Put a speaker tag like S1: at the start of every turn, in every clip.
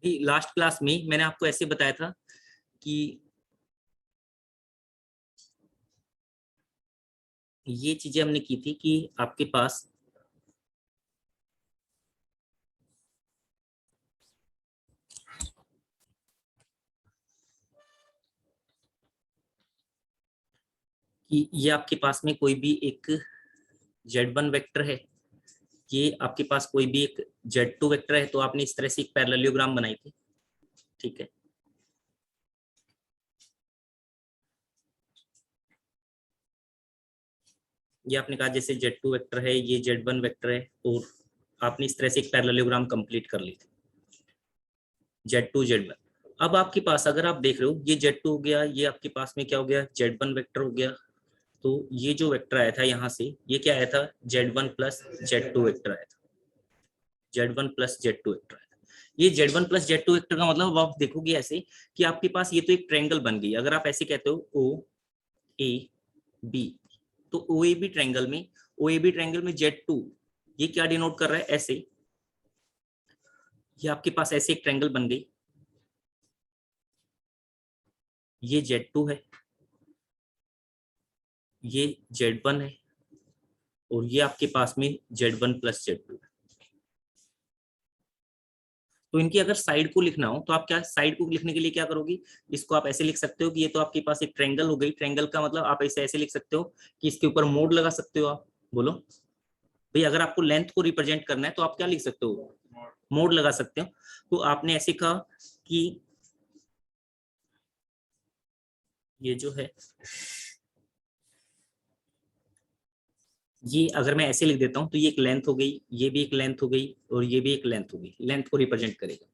S1: Last class में मैंने आपको ऐसे बताया था कि ये चीजें हमने की थी कि आपके पास कि ये आपके पास में कोई भी एक Z1 वेक्टर है, ये आपके पास कोई भी एक Z2 वेक्टर है, तो आपने इस तरह से एक पैरेललोग्राम बनाई थी। ठीक है, ये आपने कहा जैसे Z2 वेक्टर है, ये Z1 वेक्टर है, और आपने इस तरह से एक पैरेललोग्राम कंप्लीट कर ली थी Z2 Z1। अब आपके पास अगर आप देख रहे हो ये Z2 हो गया, ये आपके पास में क्या हो गया, Z1 वेक्टर हो गया। तो ये जो वेक्टर आया था यहाँ से, ये क्या आया था, Z1 प्लस Z2 वेक्टर आया था, Z1 प्लस Z2 वेक्टर आया था। ये Z1 प्लस Z2 वेक्टर का मतलब आप देखोगे ऐसे कि आपके पास ये तो एक ट्रायंगल बन गई। अगर आप ऐसे कहते हो ओ ए बी, तो ओ ए बी ट्रायंगल में Z2 ये क्या डिनोट कर रहा है, ऐसे ये आपके पास ऐसे एक ट्रायंगल बन गई, ये Z2 है, ये Z1 है, और ये आपके पास में Z1 प्लस Z2 है। तो इनकी अगर साइड को लिखना हो तो आप क्या, साइड को लिखने के लिए क्या करोगी, इसको आप ऐसे लिख सकते हो कि ये तो आपके पास एक ट्रायंगल हो गई। ट्रायंगल का मतलब आप ऐसे ऐसे लिख सकते हो कि इसके ऊपर मोड लगा सकते हो आप। बोलो भाई, अगर आपको लेंथ को रिप्रेजेंट करना है तो आप क्या लिख सकते हो, मोड लगा सकते हो। तो आपने ऐसे कहा कि ये जो है, ये अगर मैं ऐसे लिख देता हूं तो ये एक लेंथ हो गई, ये भी एक लेंथ हो गई, और ये भी एक लेंथ हो गई। लेंथ को रिप्रेजेंट करेगा।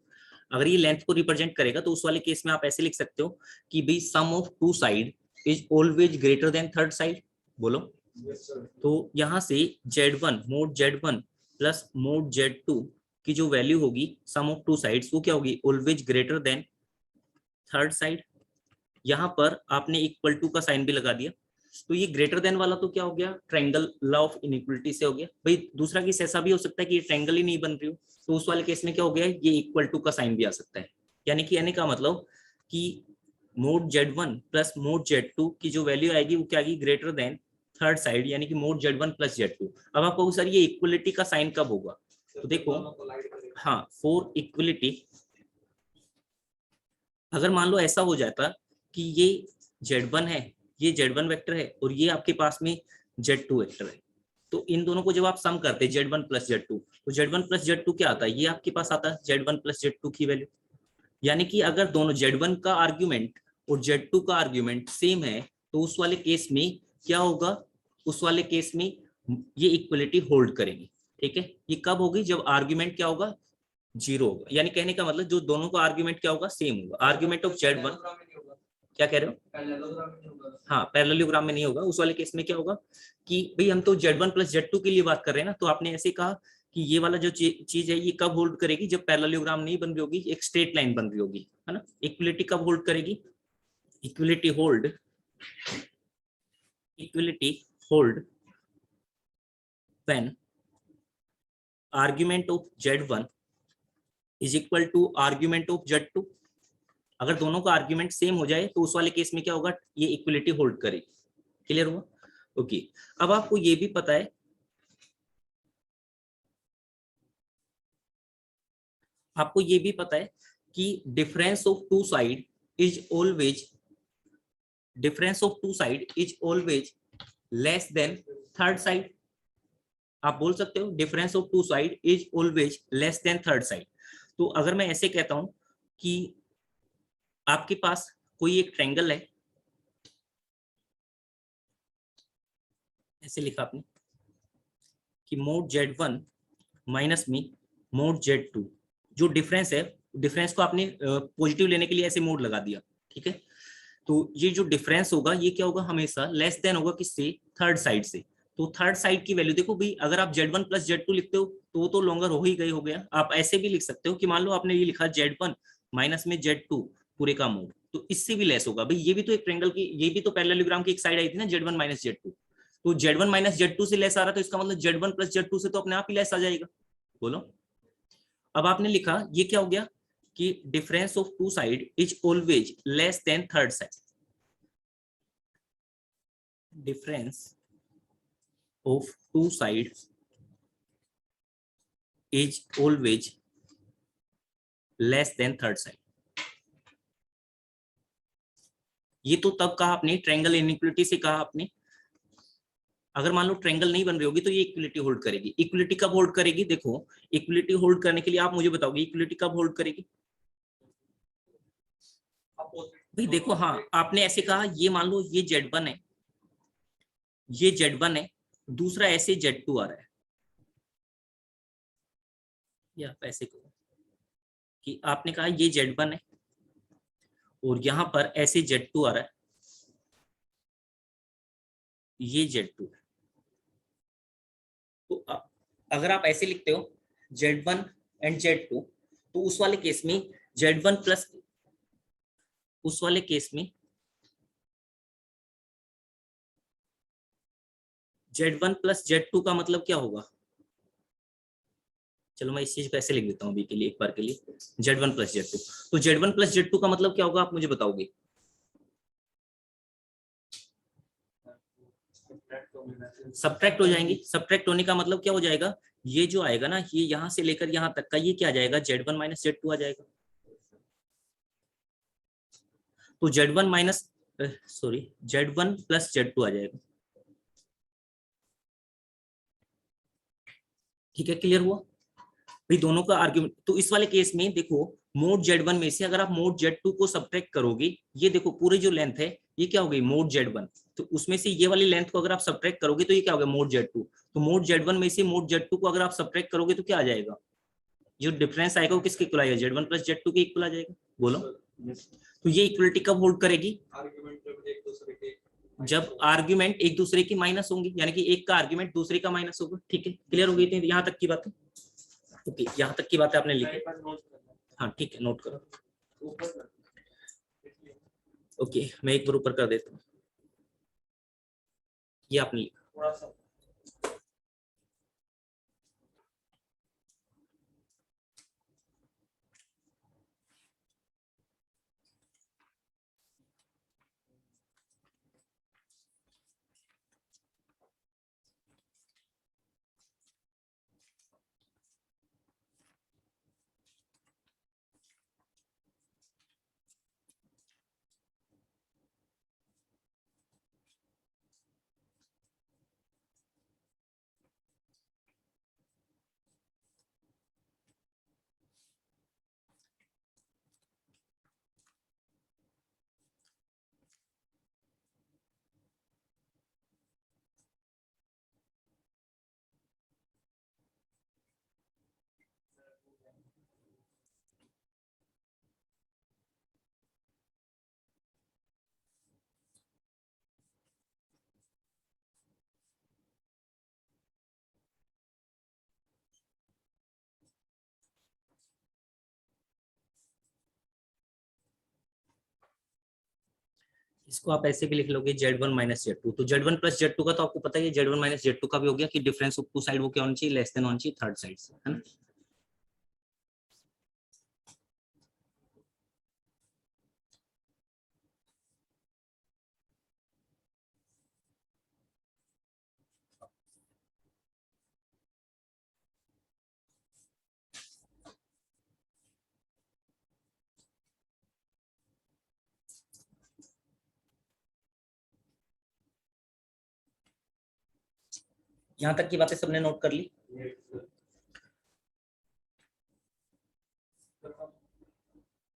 S1: अगर ये लेंथ को रिप्रेजेंट करेगा तो उस वाले केस में आप ऐसे लिख सकते हो कि भाई sum of two side is always greater than third side. बोलो। तो यहां से Z1 mode Z1 plus mode Z2 की जो वैल्यू होगी सम ऑफ टू साइड्स, वो क्या होगी, always greater than third side. यहां पर आपने इक्वल टू का साइन भी लगा दिया। तो ये ग्रेटर देन वाला तो क्या हो गया, ट्रायंगल लॉ ऑफ इनइक्वलिटी से हो गया। भाई दूसरा केस ऐसा भी हो सकता है कि ये ट्रायंगल ही नहीं बन रही हो, तो उस वाले केस में क्या हो गया, ये इक्वल टू का साइन भी आ सकता है। यानी कि, यानी का मतलब कि mode Z1 plus mode Z2 की जो वैल्यू आएगी वो क्या आएगी, ग्रेटर देन थर्ड साइड, यानी कि मोड Z1 प्लस Z2। अब आपको सर ये इक्वलिटी का साइन कब होगा, तो देखो, हाँ, फॉर इक्वलिटी अगर मान लो ऐसा हो जाता कि ये Z1 है, ये Z1 वेक्टर है, और ये आपके पास में Z2 वेक्टर है, तो इन दोनों को जब आप सम करते हैं Z1 प्लस Z2, तो Z1 प्लस Z2 क्या आता है, ये आपके पास आता है Z1 प्लस Z2 की वैल्यू। यानी कि अगर दोनों Z1 का आर्ग्यूमेंट और Z2 का आर्ग्यूमेंट सेम है तो उस वाले केस में क्या होगा, उस वाले केस में ये इक्वलिटी होल्ड करेगी। ठीक है, ये कब होगी, जब आर्ग्यूमेंट क्या होगा, जीरो होगा। यानी कहने का मतलब जो दोनों का आर्ग्यूमेंट क्या होगा, सेम होगा। आर्ग्यूमेंट ऑफ Z1, क्या कह रहे हो, हाँ, पैरेललोग्राम में नहीं होगा। उस वाले केस में क्या होगा कि भाई हम तो Z1 प्लस Z2 के लिए बात कर रहे हैं ना, तो आपने ऐसे कहा कि ये वाला जो चीज है ये कब होल्ड करेगी, जब पैरेललोग्राम नहीं बन रही होगी, एक स्ट्रेट लाइन बन रही होगी, है ना। इक्वलिटी कब होल्ड करेगी, equality hold, equality hold when argument of Z1 is equal to argument of Z2। अगर दोनों का आर्ग्यूमेंट सेम हो जाए तो उस वाले केस में क्या होगा, ये इक्वलिटी होल्ड करेगी। क्लियर हुआ, ओके। अब आपको ये भी पता है, आपको ये भी पता है कि difference of two side is always, difference of two side is always less than third side. आप बोल सकते हो difference of two side is always less than third side. तो अगर मैं ऐसे कहता हूं कि आपके पास कोई एक ट्रायंगल है, ऐसे लिखा आपने कि मोड Z1 माइनस में मोड Z2, जो डिफरेंस है, डिफरेंस को आपने पॉजिटिव लेने के लिए ऐसे मोड लगा दिया। ठीक है, तो ये जो डिफरेंस होगा ये क्या होगा, हमेशा लेस देन होगा किससे, थर्ड साइड से। तो थर्ड साइड की वैल्यू देखो भाई, अगर आप Z1 प्लस Z2 लिखते हो तो वो तो लॉन्गर हो ही गई, हो गया। आप ऐसे भी लिख सकते हो कि मान लो आपने ये लिखा Z1 माइनस में Z2 पूरे का मोड, तो इससे भी लेस होगा भाई। ये भी तो एक ट्रायंगल की, ये भी तो पैरेललोग्राम की एक साइड आई थी ना, Z1 माइनस Z2। तो Z1 माइनस Z2 से लेस आ रहा, तो इसका मतलब Z1 प्लस Z2 से तो अपने आप ही लेस आ जाएगा। बोलो। अब आपने लिखा ये क्या हो गया, कि difference of two side is always less than third side. Difference of two side is always less than third side. ये तो तब कहा आपने ट्रायंगल इनइक्वालिटी से कहा आपने। अगर मान लो ट्रायंगल नहीं बन रही होगी तो ये इक्विलिटी होल्ड करेगी। इक्विलिटी कब होल्ड करेगी? देखो, इक्विलिटी होल्ड करने के लिए आप मुझे बताओगे इक्विलिटी कब होल्ड करेगी? भाई देखो, हाँ आपने ऐसे कहा, ये मान लो ये Z1 है, ये Z1 है, दूसरा ऐसे Z2 आ रहा है, या आप ऐसे कहो कि आपने कहा ये Z1 है और यहां पर ऐसे Z2 आ रहा है, ये Z2 है। तो अगर आप ऐसे लिखते हो Z1 एंड Z2, तो उस वाले केस में Z1 प्लस, उस वाले केस में Z1 प्लस Z2 का मतलब क्या होगा? चलो मैं इस चीज को ऐसे लिख देता हूँ अभी के लिए, एक बार के लिए, Z1 प्लस Z2। तो Z1 प्लस Z2 का मतलब क्या होगा आप मुझे बताओगे? सब्ट्रैक्ट हो जाएंगे। सब्ट्रैक्ट होने का मतलब क्या हो जाएगा? ये जो आएगा ना, ये यहां से लेकर यहां तक का, ये क्या आ जाएगा? Z1 माइनस Z2 आ जाएगा। तो Z1 minus, sorry, Z1 plus Z2 आ जाएगा। ठीक है, क्लियर हुआ भाई दोनों का आर्ग्यूमेंट? तो इस वाले केस में देखो, मोड Z1 में से अगर आप मोड Z2 को सब्ट्रैक्ट करोगे, ये देखो पूरी जो लेंथ है ये क्या हो गई? Mode Z1। तो उसमें से ये वाली लेंथ को अगर आप सब्ट्रैक्ट करोगे तो ये क्या हो गया? Mode Z2। तो मोड Z1 में से मोड Z2 को अगर आप सब्ट्रैक्ट करोगे तो क्या आ जाएगा? जो डिफरेंस आएगा वो किसके इक्वल आएगा? Z1 प्लस Z2 के इक्वल आ जाएगा। बोलो। तो ये इक्वलिटी कब होल्ड करेगी? जब आर्ग्यूमेंट एक दूसरे की माइनस होंगी, यानी कि एक का आर्ग्यूमेंट दूसरे का माइनस होगा। ठीक है, क्लियर हो गई थी यहाँ तक की बात? ओके, यहाँ तक की बात आपने लिखी? हाँ ठीक है, नोट करो। ओके, मैं एक बार ऊपर कर देता हूँ। ये आपने लिखा। इसको आप ऐसे भी लिख लोगे Z1 माइनस Z2। तो Z1 प्लस Z2 का तो आपको पता ही है, Z1 माइनस Z2 का भी हो गया कि डिफरेंस ऑफ टू साइड वो क्या होना चाहिए? लेस देन होना चाहिए थर्ड साइड से, है ना? यहाँ तक की बातें सबने नोट कर ली?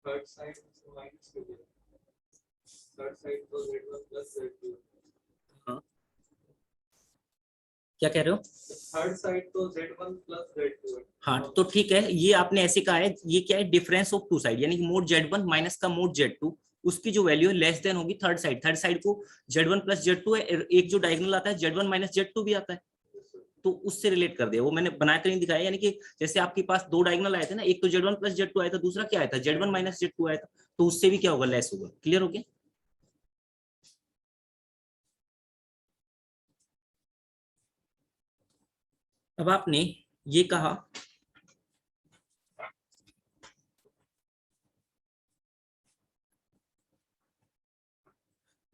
S2: थर्ड साइड माइनस हो गया, थर्ड साइड तो Z1 प्लस Z2।
S1: हाँ, क्या कह रहे हो?
S2: थर्ड साइड तो Z1 प्लस Z2 है।
S1: हाँ तो ठीक है, ये आपने ऐसे कहा है, ये क्या है? डिफरेंस ऑफ टू साइड, यानी कि मोड Z1 माइनस का मोड Z2, उसकी जो वैल्यू है लेस देन होगी थर्ड साइड। थर्ड साइड को Z1 प्लस Z2 है, एक जो डायगोनल आता है Z1 माइनस Z2 भी आता है, तो उससे रिलेट कर दिया। वो मैंने बना कर नहीं दिखाया, यानी कि जैसे आपके पास दो डायगोनल आए थे ना, एक तो Z1 प्लस Z2 आया था, दूसरा क्या आया था? Z1 माइनस Z2 आया था, तो उससे भी क्या होगा? लेस होगा। क्लियर हो गया? अब आपने ये कहा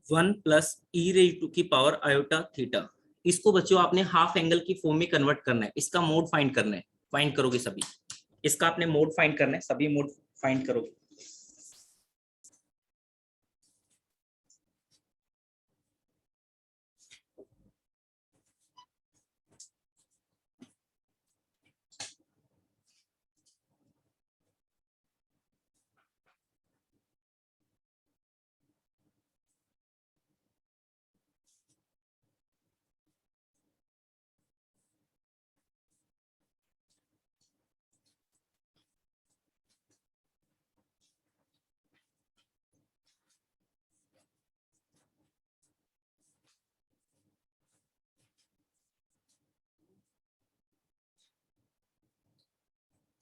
S1: 1 प्लस ई रेज टू की पावर आयोटा थीटा, इसको बच्चों आपने हाफ एंगल की फॉर्म में कन्वर्ट करना है, इसका मोड फाइंड करना है, फाइंड करोगे सभी, इसका आपने मोड फाइंड करना है, सभी मोड फाइंड करोगे।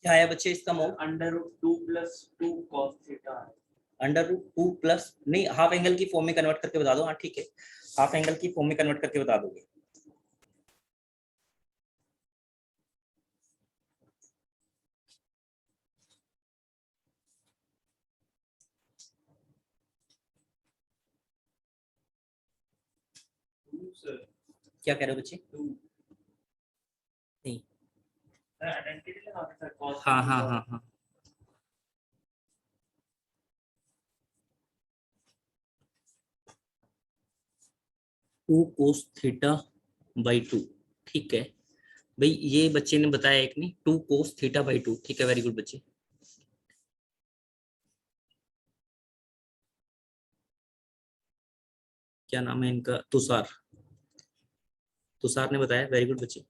S1: क्या है बच्चे इसका मोड?
S2: √2 + 2 cos थीटा है।
S1: √2 प्लस नहीं, हाफ एंगल की फॉर्म में कन्वर्ट करके बता दो। हाँ ठीक है, हाफ एंगल की फॉर्म में कन्वर्ट करके बता दोगे। क्या कह रहे हो बच्चे? नहीं,
S2: आइडेंटिटी लगा के सर cos
S1: हाँ हाँ हाँ हाँ, 2 cos थीटा बाई 2, ठीक है भाई, ये बच्चे ने बताया एक ने 2 cos थीटा बाई 2, ठीक है, वेरी गुड बच्चे। क्या नाम है इनका? तुषार, तुषार ने बताया, वेरी गुड बच्चे।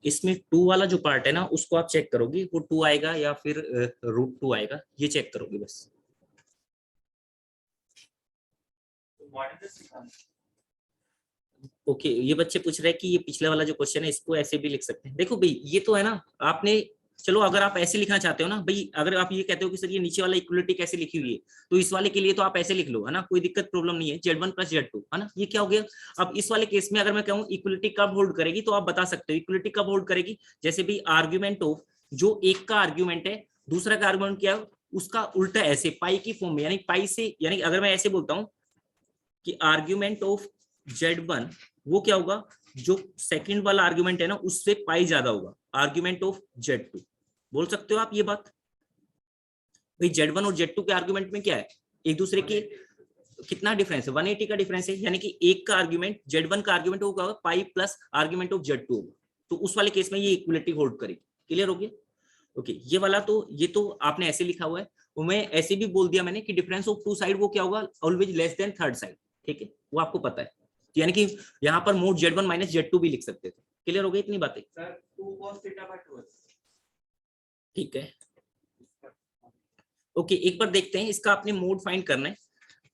S1: इसमें 2 वाला जो पार्ट है ना, उसको आप चेक करोगे, वो 2 आएगा या फिर √2 आएगा, ये चेक करोगे बस। ओके, ये बच्चे पूछ रहे हैं कि ये पिछले वाला जो क्वेश्चन है इसको ऐसे भी लिख सकते हैं। देखो भाई, ये तो है ना, आपने, चलो अगर आप ऐसे लिखना चाहते हो ना भाई, अगर आप ये कहते हो कि सर ये नीचे वाला इक्वलिटी कैसे लिखी हुई है, तो इस वाले के लिए तो आप ऐसे लिख लो, है ना, कोई दिक्कत प्रॉब्लम नहीं है, Z1 + Z2, है ना, ये क्या हो गया। अब इस वाले केस में अगर मैं कहूँ इक्वलिटी कब होल्ड करेगी, तो आप बता सकते हो इक्वलिटी कब होल्ड करेगी। जैसे भी आर्ग्यूमेंट ऑफ, जो एक का आर्ग्यूमेंट है, दूसरा का आर्ग्यूमेंट क्या है, उसका उल्टा ऐसे पाई की फॉर्म में, यानी पाई से, यानी अगर मैं ऐसे बोलता हूँ कि आर्ग्यूमेंट ऑफ Z1 वो क्या होगा, जो सेकंड वाला आर्ग्यूमेंट है ना, उससे पाई ज्यादा होगा आर्ग्यूमेंट ऑफ Z2। बोल सकते हो आप ये बात भाई, Z1 और Z2 के आर्ग्यूमेंट में क्या है, एक दूसरे के कितना डिफरेंस है, 180 का डिफरेंस है, यानी कि एक का आर्ग्यूमेंट, Z1 का आर्ग्यूमेंट होगा pi plus argument of Z2 होगा, तो उस वाले केस में ये इक्वलिटी होल्ड करेगी। क्लियर हो गया? ओके, ये वाला तो, ये तो आपने ऐसे लिखा हुआ है, और मैं ऐसे भी बोल दिया मैंने कि डिफरेंस ऑफ टू साइड वो क्या होगा, always less than third side, ठीक है, वो आपको पता है, यानी कि यहाँ पर मोड Z1 - Z2 भी लिख सकते थे। क्लियर हो गई इतनी बातें?
S2: सर 2 cos थीटा बाय 2
S1: ठीक है, ओके, एक बार देखते हैं, इसका आपने मोड फाइंड करना है।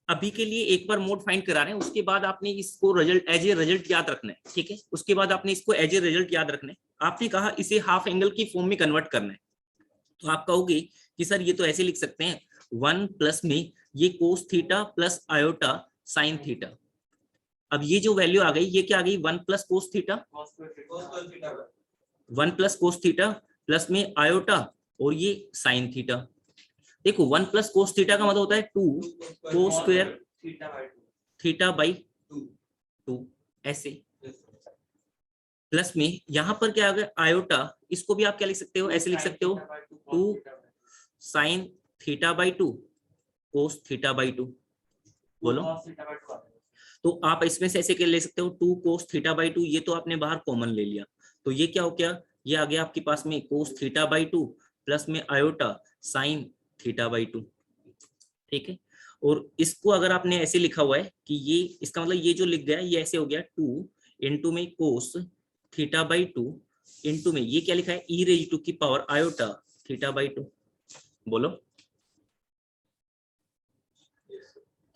S1: अभी के लिए एक बार मोड फाइंड करा रहे हैं, उसके बाद आपने इसको रिजल्ट एज ए रिजल्ट याद रखना है, ठीक है, उसके बाद आपने इसको एज ए रिजल्ट याद रखना है। आपने कहा इसे हाफ एंगल की फॉर्म में कन्वर्ट करना है, तो आप कहोगे कि सर ये तो ऐसे लिख सकते हैं, 1 प्लस में ये cos theta plus iota sine theta. अब ये जो वैल्यू आ गई, ये क्या आ गई, 1 plus cos theta, 1 plus cos theta plus में आयोटा और ये साइन थीटा। देखो 1 प्लस कोस थीटा का मतलब होता है 2 कोस स्क्वायर थीटा बाई 2, ऐसे, प्लस में यहाँ पर क्या आ गया आयोटा, इसको भी आप क्या लिख सकते हो, ऐसे लिख सकते हो 2 sign theta by 2 cos theta by 2। बोलो, तो आप इसमें से ऐसे क्या ले सकते हो, 2 कोस थीटा बाई 2, ये तो आपने बाहर कॉमन ले लिया, तो ये क्या हो गया, ये आ गया आपके पास में कोस थीटा बाई 2 प्लस में आयोटा साइन थीटा बाई 2, ठीक है। और इसको अगर आपने ऐसे लिखा हुआ है कि ये, इसका मतलब ये जो लिख गया ये ऐसे हो गया 2 इंटू में कोस थीटा बाई 2 इंटू में ये क्या लिखा है, ई रेज टू की पावर आयोटा थीटा बाई 2। बोलो,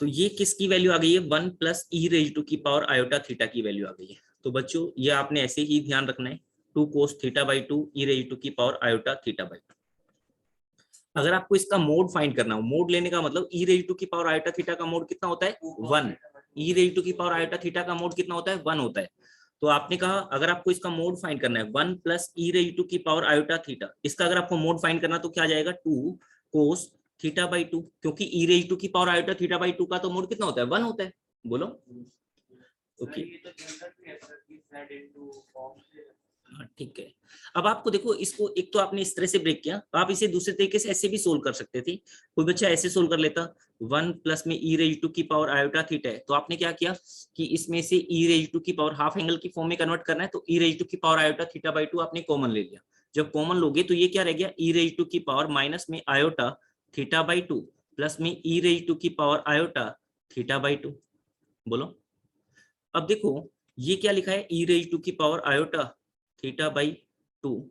S1: तो ये किसकी वैल्यू आ गई है, 1 प्लस ई रेज टू की पावर आयोटा थीटा की वैल्यू आ गई है। तो बच्चों ये आपने ऐसे ही ध्यान रखना है, 2 cos theta by 2 e raise to की पावर आयोटा थीटा बाई 2। अगर आपको इसका मोड फाइंड करना हो, मोड लेने का मतलब ई रेज टू की पावर आयोटा थीटा का मोड कितना होता है, 1, ई रेज टू की पावर आयोटा थीटा का मोड कितना होता है, 1 होता है। तो आपने कहा अगर आपको इसका मोड फाइंड करना है 1 प्लस ई रेज टू की पावर आयोटा थीटा, इसका अगर आपको मोड फाइंड करना तो क्या आ जाएगा, 2 कोस थीटा बाई टू, क्योंकि ई रेज टू की power iota theta by two का तो मोड कितना होता है, 1 होता है। बोलो ओके।
S2: ये तो जनरल भी है सर कि z into फॉर्म से
S1: हाँ ठीक है। अब आपको देखो, इसको एक तो आपने इस तरह से ब्रेक किया, आप इसे दूसरे तरीके से ऐसे भी सोल्व कर सकते थे। कोई बच्चा ऐसे सोल्व कर लेता, 1 प्लस में ई रेज टू की पावर आयोटा थीटा है, तो आपने क्या किया कि इसमें से ई रेज टू की पावर हाफ एंगल की फॉर्म में कन्वर्ट करना है, तो ई रेज टू की power iota theta by to आपने कॉमन ले लिया। जब कॉमन लोगे तो ये क्या रह गया, ई रेज टू की पावर माइनस में iota theta by two plus में ई रेज टू की power iota theta by to. बोलो अब देखो ये क्या लिखा है, ई रेज टू की power iota theta by two,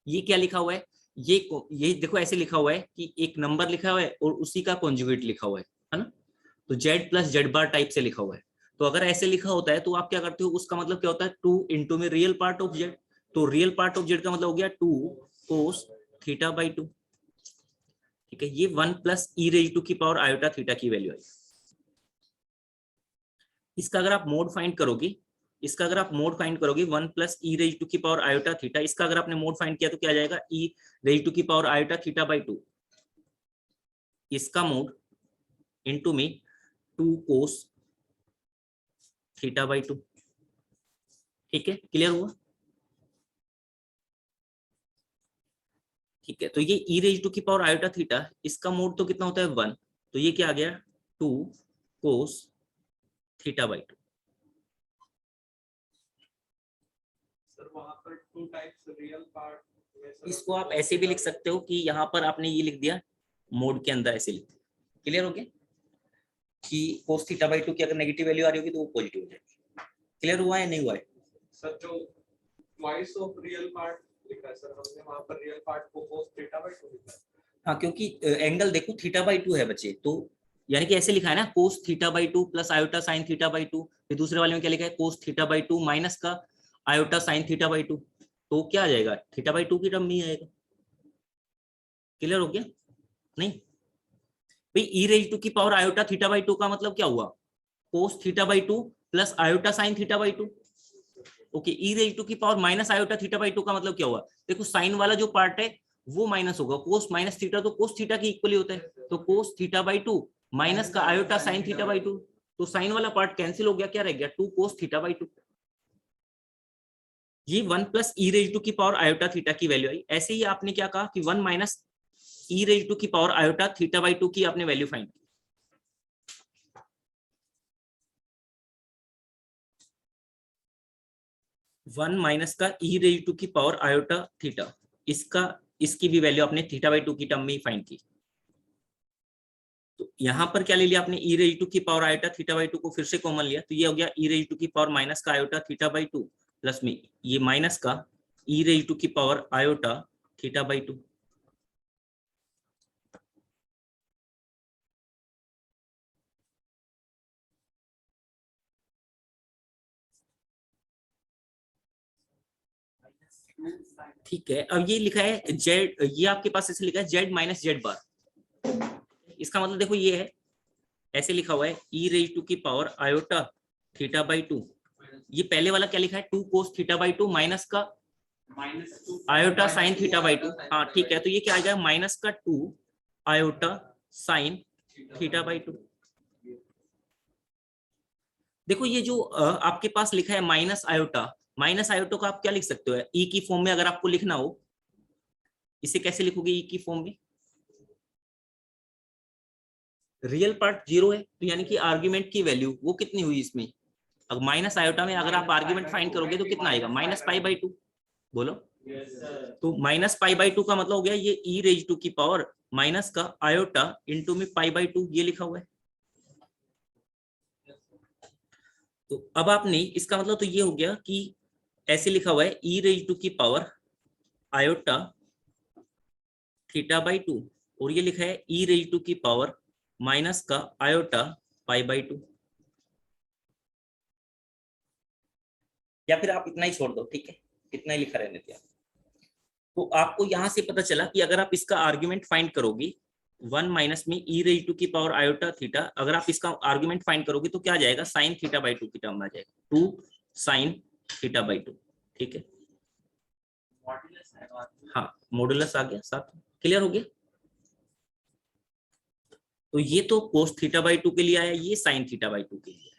S1: ये क्या लिखा हुआ है, ये देखो ऐसे लिखा हुआ है कि एक नंबर लिखा हुआ है और उसी का कॉन्जुगेट लिखा हुआ है ना, तो जेड प्लस जेड बार टाइप से लिखा हुआ है। तो अगर ऐसे लिखा होता है तो आप क्या करते हो, उसका मतलब क्या होता है, 2 इंटू में रियल पार्ट ऑफ जेड, तो रियल पार्ट ऑफ जेड का मतलब हो गया 2 कोस थीटा बाई टू। ठीक है, ये 1 प्लस ई रेज टू की पावर आयोटा थीटा की वैल्यू आई। इसका अगर आप मोड फाइंड करोगे, इसका अगर आप मोड फाइंड करोगे 1 प्लस ई रेज टू की पावर आयोटा थीटा, इसका अगर आपने मोड फाइंड किया तो क्या आ जाएगा, ई रेज टू की power iota theta by to, इसका मोड इनटू में 2 कोस थीटा बाई टू। ठीक है, क्लियर हुआ। ठीक है, तो ये ई रेज टू की पावर आयोटा थीटा, इसका मोड तो कितना होता है 1, तो ये क्या आ गया 2 cos theta by to.
S2: Sir वहां पर टू टाइप्स रियल पार्ट में सर
S1: इसको आप ऐसे भी लिख सकते हो कि यहाँ पर आपने ये लिख दिया मोड के अंदर ऐसे लिख दिया। क्लियर हो गया कि cos थीटा बाई टू की अगर नेगेटिव वैल्यू आ रही होगी तो वो पॉजिटिव हो जाएगी। क्लियर हुआ है नहीं हुआ है।
S2: सर जो ट्वाइस ऑफ रियल पार्ट लिखा है सर, हमने वहां पर रियल पार्ट को cos थीटा बाई टू लिखा है।
S1: हाँ क्योंकि एंगल देखो थीटा बाई टू है बच्चे, तो यानी कि ऐसे लिखा है ना cos theta by two plus iota sine theta by two, फिर दूसरे वाले में क्या लिखा है cos theta by two minus का iota sine theta by two, तो क्या आ जाएगा थीटा बाई टू की टर्म में ही आएगा। क्लियर हो गया नहीं भाई, ई रेज टू की power iota theta by two का मतलब क्या हुआ, cos theta by two plus iota sine theta by to. Okay, e raise to की power minus iota theta by two का मतलब क्या हुआ, देखो साइन वाला जो पार्ट है वो माइनस होगा, कोस माइनस थीटा तो कोस थीटा की इक्वली होता है, तो cos theta by two minus का iota sine theta by two, तो साइन वाला पार्ट कैंसिल हो गया, क्या रह गया 2 कोस थीटा बाई टू। ये 1 प्लस ई रेज टू की पावर आयोटा थीटा की वैल्यू आई। ऐसे ही आपने क्या कहा कि 1 माइनस ई रेज टू की power iota theta by two की आपने वैल्यू फाइंड की। 1 माइनस का ई रेज टू की पावर आयोटा थीटा, इसकी भी वैल्यू आपने थीटा बाई टू की टर्म में ही फाइंड की। तो यहां पर क्या ले लिया आपने, ई रेज टू की power iota theta by to को फिर से कॉमन लिया, तो ये हो गया ई रेज टू की पावर माइनस का iota theta by two plus में ये माइनस का ई रेज टू की power iota theta by to. ठीक है, अब ये लिखा है जेड, ये आपके पास ऐसे लिखा है जेड माइनस जेड बार, इसका मतलब देखो ये है ऐसे लिखा हुआ है ई रेज टू की power iota theta by two, ये पहले वाला क्या लिखा है 2 cos theta by two minus का iota sine theta by two. हाँ ठीक है, तो ये क्या आ जाएगा माइनस का 2 iota sine theta by to. देखो ये जो आपके पास लिखा है माइनस आयोटा का आप क्या लिख सकते हो, ई की फॉर्म में अगर आपको लिखना हो, इसे कैसे लिखोगे ई की फॉर्म में, रियल पार्ट 0 है तो यानी कि आर्ग्यूमेंट की वैल्यू वो कितनी हुई इसमें, अब माइनस आयोटा में अगर आप आर्ग्यूमेंट फाइंड करोगे तो कितना आएगा माइनस पाई बाई टू। बोलो तो माइनस पाई बाई टू का मतलब हो गया ये ई रेज टू की पावर माइनस का आयोटा इंटू में पाई बाई टू, ये लिखा हुआ है। तो अब आपने इसका मतलब तो ये हो गया कि ऐसे लिखा हुआ है ई रेज टू की power iota theta by to, और ये लिखा है ई रेज टू की पावर माइनस का आयोटा पाई बाई टू, या फिर आप इतना ही छोड़ दो, ठीक है इतना ही लिखा रहने दिया। तो आपको यहां से पता चला कि अगर आप इसका आर्ग्यूमेंट फाइंड करोगे 1 माइनस में ई रेज टू की पावर आयोटा थीटा, अगर आप इसका आर्ग्यूमेंट फाइंड करोगे तो क्या आ जाएगा साइन थीटा बाई टू की टर्म आ जाएगा 2 साइन थीटा बाई टू। ठीक है, हाँ मॉडुलस आ गया साथ, क्लियर हो गया। तो ये तो cos थीटा बाई 2 के लिए आया, ये sin थीटा बाई 2 के लिए आया।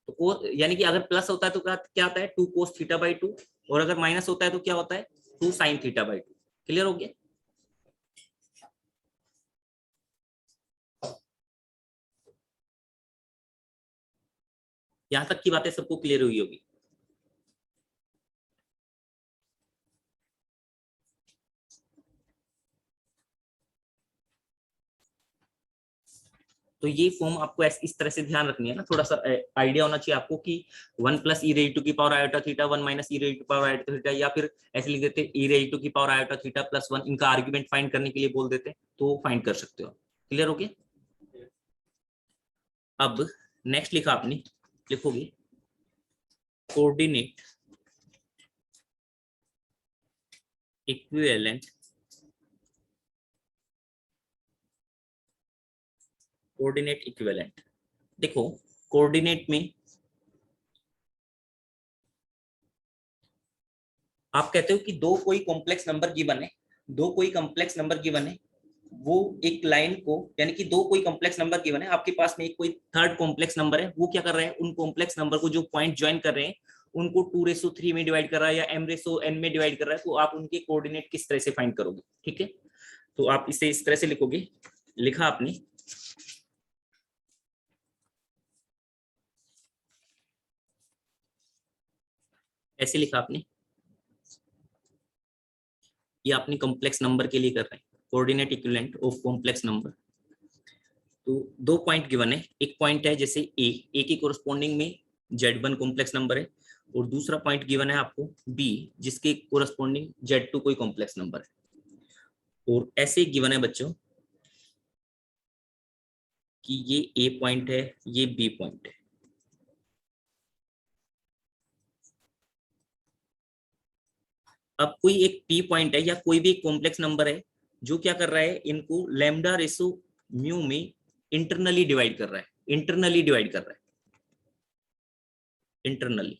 S1: तो यानी कि अगर प्लस होता है तो क्या आता है 2 cos थीटा बाई 2, और अगर माइनस होता है तो क्या होता है 2 sin थीटा बाई 2। क्लियर हो गया? यहां तक की बातें सबको क्लियर हुई होगी। तो ये फॉर्म आपको इस तरह से ध्यान रखनी है ना, थोड़ा सा आइडिया होना चाहिए आपको कि 1 प्लस ई रेज टू की power iota theta 1 minus e raise to power iota theta, या फिर ऐसे लिख देते ई रेज टू की पावर आयोटा थीटा प्लस 1, इनका आर्ग्यूमेंट फाइंड करने के लिए बोल देते तो फाइंड कर सकते हो। क्लियर हो गया? अब नेक्स्ट लिखा आपने, लिखोगे कोऑर्डिनेट इक्विवेलेंट कोऑर्डिनेट इक्विवेलेंट। देखो कोऑर्डिनेट में आप कहते हो कि दो कोई कॉम्प्लेक्स नंबर गिवन है, दो कोई कॉम्प्लेक्स नंबर गिवन है, वो एक लाइन को, यानी कि दो कोई कॉम्प्लेक्स नंबर गिवन है, आपके पास में एक कोई थर्ड कॉम्प्लेक्स नंबर है, वो क्या कर रहा है उन कॉम्प्लेक्स नंबर को जो पॉइंट ज्वाइन कर रहे हैं उनको 2/3 में डिवाइड कर रहा है या m/n में डिवाइड कर रहा है, तो आप उनके कोऑर्डिनेट किस तरह से फाइंड करोगे? ठीक है, तो आप इसे इस तरह से लिखोगे, लिखा आपने ऐसे लिखा आपने, ये अपनी कॉम्प्लेक्स नंबर के लिए कर रहे हैं, coordinate equivalent of complex number. तो दो पॉइंट गिवन है, एक पॉइंट है जैसे ए के कोरस्पॉन्डिंग में z1 कॉम्प्लेक्स नंबर है, और दूसरा पॉइंट गिवन है आपको बी जिसके कोरस्पॉन्डिंग z2 कोई कॉम्प्लेक्स नंबर है। और ऐसे गिवन है बच्चों कि ये ए पॉइंट है, ये बी पॉइंट है। अब कोई एक पी पॉइंट है या कोई भी एक कॉम्प्लेक्स नंबर है जो क्या कर रहा है, इनको लैम्डा रेशो म्यू में इंटरनली डिवाइड कर रहा है, इंटरनली डिवाइड कर रहा है, इंटरनली।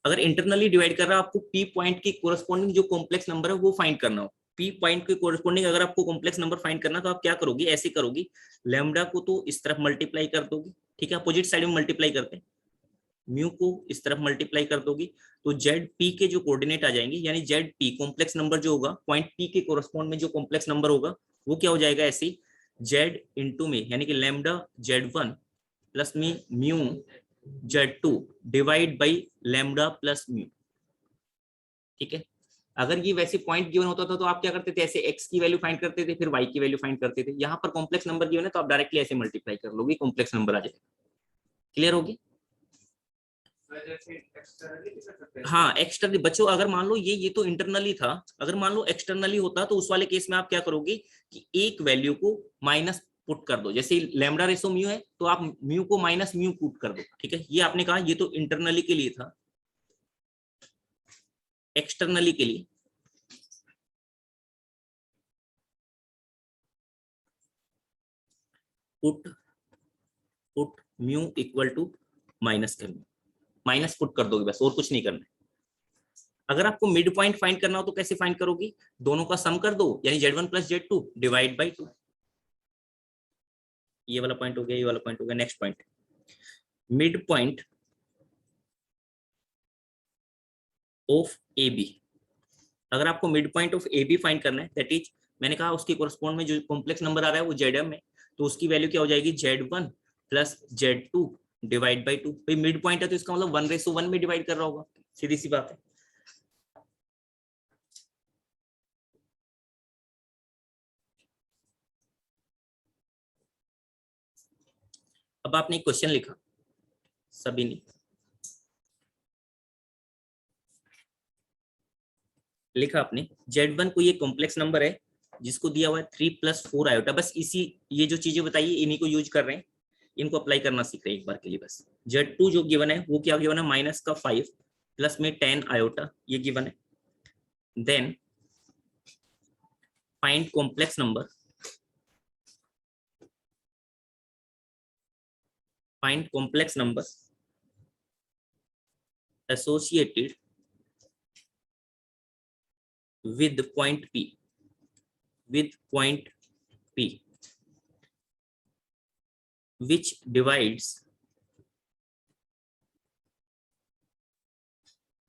S1: अगर इंटरनली डिवाइड कर रहा है, आपको पी पॉइंट की कोरस्पॉन्डिंग जो कॉम्प्लेक्स नंबर है वो फाइंड करना हो। पी पॉइंट के कोरस्पॉन्डिंग अगर आपको कॉम्प्लेक्स नंबर फाइंड करना, तो आप क्या करोगे, ऐसे करोगे, लैम्डा को तो इस तरफ मल्टीप्लाई कर दोगे, ठीक है, अपोजिट साइड में मल्टीप्लाई करते हैं, म्यू को इस तरफ मल्टीप्लाई कर दोगे, तो जेड पी के जो कोऑर्डिनेट आ जाएंगे, यानी जेड पी कॉम्प्लेक्स नंबर जो होगा पॉइंट पी के कोरस्पॉन्ड में जो कॉम्प्लेक्स नंबर होगा वो क्या हो जाएगा, ऐसे जेड इंटू में, यानी कि लैम्डा z1 प्लस में mu z2 divide by lambda plus mu. ठीक है, अगर ये वैसे पॉइंट गिवन होता था तो आप क्या करते थे, ऐसे x की वैल्यू फाइंड करते थे, फिर y की वैल्यू फाइंड करते थे। यहाँ पर कॉम्प्लेक्स नंबर गिवन है तो आप डायरेक्टली ऐसे मल्टीप्लाई कर लोगे, कॉम्प्लेक्स नंबर आ जाएगा। क्लियर होगी? हाँ एक्सटर्नली बच्चों, अगर मान लो ये तो इंटरनली था, अगर मान लो एक्सटर्नली होता तो उस वाले केस में आप क्या करोगे कि एक वैल्यू को माइनस पुट कर दो, जैसे लैम्डा रेशो म्यू है तो आप म्यू को माइनस म्यू पुट कर दो। ठीक है, ये आपने कहा ये तो इंटरनली के लिए था, एक्सटर्नली के लिए put put mu equal to minus m, minus put कर दोगे बस, और कुछ नहीं करना है। अगर आपको मिड पॉइंट फाइंड करना हो तो कैसे फाइंड करोगे, दोनों का सम कर दो, यानी z1 plus z2 divide by 2। ये वाला पॉइंट हो गया, ये वाला पॉइंट हो गया। Next point, mid point of A B. अगर आपको mid point of A B find करना है, दैट इज मैंने कहा उसके कोरस्पॉन्ड में जो कॉम्प्लेक्स नंबर आ रहा है वो zm है, तो उसकी वैल्यू क्या हो जाएगी, z1 plus z2 divide by 2। भाई मिड पॉइंट है तो इसका मतलब 1/1 में डिवाइड कर रहा होगा, सीधी सी बात है। अब आपने एक क्वेश्चन लिखा सभी ने, लिखा आपने z1 कोई एक कॉम्प्लेक्स नंबर है जिसको दिया हुआ है 3 + 4 आयोटा, बस इसी ये जो चीजें बताइए इन्हीं को यूज कर रहे हैं, इनको अप्लाई करना सीख रहे हैं एक बार के लिए बस। z2 जो गिवन है वो क्या गिवन है, -5 प्लस में 10 आयोटा, ये गिवन है। Then find complex number, find complex number associated with point P, with point P, which divides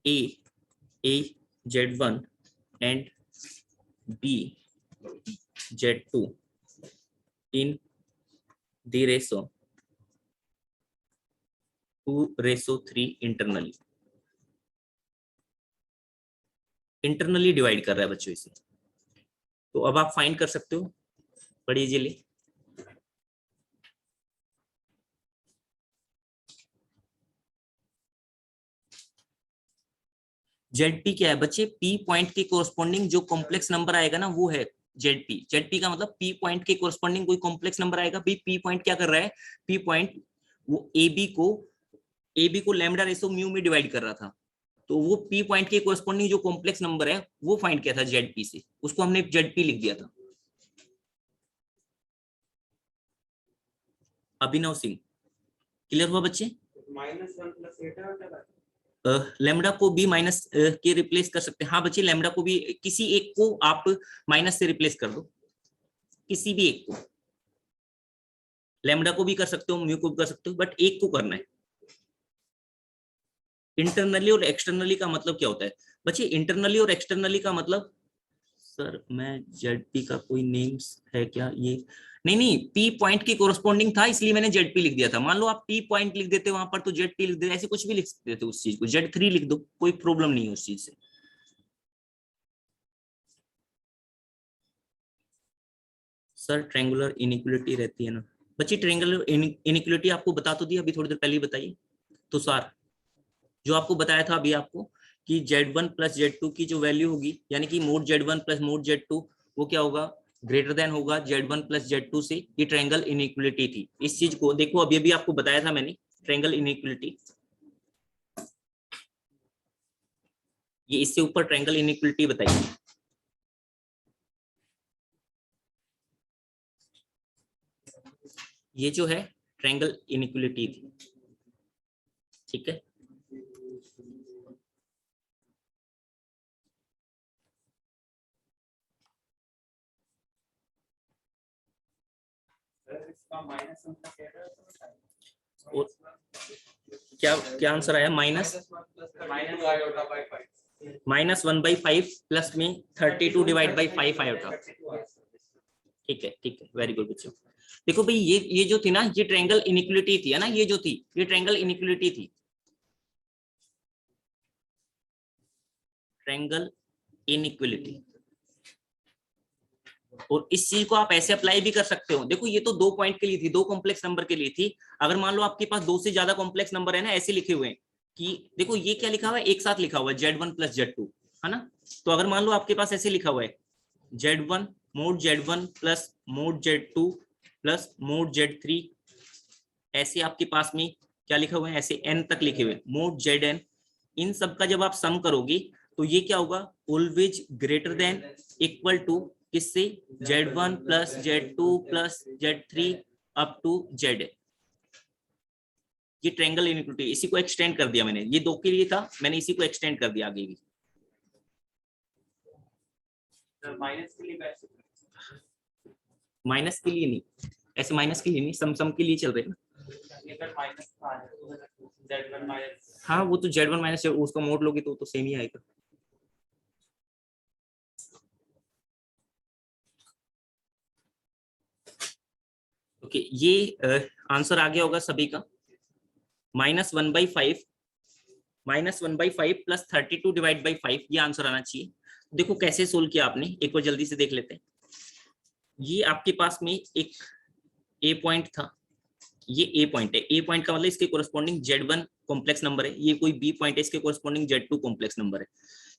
S1: A Z1 and B Z2 in the ratio 2:3 internally. Internally divide कर रहा है बच्चों इसे, तो अब आप फाइंड कर सकते हो बड़ी इजीली। जेड क्या है बच्चे? पी पॉइंट के कोरस्पॉन्डिंग जो कॉम्प्लेक्स नंबर आएगा ना वो है जेड पी का मतलब पी पॉइंट के कोरस्पॉन्डिंग कोई कॉम्प्लेक्स नंबर आएगा। पी पॉइंट क्या कर रहा है? पी पॉइंट वो ए बी को लैम्डा रेशो म्यू में डिवाइड कर रहा था, तो वो पी पॉइंट के कोरस्पॉन्डिंग जो कॉम्प्लेक्स नंबर है वो फाइंड किया था जेड पी से, उसको हमने जेड पी लिख दिया था। अभिनव सिंह, क्लियर हुआ बच्चे?
S2: -1 +
S1: लैम्डा को भी माइनस के रिप्लेस कर सकते हैं। हाँ बच्चे, लैम्डा को भी किसी एक को आप माइनस से रिप्लेस कर दो, किसी भी एक को। लैम्डा को भी कर सकते हो, म्यू को भी कर सकते हो, बट एक को करना है। इंटरनली और एक्सटर्नली का मतलब क्या होता है बच्चे? इंटरनली और एक्सटर्नली का मतलब, सर मैं जेडपी का कोई नेम्स है क्या ये? नहीं, पी पॉइंट की कोरस्पॉन्डिंग था इसलिए मैंने जेडपी लिख दिया था। मान लो आप पी पॉइंट लिख देते वहां पर तो जेडपी लिख देते, ऐसे कुछ भी लिख सकते थे उस चीज को, Z3 लिख दो, कोई प्रॉब्लम नहीं है उस चीज से। सर ट्रायंगुलर इनइक्वालिटी रहती है ना बच्चे? ट्रायंगुलर इनइक्वालिटी आपको बता तो दी अभी थोड़ी देर पहले ही बताइए तो सर, जो आपको बताया था अभी आपको कि Z1 + Z2 की जो वैल्यू होगी, यानी कि मोड Z1 + मोड Z2 वो क्या होगा? ग्रेटर देन होगा Z1 + Z2 से। ये ट्रायंगल इनइक्वालिटी थी। इस चीज को देखो, अभी अभी आपको बताया था मैंने ट्रायंगल इनइक्वालिटी, ये इससे ऊपर ट्रायंगल इनइक्वालिटी बताइए। ये जो है ट्रायंगल इनइक्वालिटी थी, ठीक है। और क्या क्या आंसर आया? -1/5 प्लस में 32/5 आयोटा। ठीक है, वेरी गुड बच्चों। देखो भाई, ये जो थी ना, ये ट्रायंगल इनइक्वालिटी थी, है ना? ये जो थी ये ट्रायंगल इनइक्वालिटी थी, ट्रायंगल इनइक्वालिटी। और इस चीज को आप ऐसे अप्लाई भी कर सकते हो। देखो ये तो 2 पॉइंट के लिए थी, 2 कॉम्प्लेक्स नंबर के लिए थी। अगर मान लो आपके पास 2 से ज्यादा कॉम्प्लेक्स नंबर है ना, ऐसे लिखे हुए हैं कि देखो ये क्या लिखा हुआ है, एक साथ लिखा हुआ है Z1 + Z2, है ना? तो अगर मान लो आपके पास ऐसे लिखा हुआ है Z1 mode Z1 plus mode Z2 plus mode Z3, ऐसे आपके पास में क्या लिखा हुआ है, ऐसे n तक लिखे हुए मोड Zn, इन सब का जब आप सम करोगे तो ये क्या होगा? Always greater than equal to किससे? Z1 + Z2 + Z3 up to Zn। ये ट्रायंगल इनइक्वालिटी, इसी को एक्सटेंड कर दिया मैंने, ये 2 के लिए था, मैंने इसी को एक्सटेंड कर दिया आगे भी। माइनस के लिए नहीं, ऐसे माइनस के लिए नहीं, सम के लिए चल रहे हैं ना। हाँ वो तो Z1 - उसका मोड लोगे तो सेम ही आएगा। ओके, ये आंसर आ गया होगा सभी का। -1/5 प्लस 32/5 ये आंसर आना चाहिए। देखो कैसे सोल्व किया आपने, एक बार जल्दी से देख लेते हैं। ये आपके पास में एक ए पॉइंट था, ये ए पॉइंट है। ए पॉइंट का मतलब इसके कोरस्पॉन्डिंग Z1 कॉम्प्लेक्स नंबर है। ये कोई बी पॉइंट है, इसके कोरस्पॉन्डिंग Z2 कॉम्प्लेक्स नंबर है।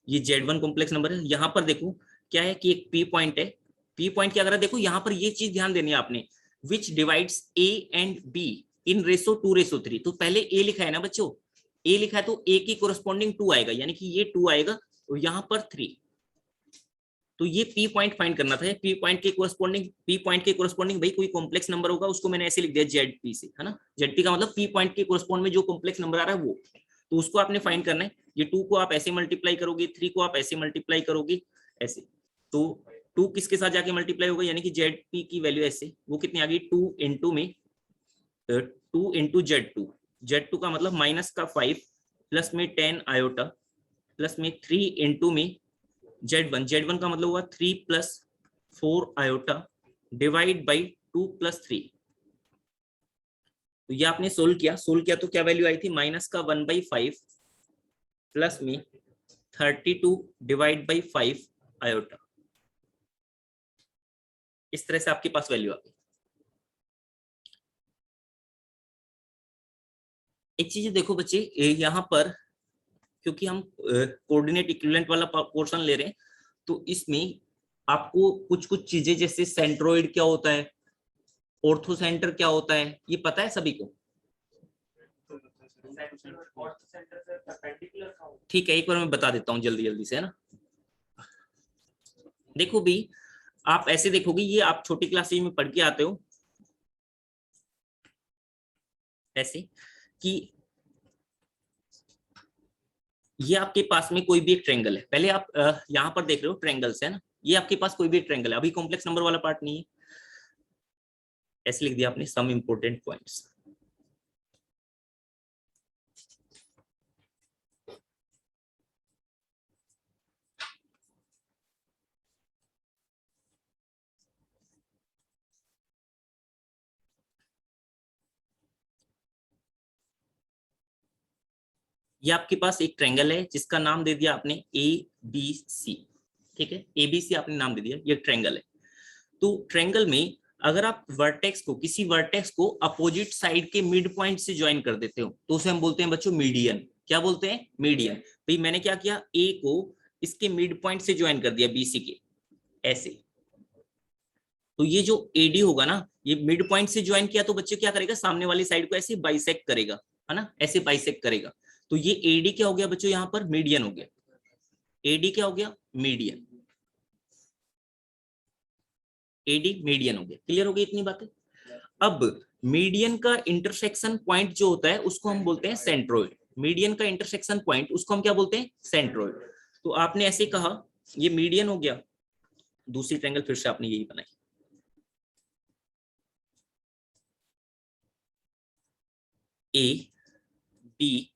S1: ये Z1 कॉम्प्लेक्स नंबर है। यहाँ पर देखो क्या है कि एक पी पॉइंट है। पी पॉइंट क्या कर रहा है, देखो यहाँ पर ये चीज ध्यान देनी है आपने, विच divides A and be in ratio 2:3। तो पहले ए लिखा है ना बच्चों, ए लिखा है तो ए की कोरस्पॉन्डिंग 2 आएगा, यानी कि ये 2 आएगा और यहाँ पर 3। तो ये पी पॉइंट फाइंड करना था। पी पॉइंट के कोरस्पॉन्डिंग भाई कोई कॉम्प्लेक्स नंबर होगा, उसको मैंने ऐसे लिख दिया जेडपी से, है ना? जेडपी का मतलब पी पॉइंट के कोरस्पॉन्ड में जो कॉम्प्लेक्स नंबर आ रहा है वो, तो उसको आपने फाइंड करना है। ये 2 को आप ऐसे मल्टीप्लाई करोगे, 3 को आप ऐसे मल्टीप्लाई करोगे, ऐसे, तो 2 किसके साथ जाके मल्टीप्लाई होगा, यानी कि जेड पी की वैल्यू ऐसे वो कितनी आ गई 2 इंटू में 2 इंटू जेड टू का मतलब माइनस का 5 प्लस में 10 आयोटा प्लस में 3 इंटू में जेड वन का मतलब हुआ 3 plus 4 iota divide by 2 plus 3। तो ये आपने सोल्व किया तो क्या वैल्यू आई थी माइनस का 1/5 प्लस में 32 डिवाइड बाई 5 आयोटा। इस तरह से आपके पास वैल्यू आ गई। एक चीज देखो बच्चे, यहाँ पर क्योंकि हम कोऑर्डिनेट इक्विवेलेंट वाला पोर्शन ले रहे हैं, तो इसमें आपको कुछ कुछ चीजें जैसे सेंट्रोइड क्या होता है, ऑर्थो सेंटर क्या होता है, ये पता है सभी को? ठीक है, एक बार मैं बता देता हूँ जल्दी जल्दी से, है ना। देखो भी, आप ऐसे देखोगे, ये आप छोटी क्लासेज में पढ़ के आते हो ऐसे कि ये आपके पास में कोई भी एक ट्रायंगल है। पहले आप यहाँ पर देख रहे हो ट्रायंगल्स है ना, ये आपके पास कोई भी एक ट्रायंगल है, अभी कॉम्प्लेक्स नंबर वाला पार्ट नहीं है। ऐसे लिख दिया आपने सम इंपॉर्टेंट पॉइंट्स। ये आपके पास एक ट्रायंगल है जिसका नाम दे दिया आपने ABC, ठीक है, ABC आपने नाम दे दिया, ये ट्रायंगल है। तो ट्रायंगल में अगर आप वर्टेक्स को, किसी वर्टेक्स को अपोजिट साइड के मिड पॉइंट से ज्वाइन कर देते हो तो उसे हम बोलते हैं बच्चों मीडियन। क्या बोलते हैं? मीडियन। भाई मैंने क्या किया, ए को इसके मिड पॉइंट से ज्वाइन कर दिया BC के, ऐसे। तो ये जो AD होगा ना, ये मिड पॉइंट से ज्वाइन किया तो बच्चे क्या करेगा, सामने वाली साइड को ऐसे बाइसेक्ट करेगा, है ना, ऐसे बाइसेक्ट करेगा। तो ये AD क्या हो गया बच्चों, यहाँ पर मीडियन हो गया। AD क्या हो गया, मीडियन। AD मीडियन हो गया। क्लियर हो गई इतनी बातें? अब मीडियन का इंटरसेक्शन पॉइंट जो होता है उसको हम बोलते हैं सेंट्रोइड। मीडियन का इंटरसेक्शन पॉइंट उसको हम क्या बोलते हैं, सेंट्रोइड। तो आपने ऐसे कहा ये मीडियन हो गया, दूसरी ट्रायंगल फिर से आपने यही बनाई, ABC।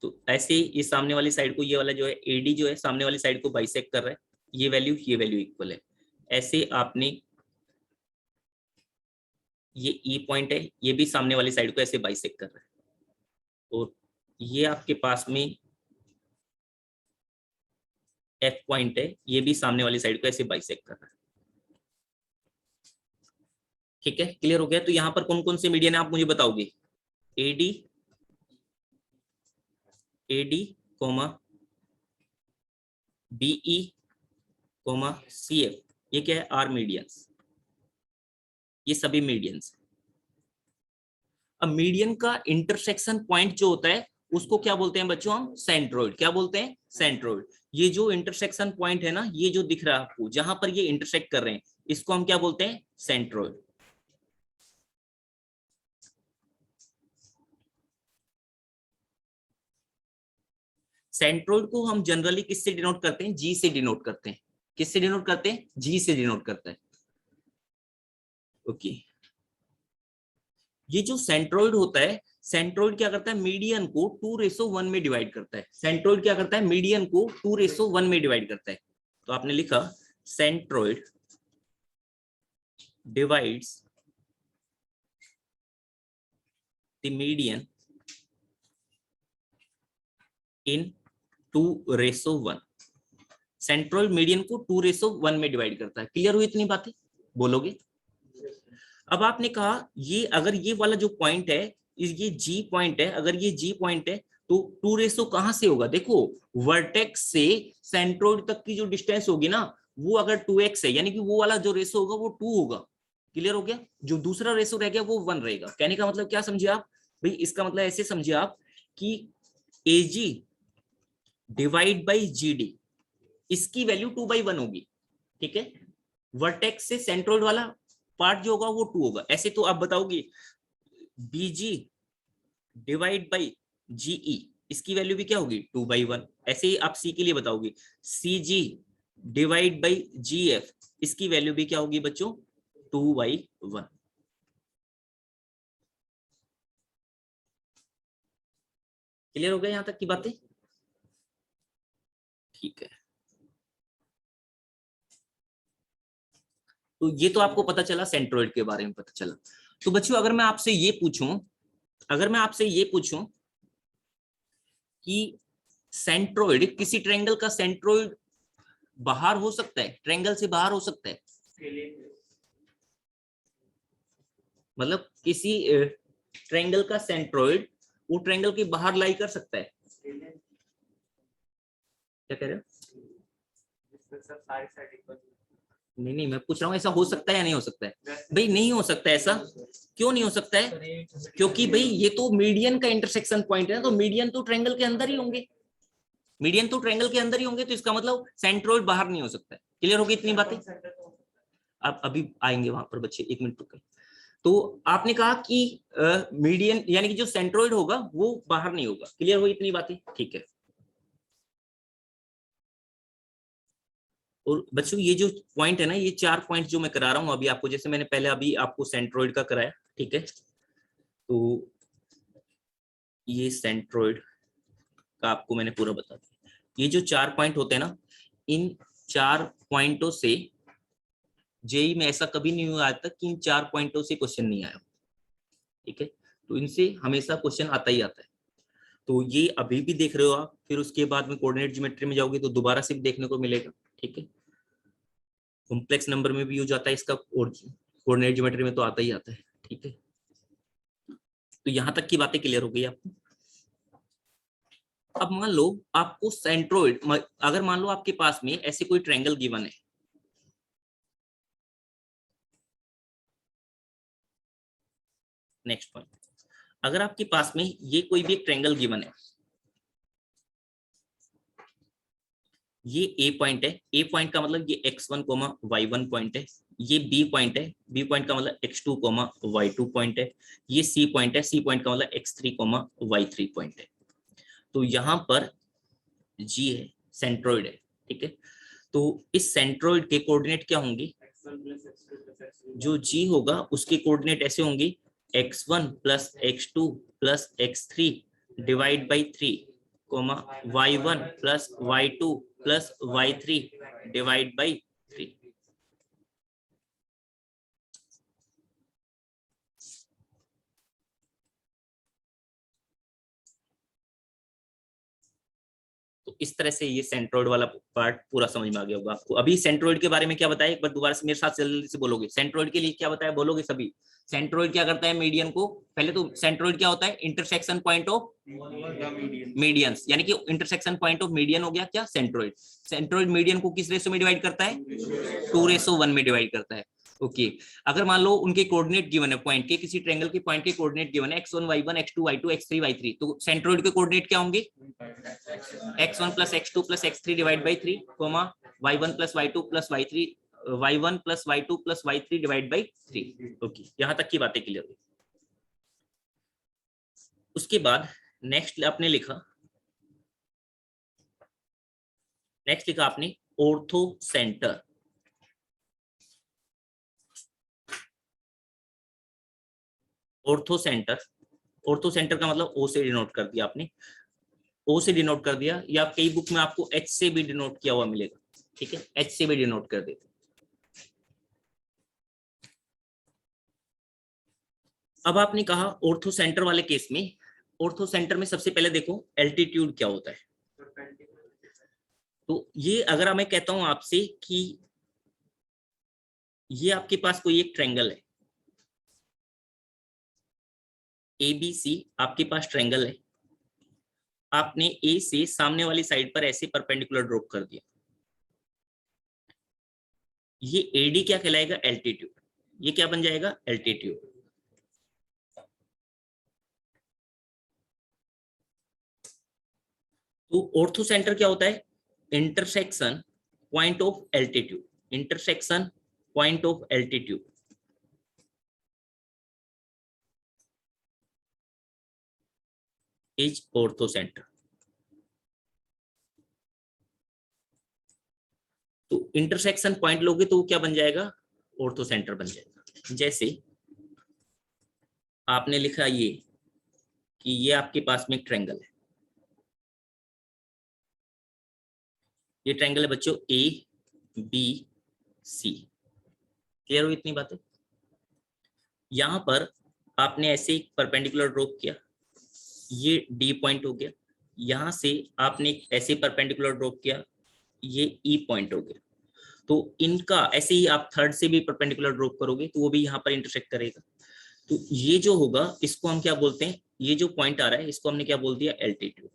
S1: तो ऐसे ये सामने वाली साइड को, ये वाला जो है AD जो है सामने वाली साइड को बाइसेक्ट कर रहा है, ये वैल्यू इक्वल है। ऐसे आपने ये E पॉइंट है, ये भी सामने वाली साइड को ऐसे बाइसेक्ट कर रहा है, और ये आपके पास में F पॉइंट है, ये भी सामने वाली साइड को ऐसे बाइसेक्ट कर रहा है। ठीक है, क्लियर हो गया? तो यहाँ पर कौन कौन से मीडियन है आप मुझे बताओगे? AD comma BE comma CF, ये क्या है, आर मीडियंस, ये सभी मीडियंस। अब मीडियन का इंटरसेक्शन पॉइंट जो होता है उसको क्या बोलते हैं बच्चों, हम सेंट्रोइड। क्या बोलते हैं? सेंट्रोइड। ये जो इंटरसेक्शन पॉइंट है ना, ये जो दिख रहा है आपको, जहां पर ये इंटरसेक्ट कर रहे हैं, इसको हम क्या बोलते हैं, सेंट्रोइड। सेंट्रोइड को हम जनरली किससे डिनोट करते हैं, G से डिनोट करते हैं। किससे डिनोट करते हैं? G से डिनोट करते हैं। ओके, ये जो सेंट्रोइड होता है, सेंट्रोइड क्या करता है, मीडियन को 2:1 में डिवाइड करता है। सेंट्रोइड क्या करता है, मीडियन को 2:1 में डिवाइड करता है। तो आपने लिखा centroid divides the median in 2:1। Centroid median को 2:1 में डिवाइड करता है। क्लियर हुई इतनी बातें? बोलोगे? अब आपने कहा ये अगर ये वाला जो पॉइंट है, ये G पॉइंट है, अगर ये G पॉइंट है तो 2 कहां से होगा? देखो, वर्टेक्स से सेंट्रोइड तक की जो डिस्टेंस होगी ना, वो अगर 2x है, यानी कि वो वाला जो रेशो होगा वो 2 होगा। क्लियर हो गया? जो दूसरा रेशो रह गया वो 1 रहेगा। कहने का मतलब क्या समझे आप भाई? इसका मतलब ऐसे समझिए आप कि AG डिवाइड बाई GD, इसकी वैल्यू 2/1 होगी। ठीक है, वर्टेक्स से सेंट्रोइड वाला पार्ट जो होगा वो 2 होगा। ऐसे तो आप बताओगे BG डिवाइड बाई GE, इसकी वैल्यू भी क्या होगी 2/1। ऐसे ही आप सी के लिए बताओगे CG डिवाइड बाई GF, इसकी वैल्यू भी क्या होगी बच्चों 2/1। क्लियर हो गया यहां तक की बातें? ठीक है, तो ये तो आपको पता चला, सेंट्रोइड के बारे में पता चला। तो बच्चों अगर मैं आपसे ये पूछूं, कि सेंट्रोइड, किसी ट्रायंगल का सेंट्रोइड बाहर हो सकता है, ट्रायंगल से बाहर हो सकता है, मतलब किसी ट्रायंगल का सेंट्रोइड वो ट्रायंगल के बाहर लाई कर सकता है? क्या कह रहे हो? नहीं, मैं पूछ रहा हूँ ऐसा हो सकता है या नहीं हो सकता है? भाई नहीं हो सकता ऐसा। क्यों नहीं हो सकता है? क्योंकि भाई ये तो मीडियन का इंटरसेक्शन पॉइंट है ना, तो मीडियन तो ट्रायंगल के अंदर ही होंगे, तो इसका मतलब सेंट्रोइड बाहर नहीं हो सकता है। क्लियर होगी इतनी बातें? अब अभी आएंगे वहां पर बच्चे, 1 मिनट रुके। तो आपने कहा कि मीडियन यानी कि जो सेंट्रोइड होगा वो बाहर नहीं होगा। क्लियर हुई इतनी बातें? ठीक है। और बच्चों ये जो पॉइंट है ना, ये 4 पॉइंट जो मैं करा रहा हूं अभी आपको, जैसे मैंने पहले अभी आपको सेंट्रोइड का कराया, ठीक है, तो ये सेंट्रोइड का आपको मैंने पूरा बता दिया। ये जो 4 पॉइंट होते हैं ना, इन 4 पॉइंटों से जेई में ऐसा कभी नहीं हुआ आज तक कि इन 4 पॉइंटों से क्वेश्चन नहीं आया, ठीक है, तो इनसे हमेशा क्वेश्चन आता ही आता है। तो ये अभी भी देख रहे हो आप, फिर उसके बाद में कोऑर्डिनेट ज्योमेट्री में जाओगे तो दोबारा से भी देखने को मिलेगा, ठीक है। कॉम्प्लेक्स नंबर में भी हो जाता है इसका, और कोऑर्डिनेट ज्योमेट्री में तो आता ही आता है, ठीक है। तो यहां तक की बातें क्लियर हो गई आपको। अब मान लो आपको सेंट्रोइड, अगर मान लो आपके पास में ऐसे कोई ट्रायंगल गिवन है, नेक्स्ट पॉइंट, अगर आपके पास में ये कोई भी एक ट्रायंगल गिवन है, ये ए पॉइंट है, ए पॉइंट का मतलब ये x1, y1 पॉइंट है, ये बी पॉइंट है, बी पॉइंट का मतलब x2, y2 पॉइंट है, ये सी पॉइंट है, सी पॉइंट का मतलब x3, y3 पॉइंट है। तो यहाँ पर जी है, सेंट्रोइड है, ठीक है। तो इस सेंट्रोइड के कोऑर्डिनेट क्या होंगे? जो जी होगा उसके कोऑर्डिनेट ऐसे होंगे x1 plus x2 plus x3 divide by 3, y1 plus y2 plus y3 divide by 3। तो इस तरह से ये सेंट्रोइड वाला पार्ट पूरा समझ में आ गया होगा आपको। अभी सेंट्रोइड के बारे में क्या बताया, एक बार दोबारा से मेरे साथ जल्दी से बोलोगे। सेंट्रोइड के लिए क्या बताया, बोलोगे सभी। सेंट्रोइड क्या करता है, मीडियन को, पहले तो सेंट्रोइड क्या होता है, इंटरसेक्शन पॉइंट ऑफ मीडियंस, यानी कि इंटरसेक्शन पॉइंट ऑफ मीडियन हो गया क्या, सेंट्रोइड। सेंट्रोइड मीडियन को किस रेशो में डिवाइड करता है, 2:1 में डिवाइड करता है। ओके अगर मान लो उनके कोऑर्डिनेट गिवन है, पॉइंट के, किसी ट्रायंगल के पॉइंट के कोऑर्डिनेट गिवन है x1 y1 x2 y2 x3 y3, तो सेंट्रोइड के कोऑर्डिनेट क्या होंगे, x1 plus x2 plus x3 divide by 3, y1 plus y2 plus y3, y1 plus y2 plus y3 divide by 3। Okay यहां तक की बातें क्लियर हुई। उसके बाद नेक्स्ट आपने लिखा, आपने ऑर्थो सेंटर। ऑर्थो सेंटर का मतलब ओ से डिनोट कर दिया आपने, ओ से डिनोट कर दिया, या कई बुक में आपको एच से भी डिनोट किया हुआ मिलेगा, ठीक है, एच से भी डिनोट कर देते। अब आपने कहा ऑर्थो सेंटर वाले केस में, ऑर्थो सेंटर में सबसे पहले देखो एल्टीट्यूड क्या होता है। तो ये अगर मैं कहता हूं आपसे कि ये आपके पास कोई एक ट्रायंगल है, ABC आपके पास ट्रायंगल है, आपने ए से सामने वाली साइड पर ऐसे परपेंडिकुलर ड्रॉप कर दिया, ये AD क्या कहलाएगा, एल्टीट्यूड। ये क्या बन जाएगा, एल्टीट्यूड। तो ऑर्थो सेंटर क्या होता है, intersection point of altitude, intersection point of altitude is ortho centre. तो इंटरसेक्शन पॉइंट लोगे तो वो क्या बन जाएगा, ऑर्थो सेंटर बन जाएगा। जैसे आपने लिखा ये कि ये आपके पास में एक ट्रायंगल है, ये ट्रायंगल है बच्चों ए बी सी। क्लियर हुई इतनी बातें? यहां पर आपने ऐसे एक परपेंडिकुलर ड्रॉ किया, ये डी पॉइंट हो गया। यहां से आपने एक ऐसे परपेंडिकुलर ड्रॉ किया, ये ई पॉइंट हो गया। तो इनका ऐसे ही आप थर्ड से भी परपेंडिकुलर ड्रॉ करोगे तो वो भी यहाँ पर इंटरसेक्ट करेगा। तो ये जो होगा इसको हम क्या बोलते हैं, ये जो पॉइंट आ रहा है इसको हमने क्या बोल दिया, एल्टीट्यूड।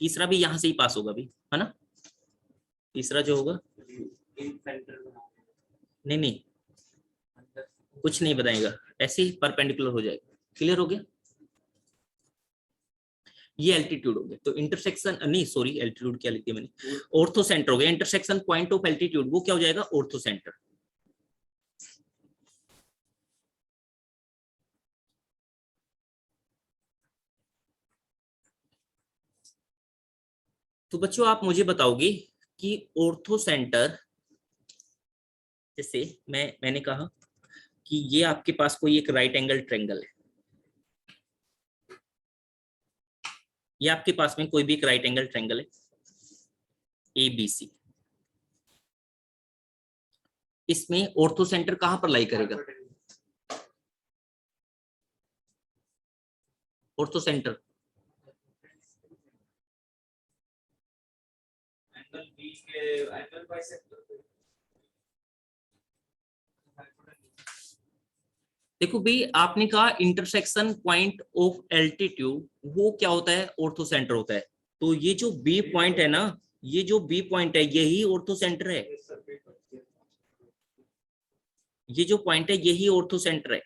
S1: तीसरा भी यहां से ही पास होगा भी, है ना? तीसरा जो होगा, नहीं नहीं कुछ नहीं बताएगा, ऐसे ही परपेंडिकुलर हो जाएगा। क्लियर हो गया? ये एल्टीट्यूड हो गया। तो इंटरसेक्शन, नहीं सॉरी एल्टीट्यूड क्या लिख दिया मैंने, ऑर्थो सेंटर हो गया। इंटरसेक्शन पॉइंट ऑफ एल्टीट्यूड वो क्या हो जाएगा, ऑर्थो सेंटर। तो बच्चों आप मुझे बताओगे कि ऑर्थो सेंटर, जैसे मैंने कहा कि ये आपके पास कोई एक राइट एंगल ट्रायंगल है, ये आपके पास में कोई भी एक राइट एंगल ट्रायंगल है ABC। इसमें ऑर्थो सेंटर कहां पर लाई करेगा, ऑर्थो सेंटर
S2: एंगल बी के एंगल बाइसेक्टर पे।
S1: देखो भाई, आपने कहा इंटरसेक्शन पॉइंट ऑफ एल्टीट्यूड वो क्या होता है, ऑर्थो सेंटर होता है। तो ये जो बी पॉइंट है ना, ये जो बी पॉइंट है यही ऑर्थो सेंटर है। ये जो पॉइंट है यही ऑर्थो सेंटर है।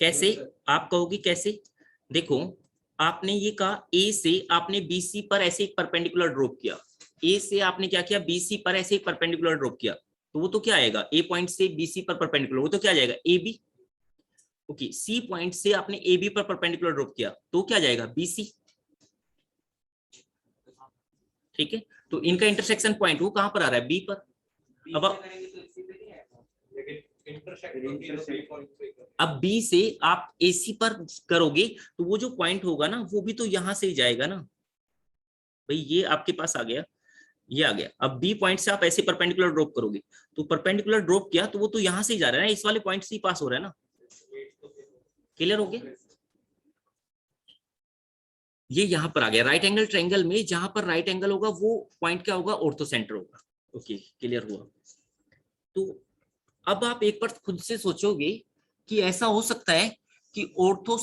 S1: कैसे आप कहोगे, कैसे? देखो आपने ये कहा ए से आपने BC पर ऐसे एक परपेंडिकुलर ड्रॉप किया, ए से आपने क्या किया, BC पर ऐसे एक परपेंडिकुलर ड्रॉप किया, तो वो तो क्या आएगा, ए पॉइंट से BC पर परपेंडिकुलर, वो तो क्या आ जाएगा, AB। ओके, सी पॉइंट से आपने AB पर परपेंडिकुलर ड्रॉप किया तो क्या जाएगा, BC। ठीक है, तो इनका इंटरसेक्शन पॉइंट वो कहां पर आ रहा है, B पर। अब B से आप AC पर करोगे तो वो जो पॉइंट होगा ना वो भी तो यहां से ही जाएगा ना भाई, ये आपके पास आ गया, ये आ गया। अब B पॉइंट से आप ऐसे परपेंडिकुलर ड्रॉप करोगे तो परपेंडिकुलर ड्रॉप किया तो वो तो यहां से ही जा रहा है ना, इस वाले पॉइंट से ही पास हो रहा है ना। क्लियर हो गया? ये यहां पर आ गया राइट एंगल ट्रायंगल में, जहां पर राइट एंगल होगा वो पॉइंट क्या होगा, ऑर्थो सेंटर होगा। ओके, क्लियर हुआ? तो अब आप एक बार खुद से सोचोगे कि ऐसा हो सकता है कि ऑर्थो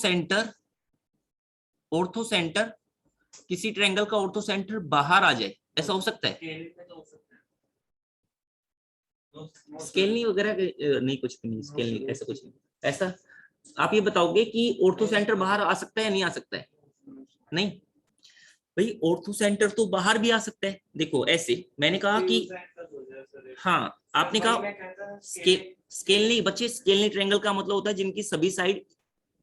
S1: सेंटर किसी ट्रायंगल का ऑर्थो सेंटर बाहर आ जाए, ऐसा हो सकता है? स्केल नहीं वगैरह नहीं, कुछ भी नहीं, स्केल नहीं, ऐसा कुछ नहीं। ऐसा आप ये बताओगे कि ऑर्थो सेंटर बाहर आ सकता है या नहीं आ सकता है? नहीं भाई, ऑर्थो सेंटर तो बाहर भी आ सकता है। देखो ऐसे मैंने कहा कि, हाँ आपने कहा स्केल नहीं बच्चे, स्केल नहीं ट्रायंगल का मतलब होता है जिनकी सभी साइड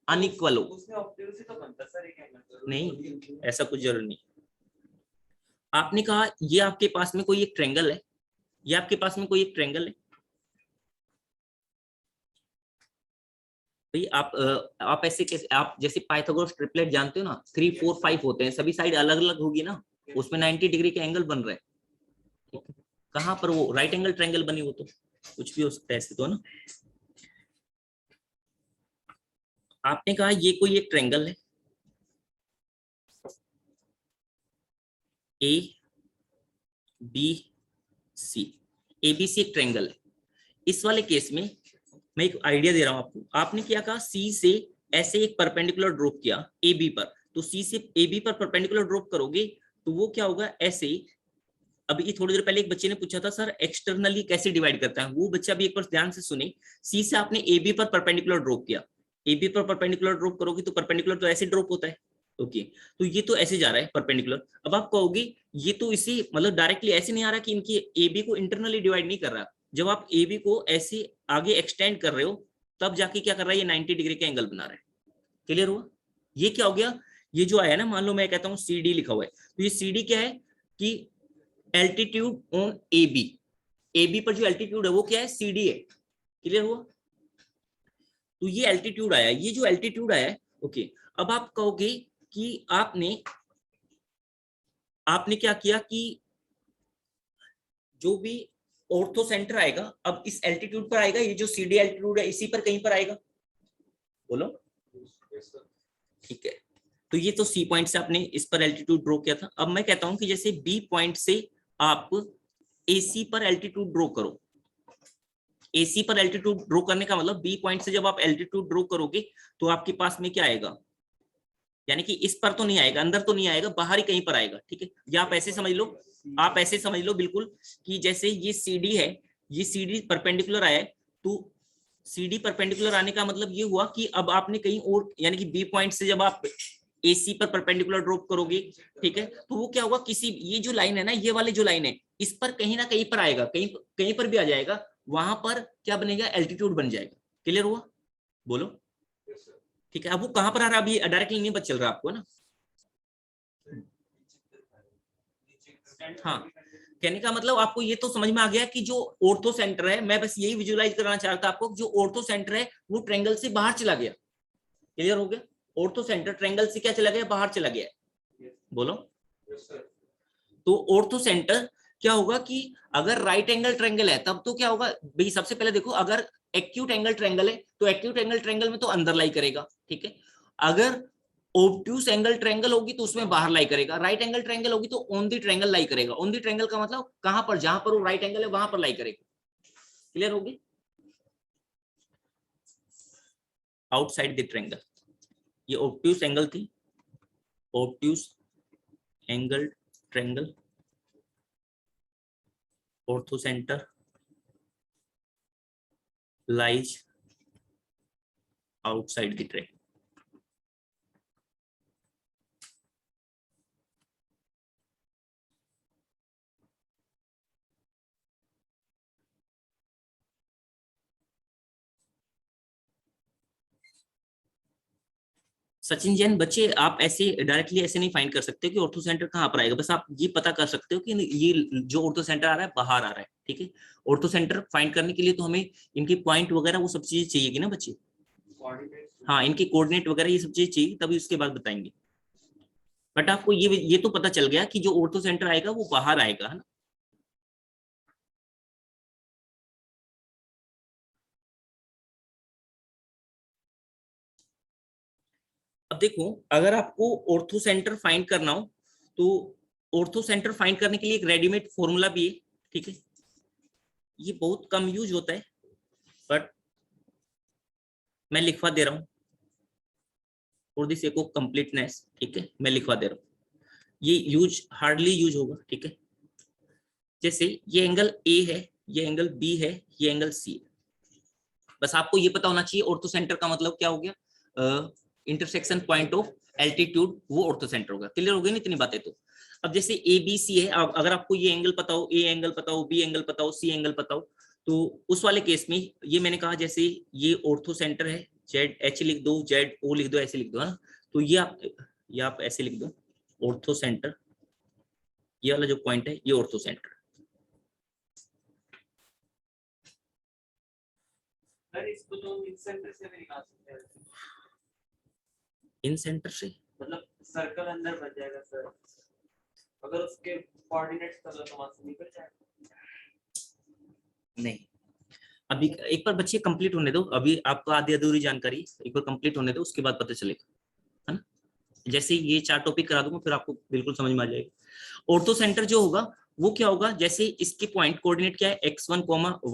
S1: अनइक्वल हो। नहीं, ऐसा कुछ जरूर नहीं। आपने कहा ये आपके पास में कोई एक ट्रायंगल है, ये आपके पास में कोई एक ट्रायंगल है भाई। आप ऐसे कैसे, आप जैसे पाइथागोरस ट्रिपलेट जानते हो ना, 3 4 5 होते हैं, सभी साइड अलग अलग होगी ना, उसमें 90 डिग्री के एंगल बन रहे हैं। कहां पर वो राइट एंगल ट्रायंगल बनी, वो तो कुछ भी हो सकता है ऐसे तो ना। आपने कहा ये कोई एक ट्रायंगल है ABC, ABC एक ट्रायंगल है। इस वाले केस में मैं एक आइडिया दे रहा हूं आपको। आपने क्या कहा, सी से ऐसे एक परपेंडिकुलर ड्रॉप किया AB पर, तो सी से AB पर परपेंडिकुलर ड्रॉप करोगे तो वो क्या होगा, ऐसे। अभी ये थोड़ी देर पहले एक बच्चे ने पूछा था सर एक्सटर्नली कैसे डिवाइड करता है, वो बच्चा भी एक बार ध्यान से सुने। सी से आपने AB पर परपेंडिकुलर ड्रॉप किया, AB पर परपेंडिकुलर ड्रॉप करोगे तो परपेंडिकुलर तो ऐसे ड्रॉप होता है। ओके, तो ये तो ऐसे जा रहा है परपेंडिकुलर। अब आप कहोगे ये तो इसी मतलब डायरेक्टली ऐसे नहीं आ रहा कि इनकी AB को इंटरनली डिवाइड नहीं कर रहा। जब आप AB को ऐसे आगे एक्सटेंड कर रहे हो तब जाके क्या कर रहा है, ये 90 डिग्री का एंगल बना रहा है। क्लियर हुआ? ये क्या हो गया, ये जो आया ना, मान लो मैं कहता हूँ CD लिखा हुआ है, तो ये CD क्या है कि altitude on A B, A B पर जो एल्टीट्यूड है वो क्या है, सी डी है। क्लियर हुआ? तो ये एल्टीट्यूड आया, ये जो एल्टीट्यूड आया है, ओके। अब आप कहोगे कि आपने क्या किया कि जो भी ऑर्थो सेंटर आएगा अब इस एल्टीट्यूड पर आएगा, ये जो सी डी एल्टीट्यूड है इसी पर कहीं पर आएगा, बोलो। ठीक है, तो ये तो सी पॉइंट से आपने इस पर एल्टीट्यूड ड्रॉ किया था। अब मैं कहता हूं कि जैसे बी पॉइंट से आप एसी पर एल्टीट्यूड ड्रॉ करो। एसी पर एल्टीट्यूड ड्रॉ करने का मतलब बी पॉइंट से जब आप एल्टीट्यूड ड्रॉ करोगे तो आपके पास में क्या आएगा, यानी कि इस पर तो नहीं आएगा, अंदर तो नहीं आएगा, बाहर ही कहीं पर आएगा। ठीक है, या आप ऐसे समझ लो, आप ऐसे समझ लो बिल्कुल कि जैसे ये सीडी है, ये सीडी परपेंडिकुलर आया है, तो सीडी परपेंडिकुलर आने का मतलब ये हुआ कि अब आपने कहीं और, यानी कि बी पॉइंट से जब आप एसी पर परपेंडिकुलर ड्रॉप करोगे, ठीक है, तो वो क्या होगा, किसी ये जो लाइन है ना, ये वाली जो लाइन है, इस पर कहीं ना कहीं पर आएगा, कहीं कहीं पर भी आ जाएगा, वहां पर क्या बनेगा, एल्टीट्यूड बन जाएगा। क्लियर हुआ, बोलो। ठीक है, अब वो कहां पर आ रहा है, अभी डायरेक्टली नहीं पता चल रहा आपको ना। हाँ, कहने का मतलब आपको ये तो समझ में आ गया कि जो ऑर्थो सेंटर है, मैं बस यही विजुअलाइज कराना चाह रहा था आपको, जो ऑर्थो सेंटर है वो ट्रायंगल से बाहर चला गया। क्लियर हो गया, ऑर्थो सेंटर ट्रायंगल से क्या चला गया, बाहर चला गया, बोलो। तो ऑर्थो सेंटर क्या होगा कि अगर राइट एंगल ट्रायंगल है तब तो क्या होगा भाई, सबसे पहले देखो, अगर एक्यूट एंगल ट्रायंगल है तो एक्यूट एंगल ट्रायंगल में तो अंदर लाई करेगा, ठीक है। अगर ऑब्ट्यूस एंगल ट्रायंगल होगी तो उसमें बाहर लाई करेगा, राइट एंगल ट्रायंगल होगी तो ऑन दी ट्रायंगल लाई करेगा। ऑन दी ट्रायंगल का मतलब कहां पर, जहां पर वो राइट एंगल है वहां पर लाई करेगा। क्लियर होगी, आउटसाइड द ट्रायंगल। ये ऑब्ट्यूस एंगल थी, obtuse angle triangle, ortho centre lies outside the triangle. Sachin Jain बच्चे, आप ऐसे डायरेक्टली ऐसे नहीं फाइंड कर सकते कि ऑर्थो सेंटर कहां पर आएगा, बस आप ये पता कर सकते हो कि ये जो ऑर्थो सेंटर आ रहा है बाहर आ रहा है। ठीक है, ऑर्थो सेंटर फाइंड करने के लिए तो हमें इनके पॉइंट वगैरह वो सब चीजें चाहिए ना बच्चे। हाँ, इनके कोऑर्डिनेट वगैरह ये सब चीजें चाहिए, तभी उसके बाद बताएंगे। बट आपको ये तो पता चल गया कि जो ऑर्थो सेंटर आएगा वो बाहर आएगा, है ना। अब देखो, अगर आपको ऑर्थो सेंटर फाइंड करना हो तो ऑर्थो सेंटर फाइंड करने के लिए एक रेडीमेड फॉर्मूला भी है। ठीक है, ये बहुत कम यूज होता है बट मैं लिखवा दे रहा हूँ for the sake of completeness. ठीक है, मैं लिखवा दे रहा हूँ, ये हार्डली यूज होगा। ठीक है, जैसे ये एंगल ए है, ये एंगल बी है, ये एंगल सी है। बस आपको ये पता होना चाहिए ऑर्थो सेंटर का मतलब क्या हो गया, इंटरसेक्शन पॉइंट ऑफ एल्टीट्यूड, वो ऑर्थो सेंटर होगा। क्लियर हो गई ना इतनी बातें। तो अब जैसे ए बी सी है, अगर आपको ये एंगल पता हो, ए एंगल पता हो, बी एंगल पता हो, सी एंगल पता हो, तो उस वाले केस में ये मैंने कहा जैसे ये ऑर्थो सेंटर है, जेड एच लिख दो, जेड ओ लिख दो, ऐसे लिख दो, है ना। तो ये आप ऐसे लिख दो, ऑर्थो सेंटर, ये वाला जो पॉइंट है ये ऑर्थो सेंटर।
S2: इसको तो इन सेंटर से भी निकाल सकते हैं,
S1: इन सेंटर से
S2: मतलब सर्कल अंदर बन जाएगा सर, अगर उसके कोऑर्डिनेट्स पता तो वहां से निकल जाएगा।
S1: नहीं, अभी एक बार बच्चे कंप्लीट होने दो, अभी आपको आधी अधूरी जानकारी एक बार कंप्लीट होने दो, उसके बाद पता चलेगा, है ना। जैसे ये 4 टॉपिक करा दूंगा फिर आपको बिल्कुल समझ में आ जाएगा। ऑर्थो सेंटर जो होगा वो क्या होगा, जैसे इसके पॉइंट कोऑर्डिनेट क्या है, x1,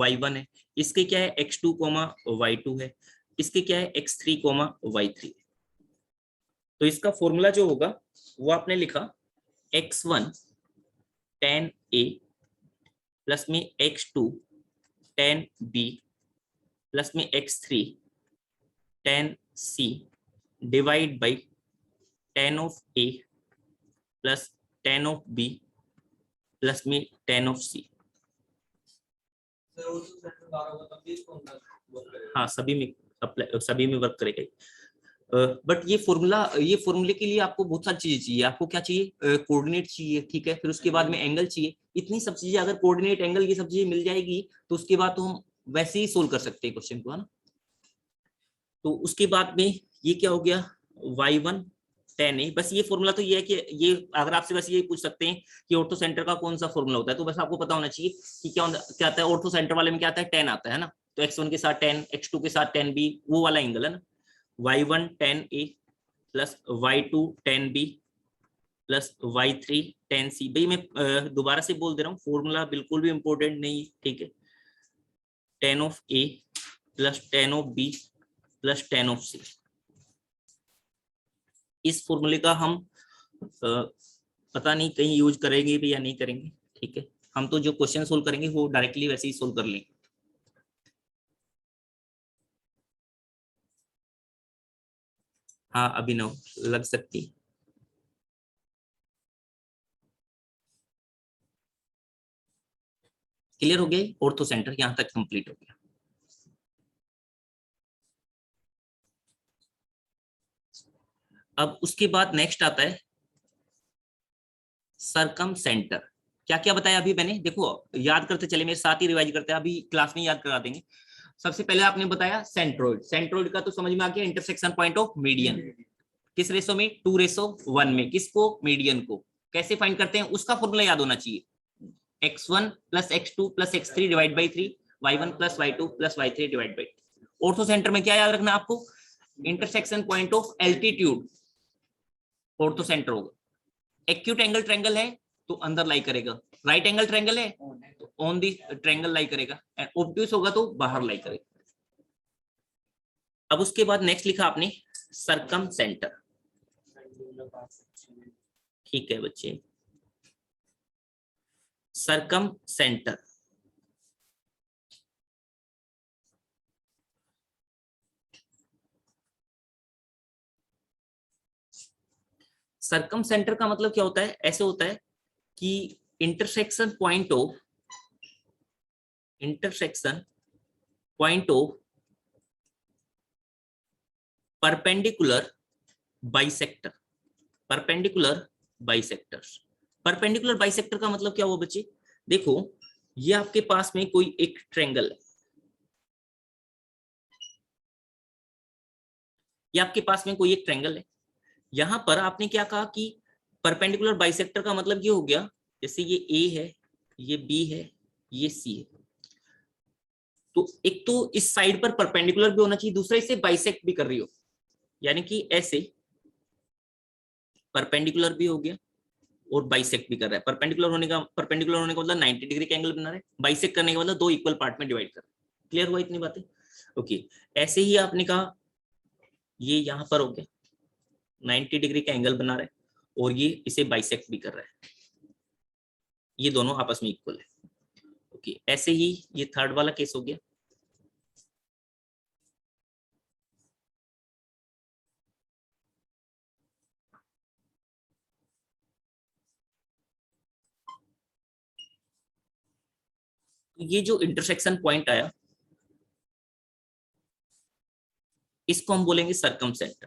S1: y1 है, इसके क्या है x2, y2 है, इसके क्या है x3, y3। तो इसका फॉर्मूला जो होगा वो आपने लिखा x1 tan a प्लस में x2 tan b प्लस में x3 tan c divide by tan of a plus tan of b plus में tan ऑफ c। हाँ, सभी में वर्क करेगा। बट ये फॉर्मूले के लिए आपको बहुत सारी चीजें चाहिए। आपको क्या चाहिए? कोऑर्डिनेट चाहिए, ठीक है, फिर उसके बाद में एंगल चाहिए। इतनी सब चीजें, अगर कोऑर्डिनेट, एंगल, ये सब चीजें मिल जाएगी तो उसके बाद तो हम वैसे ही सोल्व कर सकते हैं क्वेश्चन को, है ना। तो उसके बाद में ये क्या हो गया, y1 tan a। बस ये फॉर्मूला तो ये है कि ये अगर आपसे बस ये पूछ सकते हैं कि ऑर्थो सेंटर का कौन सा फॉर्मूला होता है, तो बस आपको पता होना चाहिए कि क्या आता है। ऑर्थो सेंटर वाले में क्या आता है? tan आता है ना। तो x1 के साथ tan, x2 के साथ tan b, वो वाला एंगल है ना। y1 tan a plus y2 tan b plus y3 tan c। भाई मैं दोबारा से बोल दे रहा हूँ, फॉर्मूला बिल्कुल भी इंपॉर्टेंट नहीं, ठीक है। tan of a plus tan of b plus tan of c। इस फॉर्मूले का हम पता नहीं कहीं यूज करेंगे भी या नहीं करेंगे, ठीक है। हम तो जो क्वेश्चन सोल्व करेंगे वो डायरेक्टली वैसे ही सोल्व कर लेंगे। हाँ अभिनव, लग सकती। क्लियर हो गया? ऑर्थो सेंटर यहाँ तक कंप्लीट हो गया। अब उसके बाद नेक्स्ट आता है सरकम सेंटर। क्या क्या बताया अभी मैंने? देखो याद करते चले, मेरे साथ ही रिवाइज करते हैं, अभी क्लास में याद करा देंगे। सबसे पहले आपने बताया सेंट्रोइड। सेंट्रोइड का तो समझ में आ गया, इंटरसेक्शन पॉइंट ऑफ मीडियन। किस रेशो में? 2:1 में। किसको? मीडियन को। कैसे फाइंड करते हैं? उसका फॉर्मूला याद होना चाहिए, x1 plus x2 plus x3 divide by 3, y1 plus y2 plus y3 divide by. Ortho centre में क्या याद रखना आपको? Intersection point of altitude ortho centre होगा। एक्यूट एंगल ट्रायंगल है तो अंदर लाई करेगा, राइट एंगल ट्रायंगल है तो ऑन दी ट्रायंगल लाई करेगा, एंड ऑब्ट्यूस होगा तो बाहर लाई करेगा। अब उसके बाद नेक्स्ट लिखा आपने सरकम सेंटर, ठीक है बच्चे। सरकम सेंटर सरकम सेंटर का मतलब क्या होता है? ऐसे होता है कि intersection point of perpendicular bisector. Perpendicular bisectors. Perpendicular bisector का मतलब क्या हुआ बच्चे? देखो ये आपके पास में कोई एक ट्रायंगल है, ये आपके पास में कोई एक ट्रायंगल है। यहां पर आपने क्या कहा कि परपेंडिकुलर बाइसेक्टर का मतलब ये हो गया, जैसे ये ए है, ये बी है, ये सी है, तो एक तो इस साइड पर परपेंडिकुलर भी होना चाहिए, दूसरा इसे बाइसेक्ट भी कर रही हो, यानी कि ऐसे परपेंडिकुलर भी हो गया और बाइसेक्ट भी कर रहा है। परपेंडिकुलर होने का मतलब 90 डिग्री का एंगल बना रहा है, बाइसेक्ट करने का मतलब दो इक्वल पार्ट में डिवाइड कर रहा है। क्लियर हुआ इतनी बातें? ओके। ऐसे ही आपने कहा ये यहां पर हो गया 90 डिग्री का एंगल बना रहा है और ये इसे बाइसेक्ट भी कर रहा है, ये दोनों आपस में इक्वल है। ओके, ऐसे ही ये थर्ड वाला केस हो गया। ये जो इंटरसेक्शन पॉइंट आया इसको हम बोलेंगे सरकम सेंटर,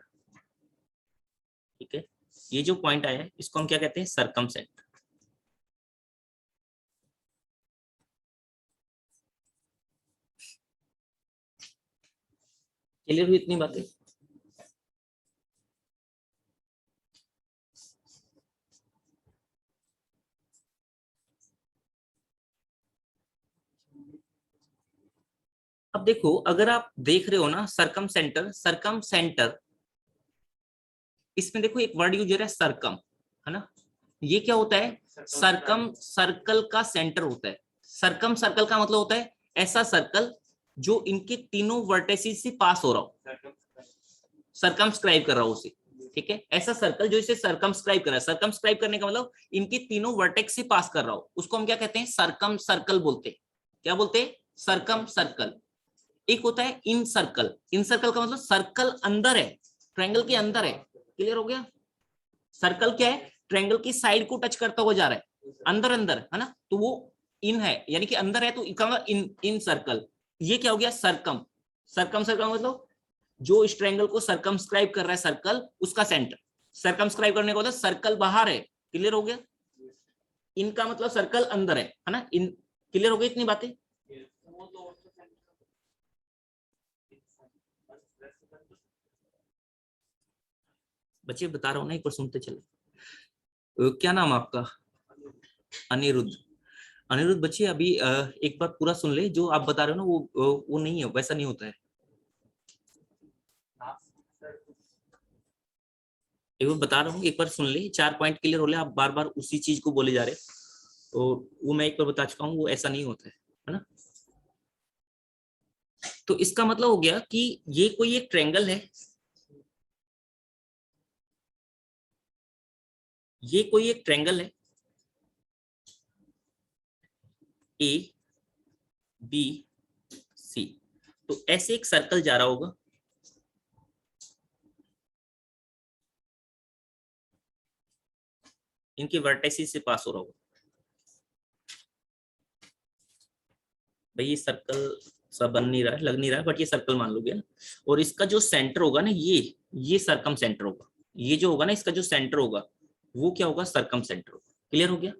S1: ठीक है। ये जो पॉइंट आया है इसको हम क्या कहते हैं? सरकम सेंटर। क्लियर हुई इतनी बातें? अब देखो अगर आप देख रहे हो ना सरकम सेंटर, इसमें देखो एक वर्ड यूज हो रहा है सरकम, है ना। ये क्या होता है? सरकम सर्कल का सेंटर होता है। सरकम सर्कल का मतलब होता है ऐसा सर्कल जो इनके तीनों वर्टेसिस से पास हो रहा हो, सरकमस्क्राइब कर रहा हो उसे, ठीक है। ऐसा सर्कल जो इसे सरकमस्क्राइब कर रहा है, सरकमस्क्राइब करने का मतलब इनके तीनों वर्टेक्स से पास कर रहा हो, उसको हम क्या कहते हैं? सरकम सर्कल बोलते हैं। क्या बोलते हैं? सरकम सर्कल। एक होता है इन सर्कल। इन सर्कल का मतलब सर्कल अंदर है, ट्रायंगल के अंदर है। क्लियर हो गया? सर्कल क्या है? ट्रायंगल की साइड को टच करता हुआ जा रहा है, अंदर अंदर, है ना, तो वो इन है, यानी कि अंदर है, तो इन इन सर्कल। ये क्या हो गया? सरकम। सरकम सर्कल मतलब जो इस ट्रायंगल को सर्कमस्क्राइब कर रहा है सर्कल, उसका सेंटर। सर्कमस्क्राइब करने का मतलब सर्कल बाहर है, क्लियर हो गया। इनका मतलब सर्कल अंदर है ना। इन क्लियर हो गई इतनी बातें। बच्चे बता रहा हूँ ना, एक बार सुनते चले। क्या नाम आपका? अनिरुद्ध। अनिरुद्ध बच्चे अभी एक बार पूरा सुन ले, जो आप बता रहे हो ना वो नहीं है, वैसा नहीं होता है। एक बार बता रहा हूँ, एक बार सुन ले, 4 पॉइंट क्लियर हो ले। आप बार बार उसी चीज को बोले जा रहे, तो वो मैं एक बार बता चुका हूँ, वो ऐसा नहीं होता है ना। तो इसका मतलब हो गया कि ये कोई एक ट्रायंगल है, ये कोई एक ट्रायंगल है, ए बी सी। तो ऐसे एक सर्कल जा रहा होगा, इनके वर्टेसिस से पास हो रहा होगा। भाई ये सर्कल सा बन नहीं रहा है, लग नहीं रहा है, बट ये सर्कल मान लोगे ना। और इसका जो सेंटर होगा ना, ये सर्कम सेंटर होगा। ये जो होगा ना, इसका जो सेंटर होगा वो क्या होगा? सर्कम सेंटर होगा। क्लियर हो गया?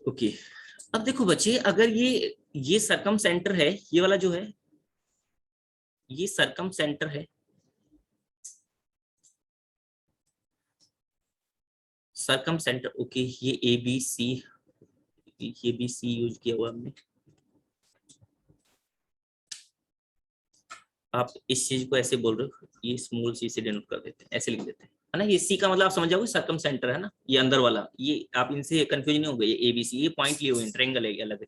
S1: ओके। अब देखो बच्चे, अगर ये सर्कम सेंटर है, ये वाला जो है ये सर्कम सेंटर है, सर्कम सेंटर। ओके, ये ए बी सी, ये बी सी यूज किया हुआ हमने। आप इस चीज को ऐसे बोल रहे हो, ये स्मॉल सी से डिनोट कर देते हैं, ऐसे लिख देते हैं, है ना। ये सी का मतलब आप समझ जाओगे, सर्कम सेंटर है ना, ये अंदर वाला। ये आप इनसे कंफ्यूज नहीं हो गए, ये एबीसी, ये पॉइंट लिए हुए हैं, ट्रायंगल है, अलग है।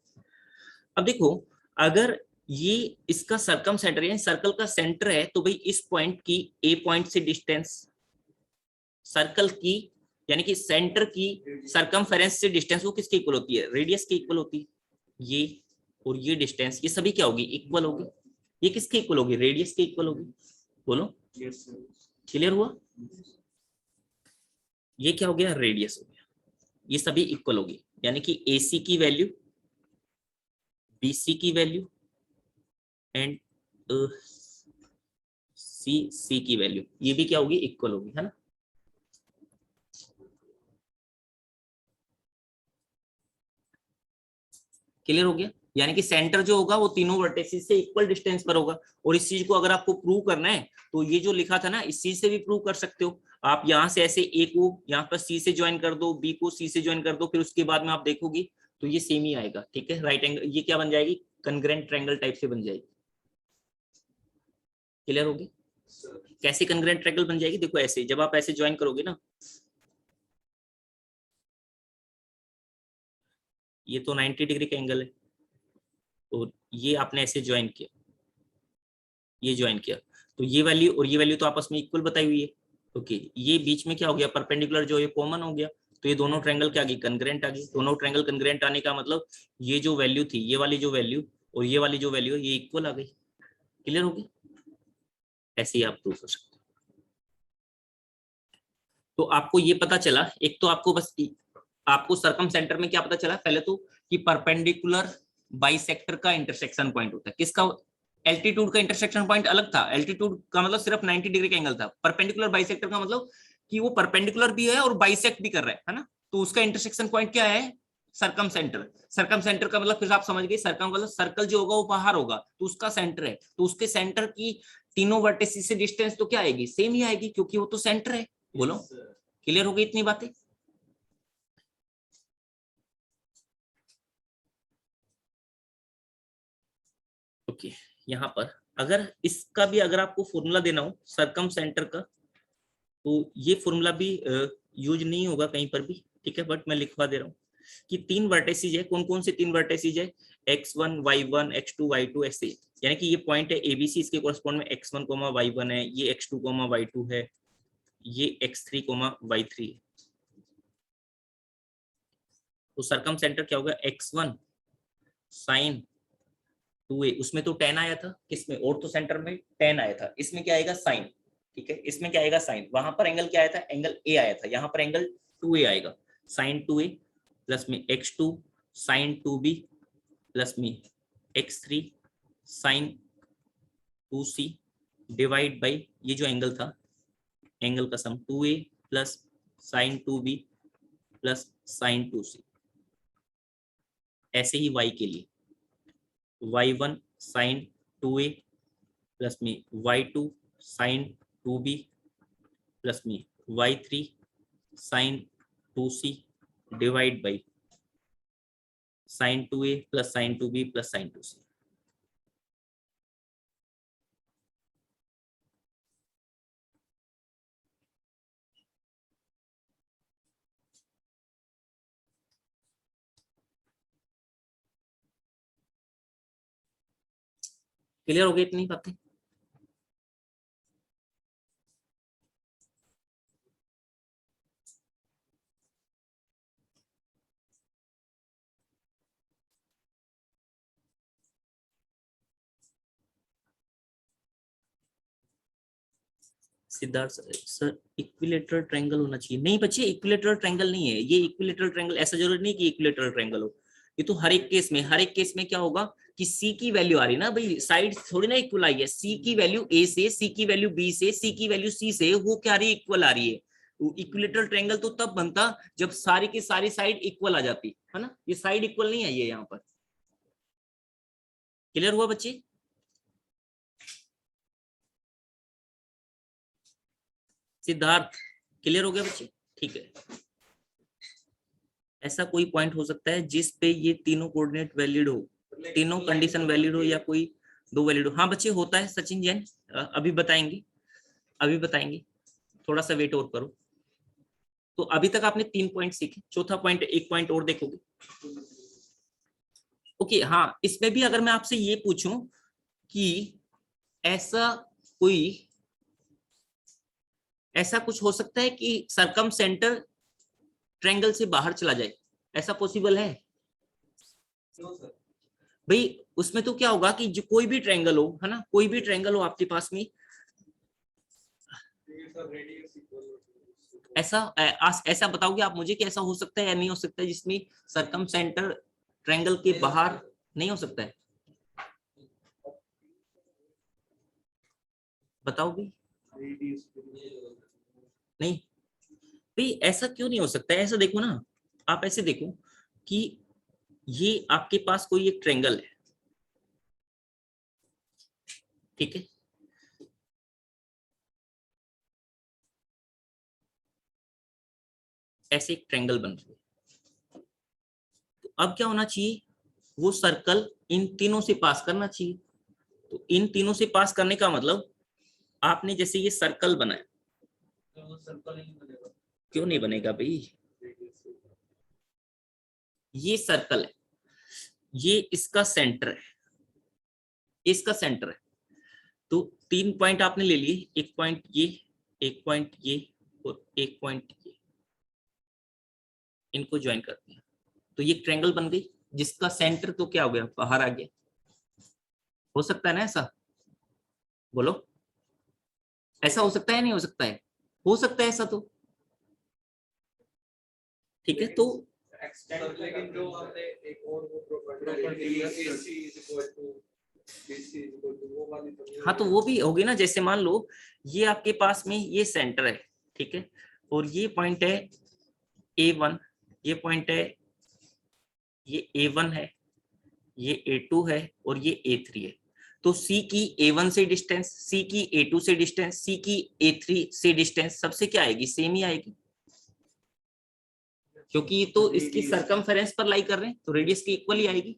S1: अब देखो, अगर ये इसका सर्कम सेंटर यानी सर्कल का सेंटर है, तो भाई इस पॉइंट की, ए पॉइंट से डिस्टेंस, सर्कल की यानी कि सेंटर की सर्कमफेरेंस से डिस्टेंस, वो किसके इक्वल होती है? रेडियस के इक्वल होती है। ये और ये डिस्टेंस, ये सभी क्या होगी? इक्वल होगी। ये किसके इक्वल होगी? रेडियस के इक्वल होगी। बोलो, क्लियर हुआ? ये क्या हो गया? रेडियस हो गया। ये सभी इक्वल होगी, यानी कि AC की वैल्यू, BC की वैल्यू एंड C की वैल्यू, ये भी क्या होगी? इक्वल होगी, है ना। क्लियर हो गया? यानी कि सेंटर जो होगा वो तीनों वर्टेसिस से इक्वल डिस्टेंस पर होगा। और इस चीज को अगर आपको प्रूव करना है, तो ये जो लिखा था ना, इस चीज से भी प्रूव कर सकते हो। आप यहाँ से ऐसे ए को यहाँ पर सी से ज्वाइन कर दो, बी को सी से ज्वाइन कर दो, फिर उसके बाद में आप देखोगी तो ये सेम ही आएगा। ठीक है, राइट एंगल, ये क्या बन जाएगी? कंग्रेंट ट्रायंगल टाइप से बन जाएगी। क्लियर होगी? कैसे कंग्रेंट ट्रायंगल बन जाएगी? देखो ऐसे, जब आप ऐसे ज्वाइन करोगे ना, ये तो 90 डिग्री का एंगल है, तो ये आपने ऐसे ज्वाइन किया, ये ज्वाइन किया, तो ये वैल्यू और ये वैल्यू तो आपस में इक्वल बताई हुई है। ओके, ये बीच में क्या हो गया? परपेंडिकुलर जो ये कॉमन हो गया, तो ये दोनों ट्रायंगल क्या आ गई? कंग्रेंट आ गई। दोनों ट्रायंगल कंग्रेंट आने का मतलब ये जो वैल्यू थी, ये वाली जो वैल्यू और ये वाली जो वैल्यू है, ये इक्वल आ गई। क्लियर हो गई? ऐसे ही आप प्रूव कर सकते हो। तो आपको ये पता चला, एक तो आपको बस आपको सर्कम सेंटर में क्या पता चला? पहले तो कि परपेंडिकुलर बाइसेक्टर का इंटरसेक्शन पॉइंट होता है। किसका? एल्टीट्यूड का इंटरसेक्शन पॉइंट अलग था। एल्टीट्यूड का मतलब सिर्फ 90 डिग्री का एंगल था। परपेंडिकुलर बाइसेक्टर का मतलब कि वो परपेंडिकुलर भी है और बाइसेक्ट भी कर रहा है ना। तो उसका इंटरसेक्शन पॉइंट क्या है? Circum centre. सर्कम सेंटर का मतलब फिर आप समझ गए, सर्कम मतलब सर्कल जो होगा वो बाहर होगा, तो उसका सेंटर है, तो उसके सेंटर की तीनों वर्टिसेस से डिस्टेंस तो क्या आएगी? सेम ही आएगी, क्योंकि वो तो सेंटर है। बोलो, क्लियर हो गई इतनी बातें? ओके, यहाँ पर अगर इसका भी अगर आपको फॉर्मूला देना हो सर्कम सेंटर का, तो ये फॉर्मूला भी यूज नहीं होगा कहीं पर भी, ठीक है, बट मैं लिखवा दे रहा हूँ कि 3 वर्टेसिस है। कौन कौन से 3 वर्टेसिस है? x1 y1 x2 y2 ऐसे, यानी कि ये पॉइंट है ABC, इसके कोरस्पॉन्ड में x1 y1 है, ये x2 y2 है, ये x3 y3 है। तो सर्कम सेंटर क्या होगा? x1 sin 2a, उसमें तो 10 आया था, किसमें? और तो सेंटर में 10 आया था, इसमें क्या आएगा? साइन। ठीक है, इसमें क्या आएगा? साइन। वहां पर एंगल क्या आया था? एंगल ए आया था, यहाँ पर एंगल 2a आएगा। साइन 2a प्लस में x2 साइन 2b प्लस में x3 sign 2c divide by ये जो एंगल था, एंगल का सम 2a plus sine 2b plus sine 2c। ऐसे ही y के लिए y1 साइन 2a प्लस में y2 साइन 2b प्लस में y3 sine 2c divide by sine 2a plus sine 2b plus sine 2c। Clear हो गई इतनी बातें? सिद्धार्थ सर इक्विलेटरल ट्रायंगल होना चाहिए। नहीं बच्चे, इक्विलेटरल ट्रायंगल नहीं है ये। इक्विलेटरल ट्रायंगल ऐसा जरूरी नहीं कि इक्विलेटरल ट्रायंगल हो। ये तो हर एक केस में क्या होगा कि सी की वैल्यू आ रही है ना भाई, साइड थोड़ी ना इक्वल आई है। सी की वैल्यू ए से, सी की वैल्यू बी से, सी की वैल्यू सी से, वो क्या आ रही है? इक्वल आ रही है। इक्विलेटरल ट्रायंगल तो तब बनता जब सारी की सारी साइड इक्वल आ जाती है ना। ये साइड इक्वल नहीं आई है यहाँ पर। क्लियर हुआ बच्चे? सिद्धार्थ क्लियर हो गया बच्चे? ठीक है। ऐसा कोई पॉइंट हो सकता है जिस पे ये तीनों कोऑर्डिनेट वैलिड हो, तीनों कंडीशन वैलिड हो, या कोई दो वैलिड हो। हाँ बच्चे होता है सचिन जैन, अभी बताएंगे, अभी बताएंगे, थोड़ा सा वेट और करो। तो अभी तक आपने 3 पॉइंट सीखे, चौथा पॉइंट एक पॉइंट और देखोगे। ओके हाँ, इसमें भी अगर मैं आपसे ये पूछूं कि ऐसा कोई, ऐसा कुछ हो सकता है कि सरकम सेंटर ट्रायंगल से बाहर चला जाए, ऐसा पॉसिबल है? भाई उसमें तो क्या होगा कि जो कोई भी ट्रायंगल हो, है ना, कोई भी ट्रायंगल हो आपके पास में, ऐसा ऐसा बताओगे आप मुझे कि ऐसा हो सकता है या नहीं हो सकता है जिसमें सरकम सेंटर ट्रायंगल के बाहर नहीं हो सकता है? बताओ भी। नहीं भाई ऐसा क्यों नहीं हो सकता है? ऐसा देखो ना, आप ऐसे देखो कि ये आपके पास कोई एक ट्रायंगल है, ठीक है, ऐसे एक ट्रायंगल बन रही है। तो अब क्या होना चाहिए? वो सर्कल इन तीनों से पास करना चाहिए। तो इन तीनों से पास करने का मतलब, आपने जैसे ये सर्कल बनाया, क्यों नहीं बनेगा भाई? ये सर्कल है, ये इसका सेंटर है, इसका सेंटर है। तो 3 पॉइंट आपने ले लिए, एक पॉइंट ये, एक पॉइंट ये, और एक पॉइंट ये, इनको ज्वाइन कर दिया तो ये ट्रायंगल बन गई, जिसका सेंटर तो क्या हो गया? बाहर आ गया। हो सकता है ना ऐसा? बोलो, ऐसा हो सकता है नहीं हो सकता है? हो सकता है ऐसा तो, ठीक है। तो
S2: लेकिन जो हमने एक और वो property AC equal to BC equal to वो वाली तो
S1: हाँ तो वो भी होगी ना। जैसे मान लो ये आपके पास में ये सेंटर है, ठीक है, और ये पॉइंट है A1, ये पॉइंट है, ये A1 है, ये A2 है, और ये A3 है। तो C की A1 से डिस्टेंस, C की A2 से डिस्टेंस, C की A3 से डिस्टेंस सबसे क्या आएगी? सेम ही आएगी, क्योंकि ये तो इसकी सरकमफेरेंस पर लाई कर रहे हैं, तो रेडियस की इक्वल ही आएगी।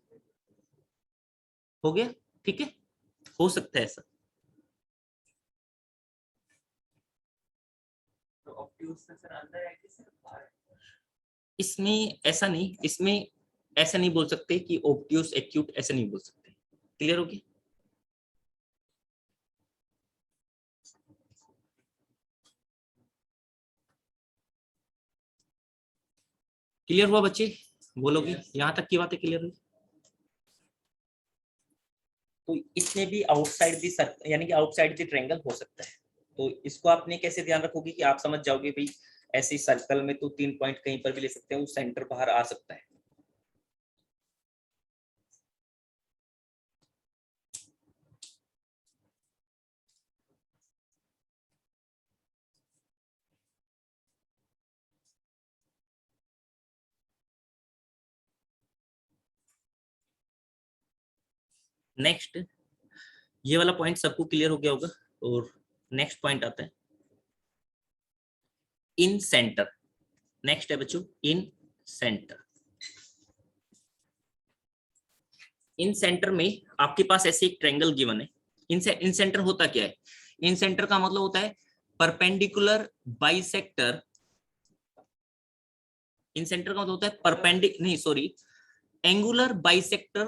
S1: हो गया? ठीक है, हो सकता है ऐसा।
S2: तो ऑब्ट्यूज से सर अंदर है कि सर बाहर है?
S1: इसमें ऐसा नहीं, इसमें ऐसा नहीं बोल सकते कि ऑब्ट्यूस एक्यूट, ऐसा नहीं बोल सकते। क्लियर हो गया? क्लियर हुआ बच्चे? बोलोगे यहाँ तक की बातें क्लियर हुई? तो इसमें भी आउटसाइड दी सर्कल, यानी कि आउटसाइड दी ट्रायंगल हो सकता है। तो इसको आपने कैसे ध्यान रखोगे कि आप समझ जाओगे भाई ऐसे सर्कल में तो 3 पॉइंट कहीं पर भी ले सकते हैं, वो सेंटर बाहर आ सकता है। नेक्स्ट, ये वाला पॉइंट सबको क्लियर हो गया होगा। और नेक्स्ट पॉइंट आता है इन सेंटर। नेक्स्ट है बच्चों इन सेंटर। इन सेंटर में आपके पास ऐसे एक ट्रायंगल गिवन है। इन सेंटर होता क्या है? इन सेंटर का मतलब होता है परपेंडिकुलर बाइसेक्टर। इन सेंटर का मतलब होता है एंगुलर बाइसेक्टर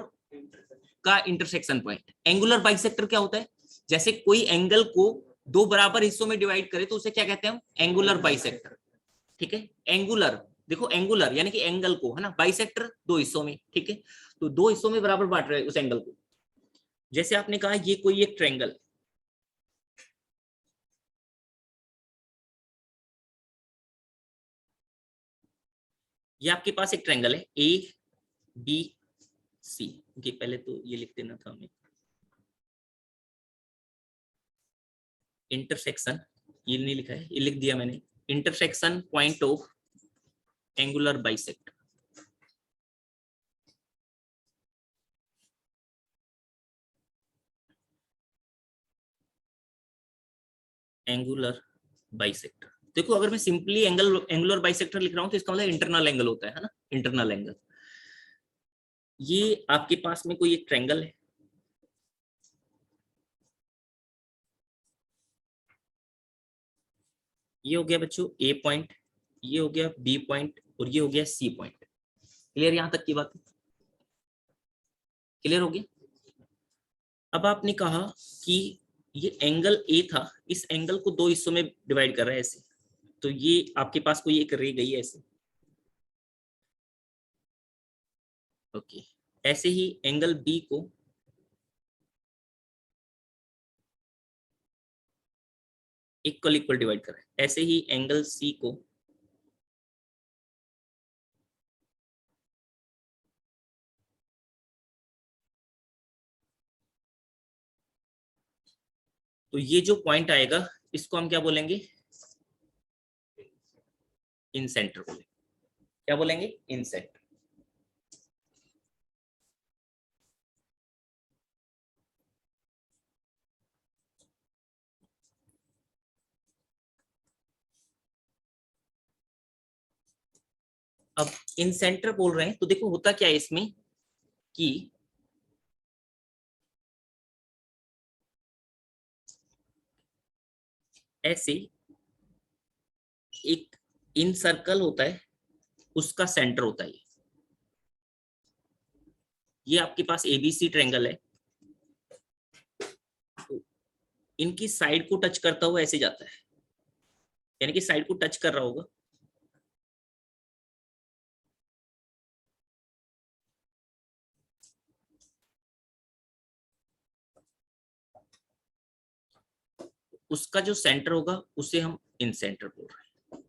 S1: का इंटरसेक्शन पॉइंट। एंगुलर बाइसेक्टर क्या होता है? जैसे कोई एंगल को दो बराबर हिस्सों में डिवाइड करे तो उसे क्या कहते हैं? Angular bisector. ठीक है, एंगुलर, देखो एंगुलर यानी कि एंगल को, है ना, बाइसेक्टर दो हिस्सों में। ठीक है, तो दो हिस्सों में बराबर बांट रहे हैं उस एंगल को। जैसे आपने कहा ये कोई एक ट्रायंगल, ये आपके पास एक ट्रायंगल है ए बी सी। ओके, पहले तो ये लिख देना था हमें, इंटरसेक्शन, ये नहीं लिखा है, ये लिख दिया मैंने, intersection point of angular bisector. Angular bisector, देखो अगर मैं सिंपली एंगुलर बाइसेक्टर लिख रहा हूं तो इसका मतलब इंटरनल एंगल होता है ना, इंटरनल एंगल। ये आपके पास में कोई एक ट्रायंगल है, ये हो गया बच्चों ए पॉइंट, ये हो गया बी पॉइंट और ये हो गया सी पॉइंट। क्लियर यहां तक की बात? क्लियर हो गया? अब आपने कहा कि ये एंगल ए था, इस एंगल को दो हिस्सों में डिवाइड कर रहा है ऐसे, तो ये आपके पास कोई एक रे गई है ऐसे। ओके, ऐसे ही एंगल बी को इक्वल इक्वल डिवाइड कर रहा है, ऐसे ही एंगल सी को तो ये जो पॉइंट आएगा इसको हम क्या बोलेंगे? इन सेंटर बोलेंगे। क्या बोलेंगे? इन सेंटर। अब इन सेंटर बोल रहे हैं तो देखो होता क्या है इसमें कि ऐसे एक इन सर्कल होता है, उसका सेंटर होता है ये आपके पास एबीसी ट्रायंगल है, तो इनकी साइड को टच करता हुआ ऐसे जाता है, यानी कि साइड को टच कर रहा होगा। उसका जो सेंटर होगा उसे हम इन सेंटर बोल रहे हैं।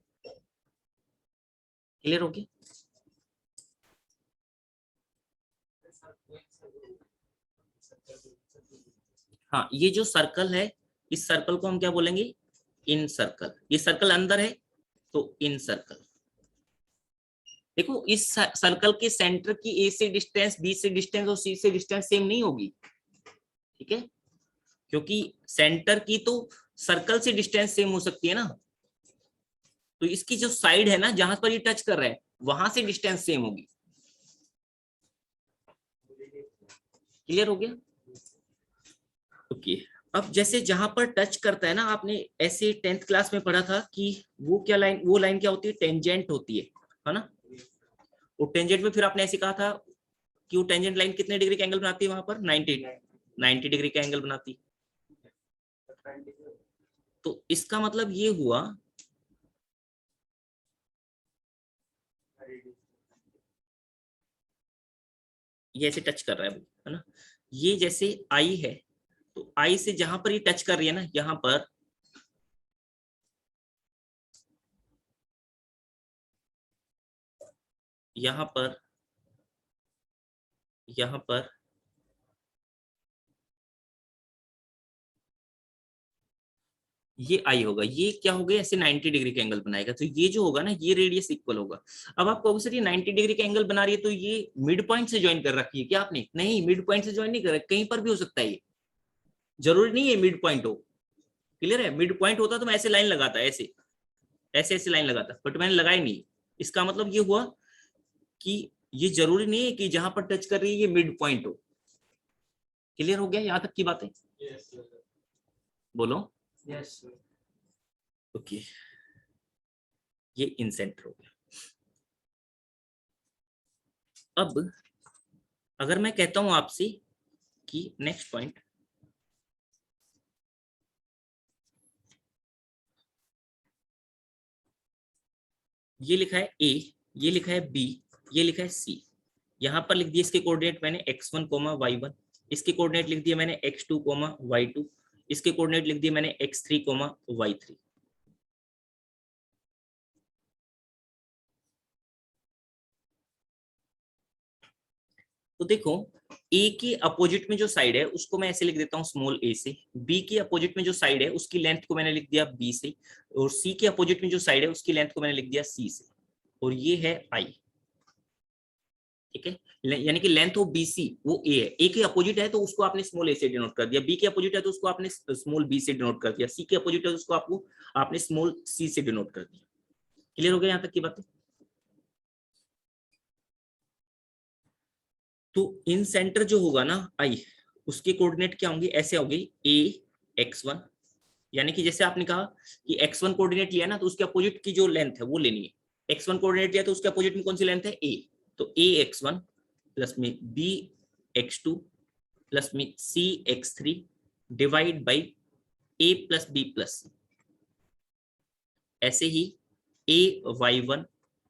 S1: क्लियर हो गया? हाँ, ये जो सर्कल है इस सर्कल को हम क्या बोलेंगे? इन सर्कल। ये सर्कल अंदर है तो इन सर्कल। देखो इस सर्कल के सेंटर की ए से डिस्टेंस, बी से डिस्टेंस और सी से डिस्टेंस सेम नहीं होगी। ठीक है, क्योंकि सेंटर की तो सर्कल से डिस्टेंस सेम हो सकती है ना, तो इसकी जो साइड है ना जहां पर ये टच कर रहा है वहां से डिस्टेंस सेम होगी। क्लियर हो गया? ओके, अब जैसे जहां पर टच करता है ना, आपने ऐसे 10th क्लास में पढ़ा था कि वो क्या लाइन, वो लाइन क्या होती है? टेंजेंट होती है ना। वो टेंजेंट में फिर आपने ऐसे कहा था कि वो टेंजेंट लाइन कितने डिग्री का एंगल बनाती है? वहां पर 90 डिग्री का एंगल बनाती। तो इसका मतलब ये हुआ, ये ऐसे टच कर रहा है ना, ये जैसे आई है तो आई से जहां पर ये टच कर रही है ना, यहाँ पर यहाँ पर यहाँ पर ये आई होगा, ये क्या हो गया, ऐसे 90 डिग्री का एंगल बनाएगा, तो ये जो होगा ना ये रेडियस इक्वल होगा। अब आप कहोगे सर ये 90 डिग्री का एंगल बना रही है तो ये मिड पॉइंट से ज्वाइन कर रखी है क्या आपने? नहीं, मिड पॉइंट से ज्वाइन नहीं कर रखा, कहीं पर भी हो सकता है, ये जरूरी नहीं है मिड पॉइंट हो। क्लियर है? मिड पॉइंट होता तो मैं ऐसे लाइन लगाता, ऐसे ऐसे ऐसे लाइन लगाता, बट मैंने लगाई नहीं। इसका मतलब ये हुआ कि ये जरूरी नहीं है कि जहां पर टच कर रही है ये मिड पॉइंट हो। क्लियर हो गया यहां तक की बातें? बोलो। ओके, ये इन सेंटर हो गया। अब अगर मैं कहता हूं आपसे कि नेक्स्ट पॉइंट, ये लिखा है ए, ये लिखा है बी, ये लिखा है सी, यहां पर लिख दिया इसके कोऑर्डिनेट मैंने x1, y1, इसके कोऑर्डिनेट लिख दिया मैंने x2, y2, इसके कोऑर्डिनेट लिख दिए मैंने x3, y3। तो देखो ए के अपोजिट में जो साइड है उसको मैं ऐसे लिख देता हूँ स्मॉल ए से, बी के अपोजिट में जो साइड है उसकी लेंथ को मैंने लिख दिया बी से, और सी के अपोजिट में जो साइड है उसकी लेंथ को मैंने लिख दिया सी से, और ये है आई। ठीक है, यानी कि लेंथ ऑफ बीसी वो ए है, ए के अपोजिट है तो उसको आपने स्मॉल ए से डिनोट कर दिया, बी के अपोजिट है तो उसको आपने स्मॉल बी से डिनोट कर दिया, सी के अपोजिट है तो उसको आपको आपने स्मॉल सी से डिनोट कर दिया। क्लियर हो गया यहाँ तक की बातें? तो इन सेंटर जो होगा ना आई, उसके कोऑर्डिनेट क्या होंगे, ऐसे होंगे ए x1, यानी कि जैसे आपने कहा कि x1 कोऑर्डिनेट लिया ना तो उसके अपोजिट की जो लेंथ है वो लेनी है, x1 कोऑर्डिनेट लिया तो उसके अपोजिट में कौन सी लेंथ है a, तो a x1 प्लस में b x2 प्लस में c x3 divide by a plus b plus c। ऐसे ही a y1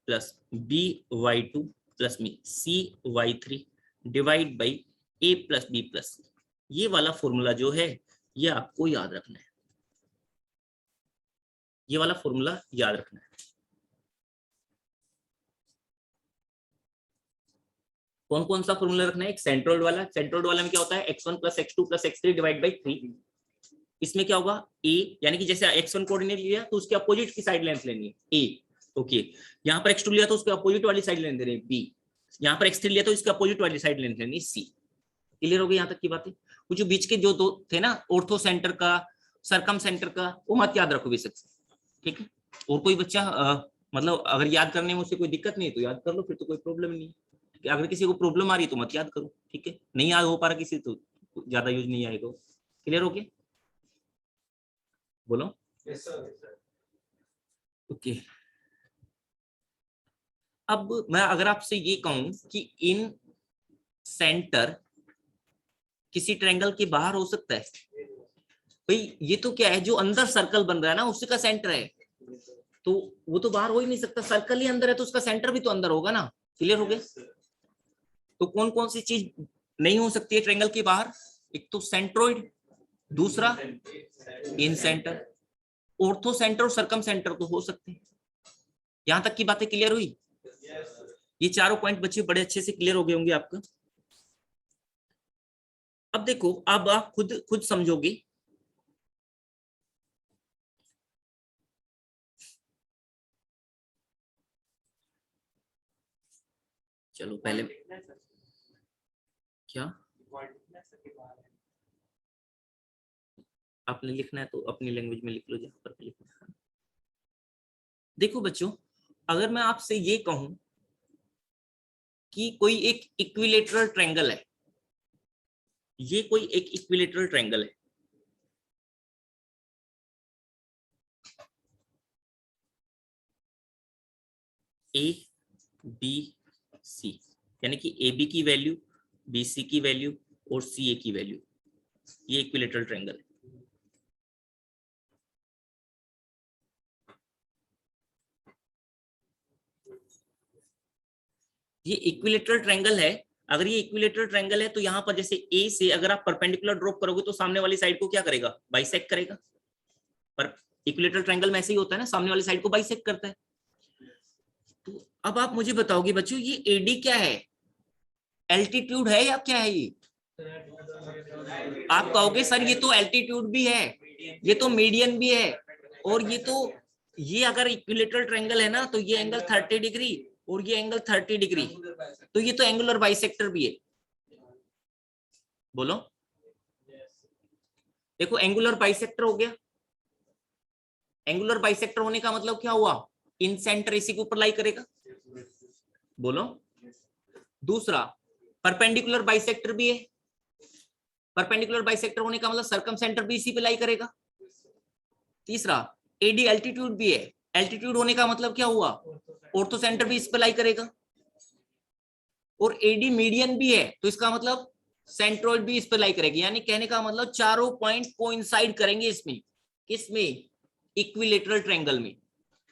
S1: plus b y2 plus में c y3 divide by a plus b plus c. ये वाला formula जो है ये आपको याद रखना है, ये वाला फॉर्मूला याद रखना है। कौन कौन सा फॉर्मूला रखना है? एक सेंट्रोइड वाला, सेंट्रोइड वाला में क्या होता है x1 plus x2 plus x3 divide by 3। इसमें क्या होगा a, यानी कि जैसे x1 कोऑर्डिनेट लिया तो उसके अपोजिट की साइड लेंथ लेनी है a, ओके। यहाँ पर x2 लिया तो उसके अपोजिट वाली साइड लेंथ लेनी है b, यहाँ पर x3 लिया तो इसके अपोजिट वाली साइड लेंथ लेनी है c। क्लियर हो गई यहाँ तक की बातें? वो जो बीच के जो दो थे ना, ऑर्थो सेंटर का, सरकम सेंटर का, वो मत याद रखो बेसिक से, ठीक है? और कोई बच्चा मतलब अगर याद करने में उसे कोई दिक्कत नहीं है तो याद कर लो, फिर तो कोई प्रॉब्लम नहीं है। अगर किसी को प्रॉब्लम आ रही है तो मत याद करो, ठीक है? नहीं याद हो पा रहा किसी तो ज्यादा यूज नहीं आएगा। क्लियर हो गया? बोलो। ओके, अब मैं अगर आपसे ये कहूं कि इन सेंटर किसी ट्रायंगल के बाहर हो सकता है, भाई ये तो क्या है, जो अंदर सर्कल बन रहा है ना उसी का सेंटर है, तो वो तो बाहर हो ही नहीं सकता, सर्कल ही अंदर है तो उसका सेंटर भी तो अंदर होगा ना। क्लियर हो गया? तो कौन कौन सी चीज नहीं हो सकती है ट्रायंगल के बाहर? एक तो सेंट्रोइड, दूसरा इन सेंटर, ऑर्थो सेंटर और सरकम सेंटर तो हो सकते हैं। यहां तक की बातें क्लियर हुई? ये चारों पॉइंट बच्चे बड़े अच्छे से क्लियर हो गए होंगे आपका। अब देखो, अब आप खुद समझोगे। चलो पहले क्या आपने लिखना है तो अपनी लैंग्वेज में लिख लो जहां पर लिखना है। देखो बच्चों, अगर मैं आपसे ये कहूं कि कोई एक इक्विलेटरल ट्रायंगल है, ये कोई एक इक्विलेटरल ट्रायंगल है, ए बी सी, यानी कि ए बी की वैल्यू, बी सी की वैल्यू और सी ए की वैल्यू, ये इक्विलेटरल ट्रायंगल है। ये इक्विलेटरल ट्रायंगल है। अगर ये इक्विलेटरल ट्रायंगल है तो यहाँ पर जैसे ए से अगर आप परपेंडिकुलर ड्रॉप करोगे तो सामने वाली साइड को क्या करेगा? बाइसेक्ट करेगा। पर इक्विलेटरल ट्रायंगल में ऐसे ही होता है ना, सामने वाली साइड को बाइसेक्ट करता है। तो अब आप मुझे बताओगे बच्चों ये एडी क्या है? एल्टीट्यूड है या क्या है ये? आप कहोगे सर ये तो एल्टीट्यूड भी है, ये तो मीडियन भी है, और ये अगर इक्विलेटरल ट्रायंगल है ना तो ये एंगल 30 डिग्री और ये एंगल 30 डिग्री, तो ये तो एंगुलर बाइसेक्टर भी है। बोलो, देखो एंगुलर बाइसेक्टर हो गया। एंगुलर बाइसेक्टर होने का मतलब क्या हुआ, इन सेंटर इसी के ऊपर लाई करेगा। बोलो, दूसरा परपेंडिकुलर बाइसेक्टर भी है। परपेंडिकुलर बाइसेक्टर होने का मतलब सर्कम सेंटर भी इसी पे लाई करेगा। तीसरा एडी एल्टीट्यूड भी है। एल्टीट्यूड होने का मतलब क्या हुआ, ऑर्थो सेंटर भी इस पे लाई करेगा। और एडी मीडियन भी है, तो इसका मतलब सेंट्रोइड भी इस पे लाई करेगी। यानी कहने का मतलब चारों पॉइंट कोइंसाइड करेंगे इसमें। किसमें, इक्विलेटरल ट्रायंगल में।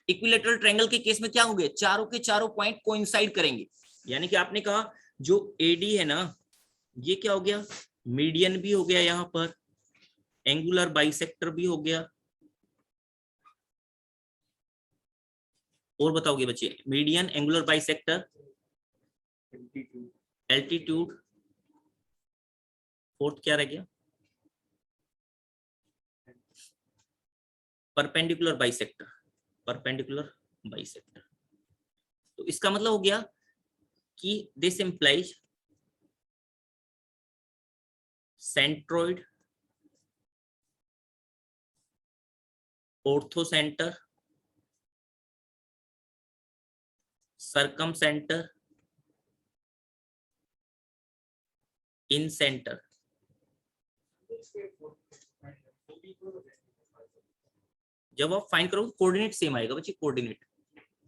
S1: इक्विलेटरल ट्रायंगल के केस में क्या होंगे, चारों के चारों पॉइंट कोइंसाइड करेंगे। यानी कि आपने कहा जो एडी है ना, ये क्या हो गया, मीडियन भी हो गया, यहां पर एंगुलर बाइसेक्टर भी हो गया। और बताओगे बच्चे, median, angular bisector, altitude, fourth क्या रह गया, परपेंडिकुलर बाइसेक्टर। परपेंडिकुलर बाइसेक्टर, तो इसका मतलब हो गया कि this implies centroid, orthocentre, circumcentre, in centre. जब आप फाइंड करोगे कोऑर्डिनेट सेम आएगा बच्चे। कोऑर्डिनेट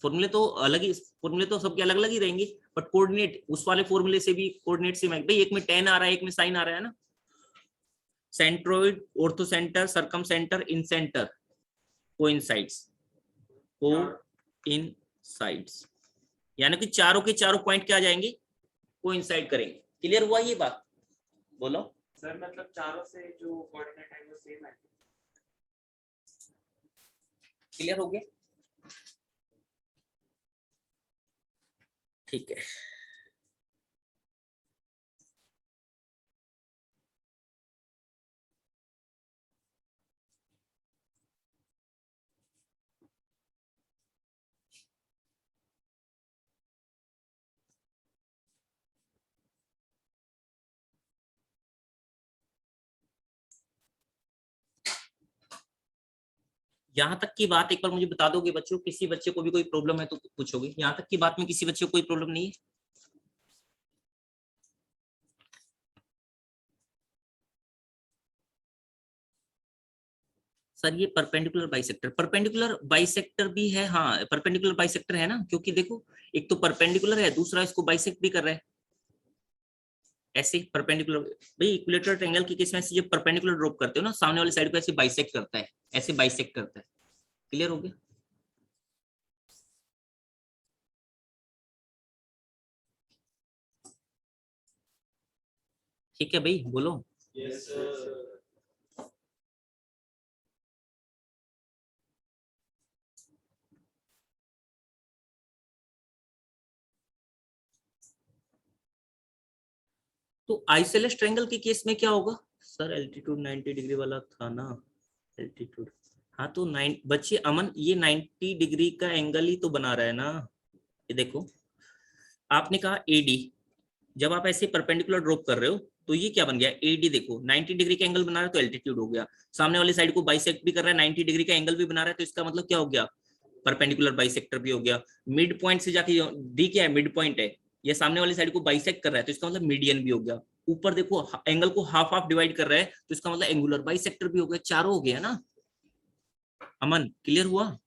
S1: फॉर्मूले तो अलग ही, फॉर्मूले तो सबके अलग अलग ही रहेंगे, बट कोऑर्डिनेट उस वाले फॉर्मूले से भी कोऑर्डिनेट सेम आएगा। भाई एक में tan आ रहा है, एक में sin आ रहा है ना। Centroid, orthocentre, circumcentre, incentre, coincides, coincides, यानी कि चारों के चारों पॉइंट क्या आ जाएंगे, कोइंसाइड करेंगे। क्लियर हुआ ये बात? बोलो
S2: सर, मतलब चारों से जो कोऑर्डिनेट है वो सेम है।
S1: क्लियर हो गया? ठीक है। यहाँ तक की बात एक बार मुझे बता दोगे बच्चों, किसी बच्चे को भी कोई प्रॉब्लम है तो पूछोगे। यहाँ तक की बात में किसी बच्चे को कोई प्रॉब्लम नहीं है? सर ये परपेंडिकुलर बाइसेक्टर भी है। हाँ परपेंडिकुलर बाइसेक्टर है ना, क्योंकि देखो एक तो परपेंडिकुलर है, दूसरा इसको बाइसेक्ट भी कर रहा है। ऐसे परपेंडिकुलर, भाई इक्विलेटरल ट्रायंगल की केस में ऐसे जब परपेंडिकुलर ड्रॉप करते हो ना, सामने वाली साइड को ऐसे बाइसेक्ट करता है, ऐसे बाइसेक्ट करता है। क्लियर हो गया? ठीक है भाई, बोलो।
S2: Yes sir.
S1: तो आइसोसेलेस ट्रायंगल के केस में क्या होगा? सर एल्टीट्यूड 90 डिग्री वाला था ना, एल्टीट्यूड। हाँ तो 9 बच्चे अमन, ये 90 डिग्री का एंगल ही तो बना रहा है ना। ये देखो, आपने कहा एडी, जब आप ऐसे परपेंडिकुलर ड्रॉप कर रहे हो तो ये क्या बन गया, एडी। देखो 90 डिग्री का एंगल बना रहा है तो एल्टीट्यूड हो गया। सामने वाली साइड को बाइसेक्ट भी कर रहा है, 90 डिग्री का एंगल भी बना रहा है, तो इसका मतलब क्या हो गया, परपेंडिकुलर बाइसेक्टर भी हो गया। मिड पॉइंट से जाके, डी क्या है, मिड पॉइंट है, ये सामने वाली साइड को बाइसेक्ट कर रहा है, तो इसका मतलब मीडियन भी हो गया। ऊपर देखो एंगल को हाफ हाफ डिवाइड कर रहा है, तो इसका मतलब एंगुलर बाइसेक्टर भी हो गया। चारों हो गया ना अमन? क्लियर हुआ?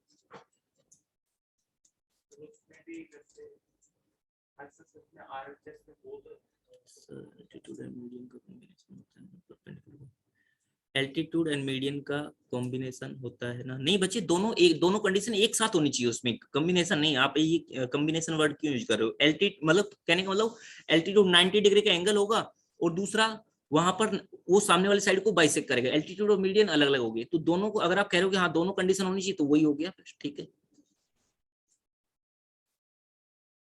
S1: एल्टीट्यूड एंड मीडियन का कॉम्बिनेशन होता है ना। नहीं बच्चे, दोनों एक, दोनों कंडीशन एक साथ होनी चाहिए उसमें, कॉम्बिनेशन नहीं। आप ये कॉम्बिनेशन वर्ड क्यों यूज कर रहे हो? एल्टी मतलब कहने का मतलब एल्टीट्यूड 90 डिग्री का एंगल होगा और दूसरा वहां पर वो सामने वाली साइड को बाइसेक्ट करेगा। एल्टीट्यूड और मीडियन अलग अलग हो गए, तो दोनों को अगर आप कह रहे हो कि हाँ दोनों कंडीशन होनी चाहिए तो वही हो गया। ठीक है,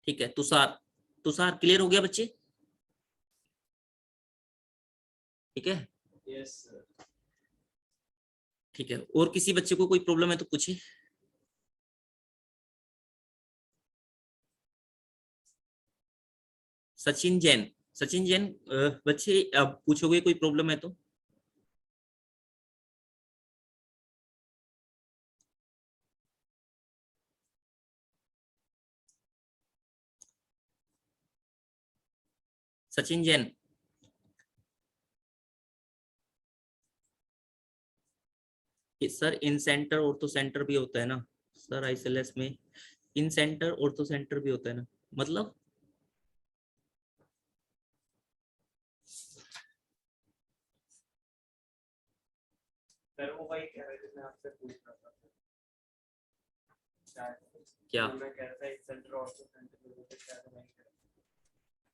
S1: ठीक है। तुषार, तुषार क्लियर हो गया बच्चे? ठीक है,
S2: यस सर।
S1: ठीक है, और किसी बच्चे को कोई प्रॉब्लम है तो पूछिए। सचिन जैन, सचिन जैन बच्चे अब पूछोगे कोई प्रॉब्लम है तो। सचिन जैन, सर इन सेंटर ऑर्थो सेंटर भी होता है ना सर, आईसीएलएस में इन सेंटर ऑर्थो सेंटर भी होता है ना, मतलब
S2: सर वो वही कह रहे थे, मैं आपसे पूछ रहा था
S1: क्या
S2: मैं कह रहा था एक सेंटर और सेंटर में होते क्या है, वही कह रहा था।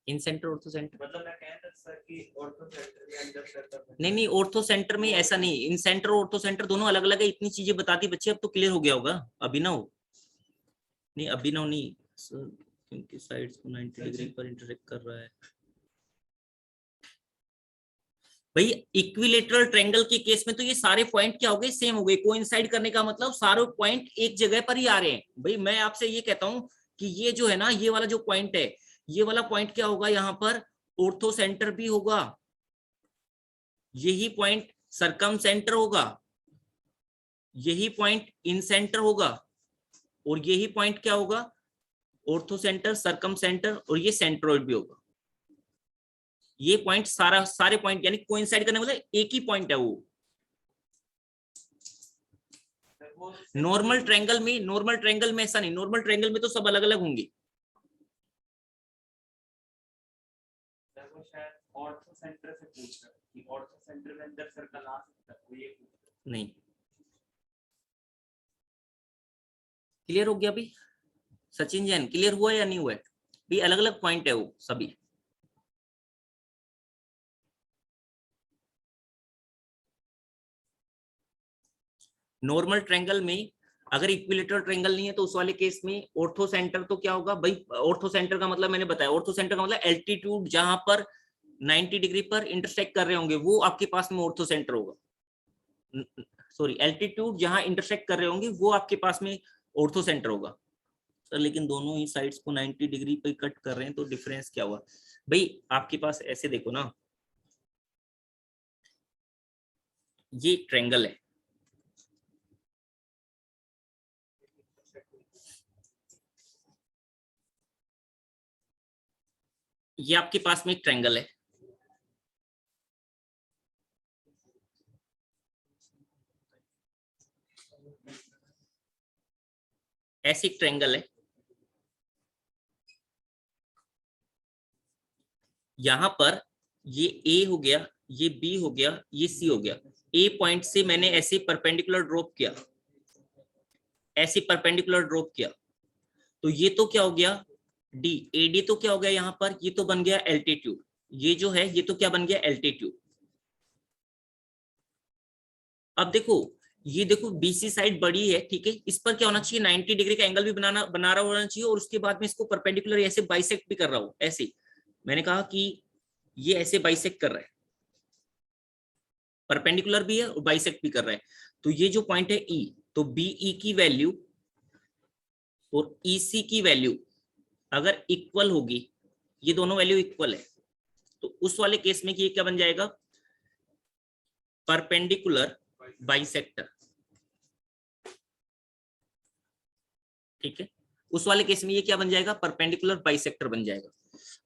S1: इन सेंटर ऑर्थो सेंटर,
S2: मतलब मैं कह रहा था सर कि ऑर्थो सेंटर के अंदर सेंटर
S1: नहीं नहीं ऑर्थो सेंटर में ऐसा नहीं, इन सेंटर और ऑर्थो सेंटर दोनों अलग अलग है। इतनी चीजें बता दी बच्चे, अब तो क्लियर हो गया होगा। अभिनव नहीं, अभिनव नहीं सर, क्योंकि साइड्स को 90 डिग्री पर इंटरसेक्ट कर रहा है भाई। इक्विलेटरल ट्रायंगल के केस में तो ये सारे पॉइंट क्या हो गए, सेम हो गए। कोइंसाइड करने का मतलब सारे पॉइंट एक जगह पर ही आ रहे हैं भाई। मैं आपसे ये कहता हूं कि ये जो है ना, ये वाला जो पॉइंट है, ये वाला पॉइंट क्या होगा, यहाँ पर ऑर्थो सेंटर भी होगा, यही पॉइंट सरकम सेंटर होगा, यही पॉइंट इन सेंटर होगा, और यही पॉइंट क्या होगा, ऑर्थो सेंटर, सरकम सेंटर, और ये सेंट्रोइड भी होगा। ये पॉइंट सारे पॉइंट यानी कोइंसाइड करने मतलब एक ही पॉइंट है वो। नॉर्मल ट्रायंगल में ऐसा नहीं, नॉर्मल ट्रायंगल में तो सब अलग अलग होंगे।
S2: ऑर्थो सेंटर से पूछ रहा कि ऑर्थो सेंटर में अंदर सर्कल आ सकता है, ये
S1: नहीं, क्लियर हो गया अभी सचिन जैन, क्लियर हुआ या नहीं हुआ? भी अलग अलग पॉइंट है वो सभी। नॉर्मल ट्रायंगल में अगर इक्विलेटरल ट्रायंगल नहीं है तो उस वाले केस में ऑर्थो सेंटर तो क्या होगा भाई, ऑर्थो सेंटर का मतलब मैंने बताया, ऑर्थो सेंटर का मतलब एल्टीट्यूड जहां पर 90 डिग्री पर इंटरसेक्ट कर रहे होंगे वो आपके पास में ऑर्थो सेंटर होगा। सॉरी, एल्टीट्यूड जहां इंटरसेक्ट कर रहे होंगे वो आपके पास में ऑर्थो सेंटर होगा। सर लेकिन दोनों ही साइड्स को 90 डिग्री पे कट कर रहे हैं तो डिफरेंस क्या हुआ भाई? आपके पास ऐसे देखो ना, ये ट्रायंगल है, ये आपके पास में एक ट्रायंगल है, ऐसे एक ट्रायंगल है, यहां पर ये ए हो गया, ये बी हो गया, ये सी हो गया। ए पॉइंट से मैंने ऐसे परपेंडिकुलर ड्रॉप किया, ऐसे परपेंडिकुलर ड्रॉप किया, तो ये तो क्या हो गया, डी। एडी तो क्या हो गया यहाँ पर, ये तो बन गया एल्टीट्यूड। ये जो है ये तो क्या बन गया, एल्टीट्यूड। अब देखो, ये देखो बीसी साइड बड़ी है, ठीक है, इस पर क्या होना चाहिए, 90 डिग्री का एंगल भी बना रहा होना चाहिए, और उसके बाद में इसको परपेंडिकुलर ऐसे बाइसेक्ट भी कर रहा हो। ऐसे मैंने कहा कि ये ऐसे बाइसेक्ट कर रहा है, परपेंडिकुलर भी है और बाइसेक्ट भी कर रहा है। तो ये जो पॉइंट है ई, तो बीई की वैल्यू और ईसी की वैल्यू अगर इक्वल होगी, ये दोनों वैल्यू इक्वल है, तो उस वाले केस में ये क्या बन जाएगा, परपेंडिकुलर बाइसेक्टर। ठीक है, उस वाले केस में ये क्या बन जाएगा, परपेंडिकुलर बाइसेक्टर बन जाएगा।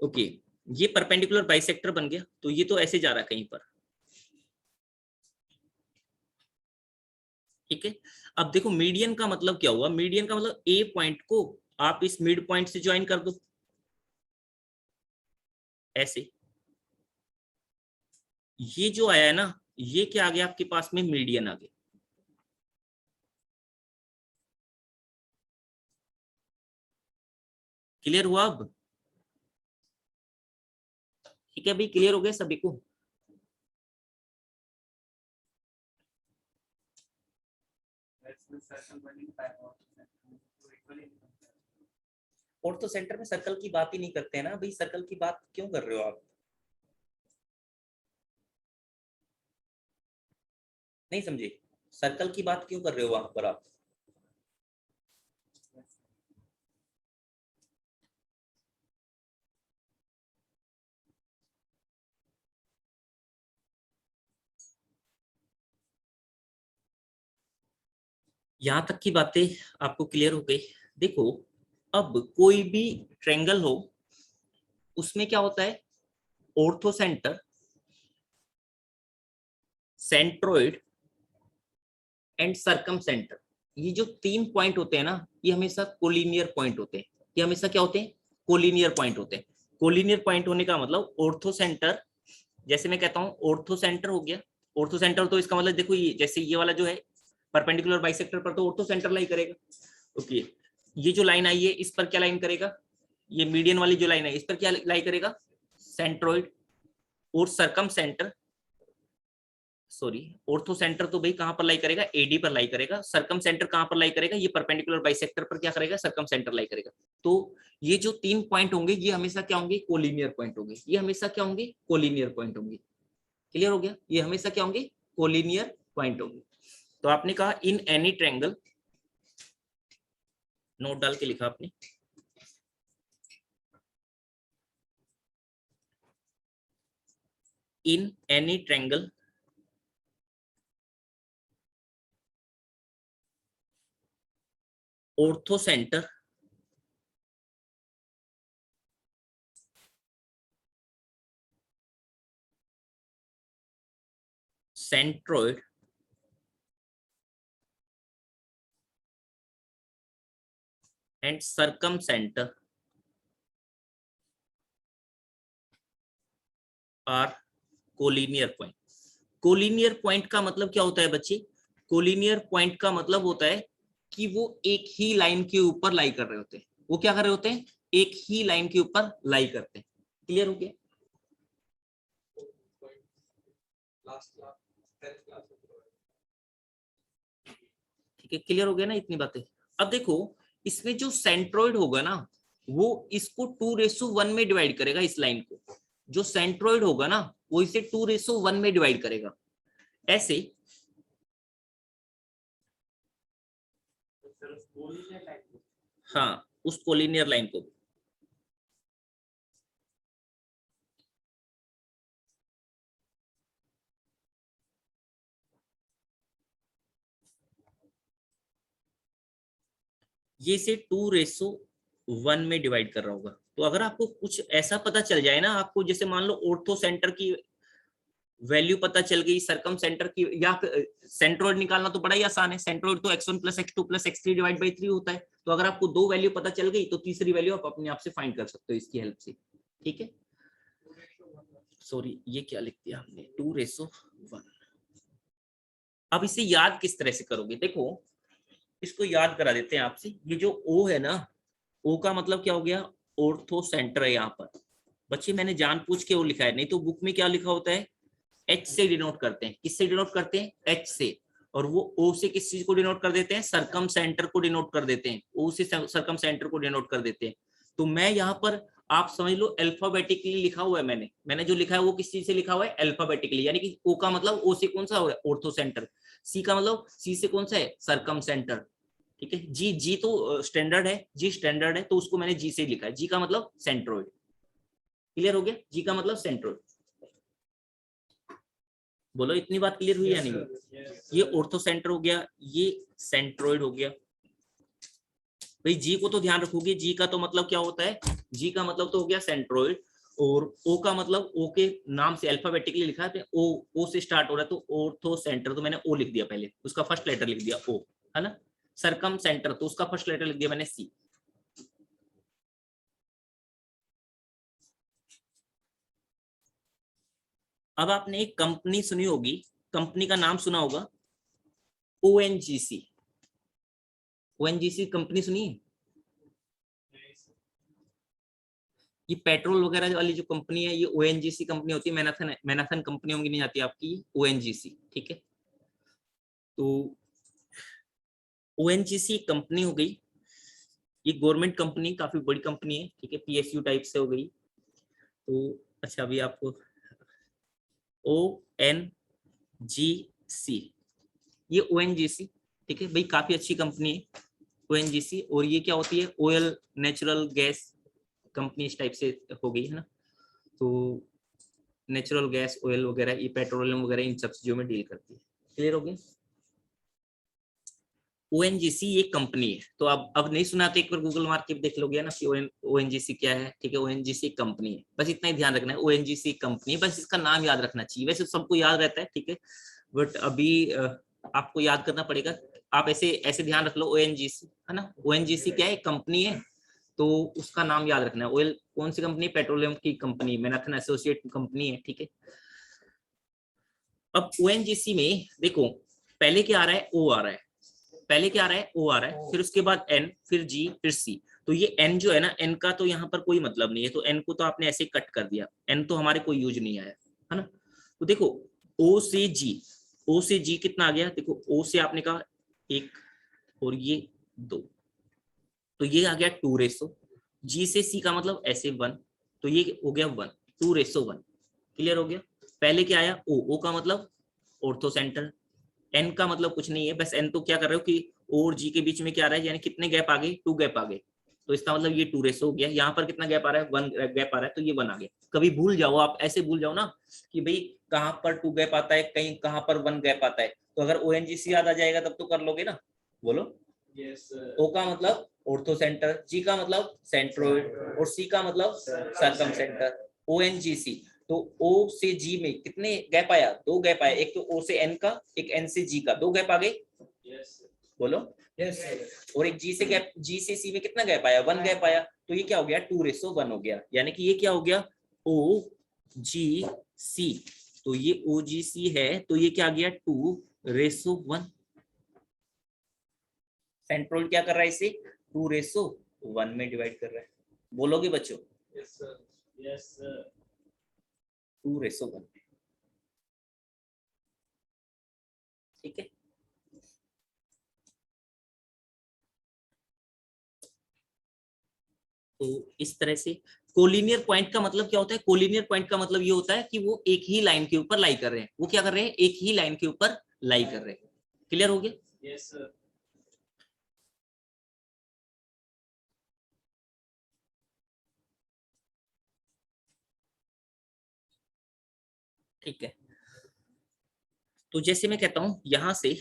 S1: ओके, ये परपेंडिकुलर बाइसेक्टर बन गया, तो ये तो ऐसे जा रहा है कहीं पर। ठीक है, अब देखो मीडियन का मतलब क्या हुआ, मीडियन का मतलब ए पॉइंट को आप इस मिड पॉइंट से ज्वाइन कर दो ऐसे। ये जो आया है ना, ये क्या आ गया आपके पास में, मीडियन आ गया। क्लियर हुआ अब? ठीक है भाई, क्लियर हो गया सभी को? ऑर्थो सेंटर में सर्कल की बात ही नहीं करते हैं ना भाई, सर्कल की बात क्यों कर रहे हो आप? नहीं समझे? सर्कल की बात क्यों कर रहे हो वहां पर आप? यहां तक की बातें आपको क्लियर हो गई। देखो, अब कोई भी ट्रायंगल हो उसमें क्या होता है, ortho centre, centroid and circum centre, ये जो 3 पॉइंट होते हैं ना, ये हमेशा कोलिनियर पॉइंट होते हैं। ये हमेशा क्या होते हैं, कोलिनियर पॉइंट होते हैं। कोलिनियर पॉइंट होने का मतलब ऑर्थो सेंटर, जैसे मैं कहता हूँ ऑर्थो सेंटर हो गया। ऑर्थो सेंटर तो इसका मतलब देखो, ये जैसे ये वाला जो है परपेंडिकुलर बाइसेक्टर पर तो ऑर्थो सेंटर लाई करेगा। ओके, ये जो लाइन आई है इस पर क्या लाइन करेगा, ये मीडियन वाली जो लाइन है इस पर क्या लाई करेगा, सेंट्रोइड। और circum centre, sorry, ortho centre तो भाई कहां पर लाई करेगा, एडी पर लाई करेगा। सर्कम सेंटर कहां पर लाई करेगा, ये परपेंडिकुलर बाइसेक्टर पर क्या करेगा, सर्कम सेंटर लाई करेगा। तो ये जो 3 पॉइंट होंगे ये हमेशा क्या होंगे, कोलिनियर पॉइंट होंगे। ये हमेशा क्या होंगे, कोलिनियर पॉइंट होंगे। क्लियर हो गया, ये हमेशा क्या होंगे, कोलिनियर पॉइंट होंगे। तो आपने कहा इन एनी ट्रायंगल, नोट डाल के लिखा आपने, in any triangle orthocentre centroid and circumcentre are collinear point. Collinear point का मतलब क्या होता है बच्चे, कोलिनियर पॉइंट का मतलब होता है कि वो एक ही लाइन के ऊपर लाई कर रहे होते हैं। वो क्या कर रहे होते हैं, एक ही लाइन के ऊपर लाई करते हैं। क्लियर हो गया,
S2: लास्ट क्लास 10th क्लास में
S1: ठीक है, क्लियर हो गया ना इतनी बातें। अब देखो, इसमें जो सेंट्रोइड होगा ना, वो इसको 2:1 में डिवाइड करेगा इस लाइन को। जो सेंट्रोइड होगा ना वो इसे 2:1 में डिवाइड करेगा, ऐसे। हाँ, उस कोलिनियर लाइन को। ये से 2:1 में डिवाइड कर रहा होगा। तो अगर आपको कुछ ऐसा पता चल जाए ना, आपको जैसे मान लो ऑर्थो सेंटर की वैल्यू पता चल गई, सर्कम सेंटर की, या सेंट्रोइड निकालना तो बड़ा ही आसान है। सेंट्रोइड तो x1 + x2 + x3 divide by 3 होता है। तो अगर आपको 2 वैल्यू पता चल गई तो तीसरी वैल्यू आप अपने आप से फाइंड कर सकते हो इसकी हेल्प से। ठीक है, सॉरी ये क्या लिख दिया हमने, 2:1। अब इसे याद किस तरह से करोगे, देखो इसको याद करा देते हैं आपसे। ये जो O है ना, O का मतलब क्या हो गया, ऑर्थो सेंटर है। यहाँ पर बच्चे मैंने जानबूझ के वो लिखा है, नहीं तो बुक में क्या लिखा होता है, H से डिनोट करते हैं। किससे डिनोट करते हैं, H से। और वो O से किस चीज को डिनोट कर देते हैं, सर्कम सेंटर को डिनोट कर देते हैं। O से सर्कम सेंटर को डिनोट कर देते हैं। तो मैं यहाँ पर, आप समझ लो अल्फाबेटिकली लिखा हुआ है, मैंने जो लिखा है वो किस चीज से लिखा हुआ है, अल्फाबेटिकली। यानी कि O का मतलब O से कौन सा हो रहा है, ऑर्थो सेंटर। C का मतलब C से कौन सा है, सर्कम सेंटर। ठीक है, जी तो स्टैंडर्ड है, जी स्टैंडर्ड है, तो उसको मैंने जी से लिखा है। जी का मतलब सेंट्रोइड। क्लियर हो गया, जी का मतलब सेंट्रोइड। बोलो इतनी बात क्लियर हुई या नहीं। ये ऑर्थो सेंटर हो गया, ये सेंट्रोइड हो गया। भाई जी को तो ध्यान रखोगे, जी का तो मतलब क्या होता है, जी का मतलब तो हो गया सेंट्रोइड। और ओ का मतलब, ओ के नाम से अल्फाबेटिकली लिखा है, ओ से स्टार्ट हो रहा है, तो ऑर्थो सेंटर तो मैंने ओ लिख दिया, पहले उसका फर्स्ट लेटर लिख दिया ओ, है ना। सर्कम सेंटर तो उसका फर्स्ट लेटर लिख दिया मैंने सी। अब आपने एक कंपनी सुनी होगी, कंपनी का नाम सुना होगा, ओएनजीसी। ओएनजीसी कंपनी सुनी है, ये पेट्रोल वगैरह वाली जो कंपनी है, ये ओएनजीसी कंपनी होती है। मैनाथन मैनाथन कंपनी होंगी नहीं आती आपकी, ओएनजीसी। ठीक है, तो ओएनजीसी कंपनी हो गई, ये गवर्नमेंट कंपनी, काफी बड़ी कंपनी है। ठीक है, पीएसयू टाइप से हो गई। तो अच्छा, अभी आपको ओ एन जी सी, ये ओएनजीसी, ठीक है भाई, काफी अच्छी कंपनी है ओएनजीसी। और ये क्या होती है, ऑयल नेचुरल गैस कंपनी इस टाइप से हो गई है ना। तो नेचुरल गैस, ऑयल वगैरह, ये पेट्रोलियम वगैरह इन सब चीजों में डील करती है। क्लियर हो गया। ओएनजीसी ये कंपनी है, तो अब नहीं सुना तो एक बार गूगल मार के देख लोगे ना कि ओएनजीसी क्या है, ठीक है। ओएनजीसी कंपनी है, बस इतना ही ध्यान रखना है, ओएनजीसी कंपनी है, बस इसका नाम याद रखना चाहिए। वैसे सबको याद रहता है, ठीक है, बट अभी आपको याद करना पड़ेगा। आप ऐसे ऐसे ध्यान रख लो, ओएनजीसी है ना, ओएनजीसी क्या है, कंपनी है, तो उसका नाम याद रखना है। ऑयल कौन सी कंपनी, पेट्रोलियम की कंपनी, मैनाथन एसोसिएट कंपनी है, ठीक है। अब ओएनजीसी में देखो, पहले क्या आ रहा है, ओ आ रहा है, पहले क्या आ रहा है, ओ आ रहा है, फिर उसके बाद एन, फिर जी, फिर सी। तो ये एन जो है ना, एन का तो यहाँ पर कोई मतलब नहीं है, तो एन को तो आपने ऐसे कट कर दिया, एन तो हमारे कोई यूज नहीं आया है ना। तो देखो ओ से जी, ओ से जी कितना आ गया, देखो ओ से आपने कहा एक और ये दो, तो ये आ गया 2 रेसो। जी से सी का मतलब ऐसे 1, तो ये हो गया 1, 2:1। क्लियर हो गया। पहले क्या आया, ओ का मतलब ऑर्थो सेंटर, एन का मतलब कुछ नहीं है, बस एन तो क्या कर रहे हो कि ओ और जी के बीच में क्या आ रहा है, यानी कितने गैप आ गए, 2 गैप आ गए, तो इसका मतलब ये 2 रेसो हो गया। यहाँ पर कितना गैप आ रहा है, 1 गैप आ रहा है, तो ये 1 आ गया। कभी भूल जाओ आप, ऐसे भूल जाओ ना कि भाई कहाँ पर 2 गैप आता है, कहीं कहाँ पर 1 गैप आता है, तो अगर ओएनजीसी याद आ जाएगा तब तो कर लोगे ना, बोलो। ओ का मतलब ऑर्थो सेंटर, जी का मतलब सेंट्रोइड, और सी का मतलब सरकम सेंटर, ओएनजीसी। तो ओ से जी में कितने गैप आया, 2 गैप आया, एक तो ओ से एन का, एक एन से जी का, 2 गैप आ गए, बोलो। और एक जी से गैप, जी से सी में कितना गैप आया, 1 गैप आया, तो ये क्या हो गया, 2:1 हो गया। यानी कि ये क्या हो गया, ओ जी सी, तो ये ओ जी सी है, तो ये क्या आ गया, 2:1। सेंट्रोल क्या कर रहा है, इसे 2:1 में डिवाइड कर रहा है, बोलोगे बच्चों।
S2: Yes, sir. Yes, sir.
S1: 2:1, ठीक है। तो इस तरह से कोलिनियर पॉइंट का मतलब क्या होता है, कोलिनियर पॉइंट का मतलब ये होता है कि वो एक ही लाइन के ऊपर लाई कर रहे हैं, वो क्या कर रहे हैं, एक ही लाइन के ऊपर लाई कर रहे हैं। क्लियर हो गया।
S2: Yes, sir.
S1: ठीक है, तो जैसे मैं कहता हूं यहां से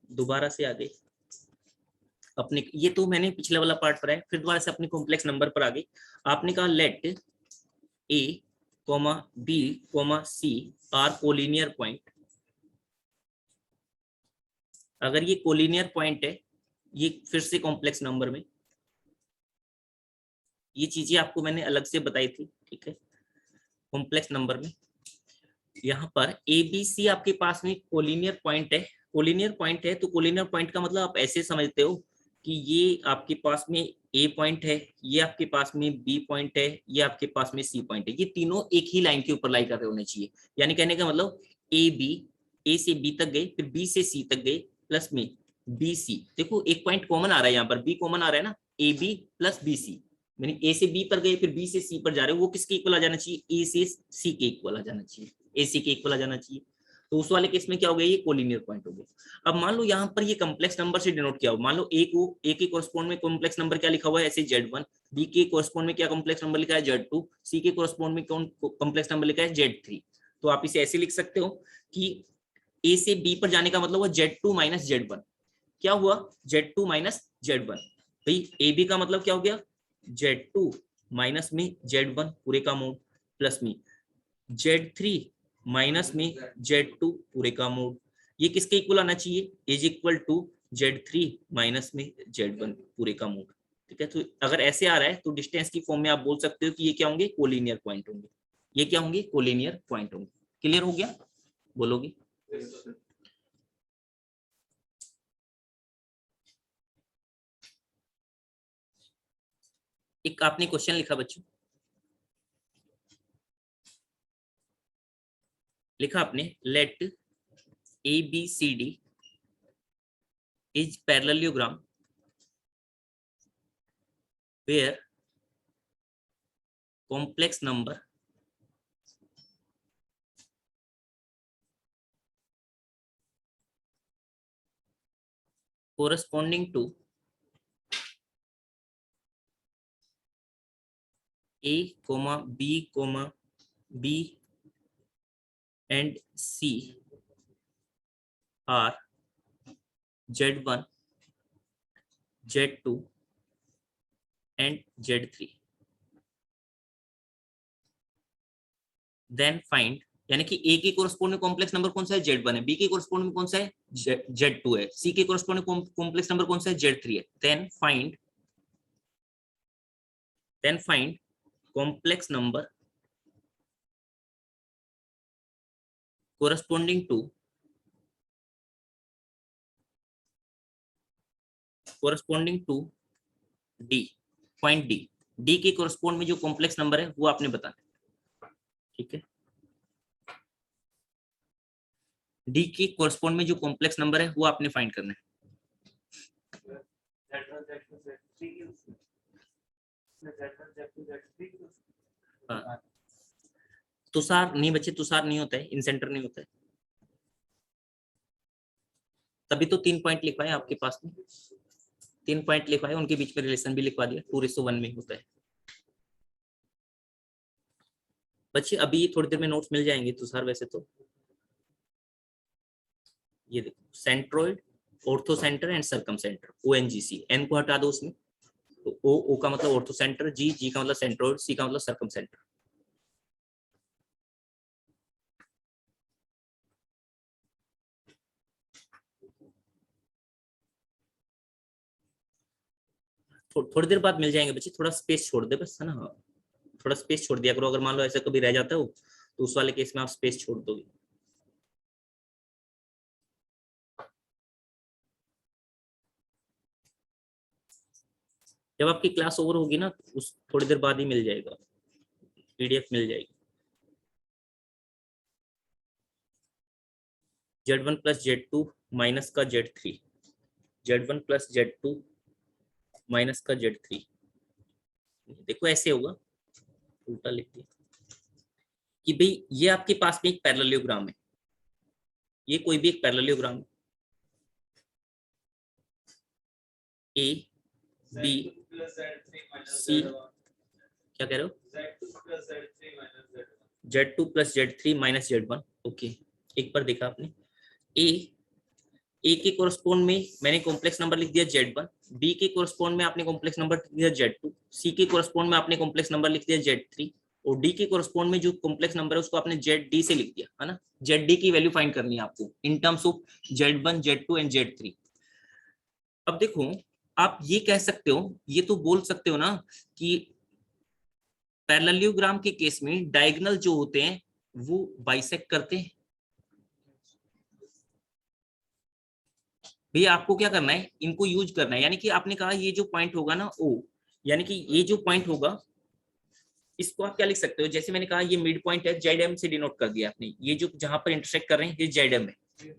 S1: दोबारा से आगे अपने, ये तो मैंने पिछले वाला पार्ट पर है, फिर दोबारा से अपने कॉम्प्लेक्स नंबर पर आगे। आपने कहा let a comma b comma c are collinear point. अगर ये कोलिनियर पॉइंट है, ये फिर से कॉम्प्लेक्स नंबर में, ये चीजें आपको मैंने अलग से बताई थी, ठीक है। कॉम्प्लेक्स नंबर में यहाँ पर ए बी सी आपके पास में कोलिनियर पॉइंट है, कोलिनियर पॉइंट है, तो कोलिनियर पॉइंट का मतलब आप ऐसे समझते हो कि ये आपके पास में ए पॉइंट है, ये आपके पास में बी पॉइंट है, ये आपके पास में सी पॉइंट है, ये तीनों एक ही लाइन के ऊपर लाई कर रहे होने चाहिए। यानी कहने का मतलब ए बी, ए से बी तक गए, फिर बी से सी तक गए, प्लस में बी सी। देखो एक पॉइंट कॉमन आ रहा है, यहाँ पर बी कॉमन आ रहा है ना, A B plus B C, यानी ए से बी पर गए, फिर बी से सी पर जा रहे हो, वो किसके इक्वल आ जाना चाहिए, ए से सी के इक्वल आ जाना चाहिए, एसी के इक्वल आ जाना चाहिए। तो उस वाले केस में क्या हो गया, ये कोलिनियर पॉइंट हो गया। अब मान लो यहाँ पर ये कॉम्प्लेक्स नंबर से डिनोट किया हो, मान लो ए को, ए के कोरस्पोंड में कॉम्प्लेक्स नंबर क्या लिखा हुआ है, ऐसे Z1, बी के कोरस्पोंड में क्या कॉम्प्लेक्स नंबर लिखा है Z2, सी के कोरस्पोंड में कौन कॉम्प्लेक्स नंबर लिखा है Z3। तो आप इसे ऐसे लिख सकते हो कि ए से बी पर जाने का मतलब हुआ Z2 माइनस Z1। क्या हुआ, Z2 माइनस Z1। भाई ए बी का मतलब क्या हो गया, Z2 माइनस में Z1 पूरे का मोड, प्लस में Z3 माइनस में Z2 पूरे का मोड। ये किसके इक्वल आना चाहिए, is equal to Z3 minus में Z1 पूरे का मोड, ठीक है। तो अगर ऐसे आ रहा है तो डिस्टेंस की फॉर्म में आप बोल सकते हो कि ये क्या होंगे, कोलिनियर पॉइंट होंगे, ये क्या होंगे, कोलिनियर पॉइंट होंगे। क्लियर हो गया, बोलोगे।
S2: Yes, sir.
S1: एक आपने क्वेश्चन लिखा बच्चों, लिखा आपने let A B C D is parallelogram where complex number corresponding to A, B, B and C are Z1, Z2 and Z3. Then find, यानी कि A के कोरस्पोंडिंग कॉम्प्लेक्स नंबर कौन सा है, Z1 है, B के कोरस्पोंडिंग कौन सा है, Z2 है, C के कोरस्पोंडिंग कॉम्प्लेक्स नंबर कौन सा है, Z3 है. Then find complex number corresponding to D. Point D के कोरस्पोंड में जो कॉम्प्लेक्स नंबर है वो आपने बताना. ठीक है, D के कोरस्पोंड में जो कॉम्प्लेक्स नंबर है वो आपने फाइंड करना है. हाँ. तुषार नहीं बच्चे, तुषार नहीं होता है, इन सेंटर नहीं होता है, तभी तो 3 पॉइंट लिखवाए आपके पास में, 3 पॉइंट लिखवाए, उनके बीच में रिलेशन भी लिखवा दिया, 2:1 में होता है. बच्चे अभी थोड़ी देर में नोट्स मिल जाएंगे तुषार. वैसे तो ये देखो, centroid, orthocentre and circumcentre, ONGC, N को हटा दो उसमें, तो O का मतलब ऑर्थो सेंटर, G का मतलब सेंट्रोइड, C का मतलब सर्कम सेंटर. थोड़ी देर बाद मिल जाएंगे बच्चे, थोड़ा स्पेस छोड़ दे बस, है ना. हाँ, थोड़ा स्पेस छोड़ दिया करो, अगर मान लो ऐसा कभी रह जाता हो तो उस वाले केस में आप स्पेस छोड़ दोगे. जब आपकी क्लास ओवर होगी ना, उस थोड़ी देर बाद ही मिल जाएगा, PDF मिल जाएगी. Z1 प्लस Z2 माइनस का Z3, Z1 plus Z2 minus का Z3. देखो ऐसे होगा, उल्टा लिख दिया कि भाई ये आपके पास में एक पैरेललोग्राम है, ये कोई भी एक पैरेललोग्राम है, A B C, क्या कह रहे हो, Z2 plus Z3 minus Z1. Okay, एक बार देखा आपने, A के कोरस्पोंड में मैंने कॉम्प्लेक्स नंबर लिख दिया Z1, B के कोरस्पोंड में आपने कॉम्प्लेक्स नंबर लिख दिया Z2, C के कोरस्पोंड में आपने कॉम्प्लेक्स नंबर लिख दिया Z3, और D के कोरस्पोंड में जो कॉम्प्लेक्स नंबर है उसको आपने ZD से लिख दिया, है ना. ZD की वैल्यू फाइंड करनी है आपको in terms of Z1, Z2 and Z3. अब देखो, आप ये कह सकते हो, ये तो बोल सकते हो ना कि पैरेललोग्राम के केस में डायगोनल जो होते हैं वो बाइसेक्ट करते हैं. भैया आपको क्या करना है, इनको यूज करना है, यानी कि आपने कहा ये जो पॉइंट होगा ना O, यानी कि ये जो पॉइंट होगा इसको आप क्या लिख सकते हो, जैसे मैंने कहा ये मिड पॉइंट है, ZM से डिनोट कर दिया आपने, ये जो जहां पर इंटरसेक्ट कर रहे हैं ये ZM है, ये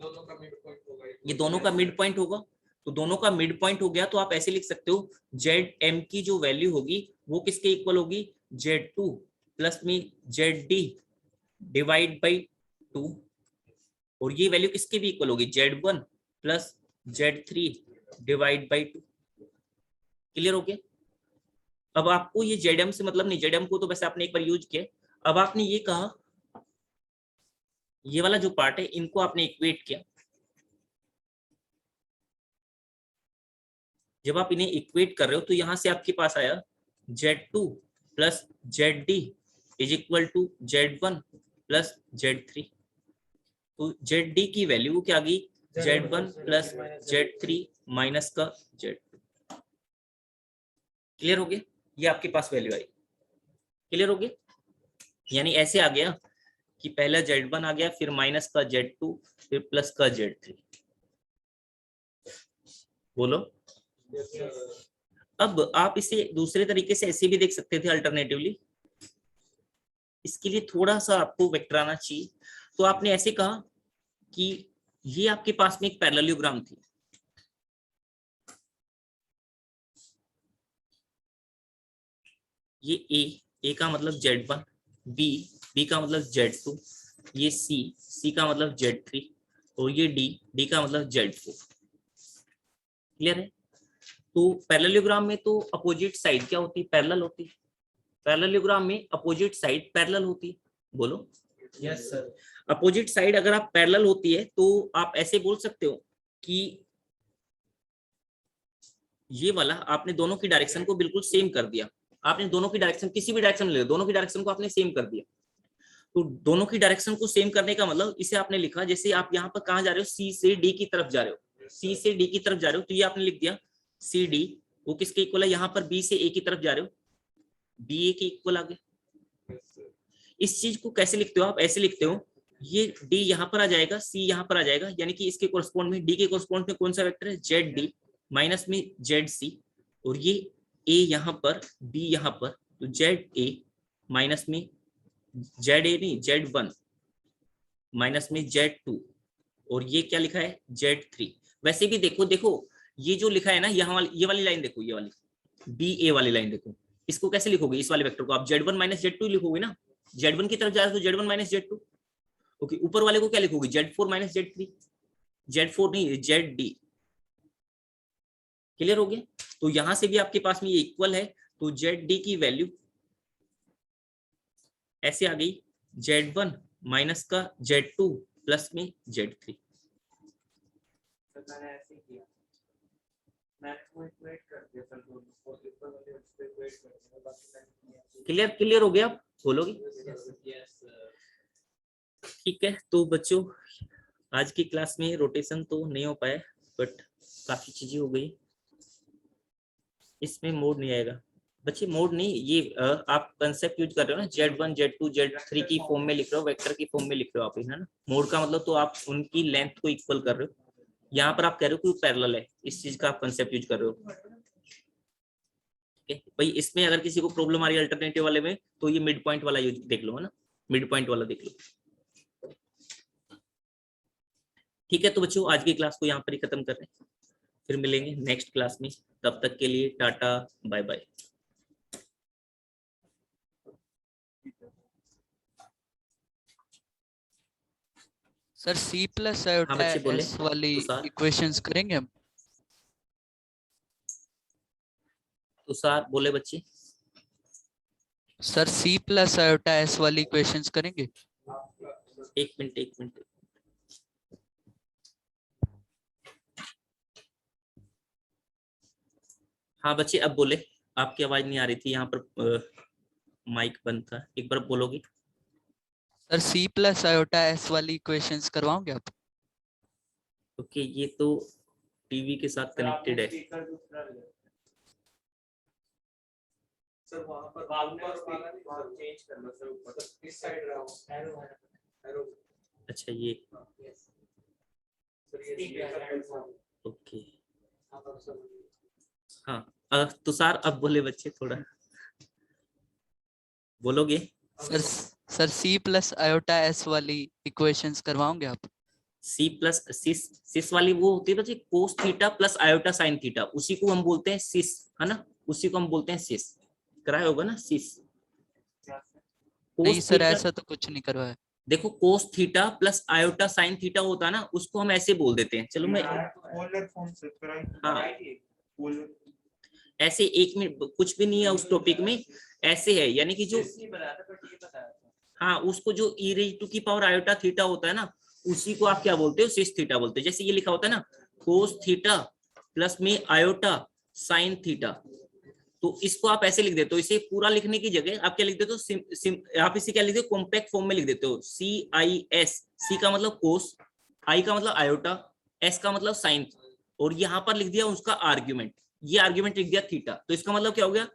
S1: दोनों का मिड पॉइंट होगा. तो दोनों का मिड पॉइंट हो गया, तो आप ऐसे लिख सकते हो ZM की जो वैल्यू होगी वो किसके इक्वल होगी, Z2 प्लस में ZD डिवाइड बाई 2, और ये वैल्यू किसके भी इक्वल होगी, Z1 plus Z3 divide by 2. Clear हो गया. अब आपको ये ZM से मतलब नहीं, ZM को तो वैसे आपने एक बार यूज किया. अब आपने ये कहा, ये वाला जो पार्ट है इनको आपने इक्वेट किया. जब आप इन्हें इक्वेट कर रहे हो तो यहां से आपके पास आया Z2 plus ZD is equal to Z1 plus Z3. तो ZD की वैल्यू क्या आ गई, Z1 प्लस Z3 माइनस का Z2. क्लियर हो गया, ये आपके पास वैल्यू आई. क्लियर हो गया, यानी ऐसे आ गया कि पहला Z1 आ गया, फिर माइनस का Z2, फिर प्लस का Z3. बोलो. अब आप इसे दूसरे तरीके से ऐसे भी देख सकते थे अल्टरनेटिवली. इसके लिए थोड़ा सा आपको वेक्टर आना चाहिए. तो आपने ऐसे कहा कि ये आपके पास में एक पैरेललोग्राम थी, ये A का मतलब Z1, B का मतलब Z2, ये C का मतलब Z3, और ये D का मतलब Z4. क्लियर है? तो पैरेललोग्राम में तो अपोजिट साइड क्या होती है? पैरेलल होती है। पैरेललोग्राम में अपोजिट साइड पैरेलल होती है। बोलो
S2: यस सर।
S1: अपोजिट साइड अगर आप पैरेलल होती है तो आप ऐसे बोल सकते हो कि ये वाला आपने दोनों की डायरेक्शन को बिल्कुल सेम कर दिया। आपने दोनों की डायरेक्शन किसी भी डायरेक्शन ले लो, दोनों की डायरेक्शन को आपने सेम कर दिया। तो दोनों की डायरेक्शन को सेम करने का मतलब इसे आपने लिखा, जैसे आप यहाँ पर कहाँ जा रहे हो, सी से डी की तरफ जा रहे हो, सी से डी की तरफ जा रहे हो, तो ये आपने लिख दिया सी डी, वो किसके इक्वल है? यहाँ पर बी से ए की तरफ जा रहे हो, बी ए के इक्वल आ गया। इस चीज को कैसे लिखते हो आप? ऐसे लिखते हो, ये डी यहाँ पर आ जाएगा, सी यहाँ पर आ जाएगा, यानी कि इसके कोरस्पॉन्ड में, डी के कोरस्पॉन्ड में कौन सा वेक्टर है? जेड डी, माइनस में जेड सी, और ये ए यहाँ पर, बी यहाँ पर, तो जेड ए माइनस में जेड ए नहीं जेड वन, माइनस में जेड टू, और ये क्या लिखा है? Z three. वैसे भी देखो देखो ये जो लिखा है ना यहाँ वाली, ये वाली लाइन देखो, ये वाली बी ए वाली लाइन देखो, इसको कैसे लिखोगे? इस वाले वेक्टर को आप z one minus z two लिखोगे ना, जेड वन की तरफ जा रहे हो तो z one minus z two. Okay, ऊपर वाले को क्या लिखोगे? Z four minus z three, z four नहीं जेड डी। क्लियर हो गया? तो यहां से भी आपके पास में ये इक्वल है, तो जेड डी की वैल्यू ऐसे आ गई, जेड वन माइनस का जेड टू प्लस में जेड थ्री।
S2: मैंने ऐसे किया, मैंने को इक्वेट कर दिया सर दोनों और ऊपर वाले उसको इक्वेट कर दिया, बाकी
S1: क्लियर? क्लियर हो गया? आप बोलोगे?
S2: यस।
S1: ठीक है, तो बच्चों आज की क्लास में रोटेशन तो नहीं हो पाया, बट काफी चीजें हो गई। इसमें मोड नहीं आएगा बच्चे, मोड नहीं, ये आप कंसेप्ट यूज कर रहे हो ना, z one z two z three की फॉर्म में लिख रहे हो, वेक्टर की फॉर्म में लिख रहे हो आप, है ना? मोड का मतलब तो आप उनकी लेंथ को इक्वल कर रहे हो। यहाँ पर आप कह रहे हो कि पैरेलल है, इस चीज का आप कंसेप्ट यूज कर रहे हो। ठीक है भाई, इसमें अगर किसी को प्रॉब्लम आ रही है अल्टरनेटिव वाले में, तो ये मिड पॉइंट वाला यूज देख लो, है ना? मिड पॉइंट वाला देख लो। ठीक है, तो बच्चों आज की क्लास को यहाँ पर ही खत्म कर रहे हैं, फिर मिलेंगे नेक्स्ट क्लास में। तब तक के लिए tata bye bye.
S3: Sir c plus
S1: हाँ बच्चे बोले,
S3: एस वाली
S1: तुषार
S3: इक्वेशंस करेंगे हम?
S1: तुषार बोले बच्चे।
S3: Sir c plus iota s वाली इक्वेशंस करेंगे?
S1: एक मिनट एक मिनट। हाँ बच्चे अब बोले, आपकी आवाज नहीं आ रही थी, यहाँ पर माइक बंद था, एक बार बोलोगे?
S3: Sir c plus iota s वाली इक्वेशंस करवाओगे आप?
S1: ओके, ये तो टीवी के साथ कनेक्टेड है।
S2: सर वहां पर ऊपर चेंज करना सर, ऊपर इस साइड रहो, एरो।
S1: अच्छा ये
S2: सर ये
S1: ओके। हाँ तुषार अब बोले बच्चे, थोड़ा बोलोगे?
S3: Sir c plus iota s वाली इक्वेशंस करवाओगे आप?
S1: सी प्लस सिस वाली वो होती है बच्चे, cos theta plus iota sine theta, उसी को हम बोलते हैं सिस, है ना? उसी को हम बोलते हैं सिस। कराया होगा ना सिस?
S3: नहीं सर, ऐसा तो कुछ नहीं करवाया।
S1: देखो cos theta plus iota sine theta होता है ना, उसको हम ऐसे बोल देते हैं। चलो मैं हाँ ऐसे एक मिनट, कुछ भी नहीं है उस टॉपिक में, ऐसे है, यानी कि जो हाँ उसको जो ई रेज टू की पावर आयोटा थीटा होता है ना, उसी को आप क्या बोलते हो? सिस थीटा बोलते हैं। जैसे ये लिखा होता है ना, कोस थीटा प्लस में आयोटा साइन थीटा, तो इसको आप ऐसे लिख देते हो। इसे पूरा लिखने की जगह आप क्या लिख देते हो? आप इसे क्या लिखते हो? कॉम्पैक्ट फॉर्म में लिख देते हो, सी आई एस। सी का मतलब कोस, आई का मतलब आयोटा, एस का मतलब साइन, और यहाँ पर लिख दिया उसका आर्ग्यूमेंट, ये आर्ग्यूमेंट लिख दिया थीटा, तो इसका मतलब क्या हो गया?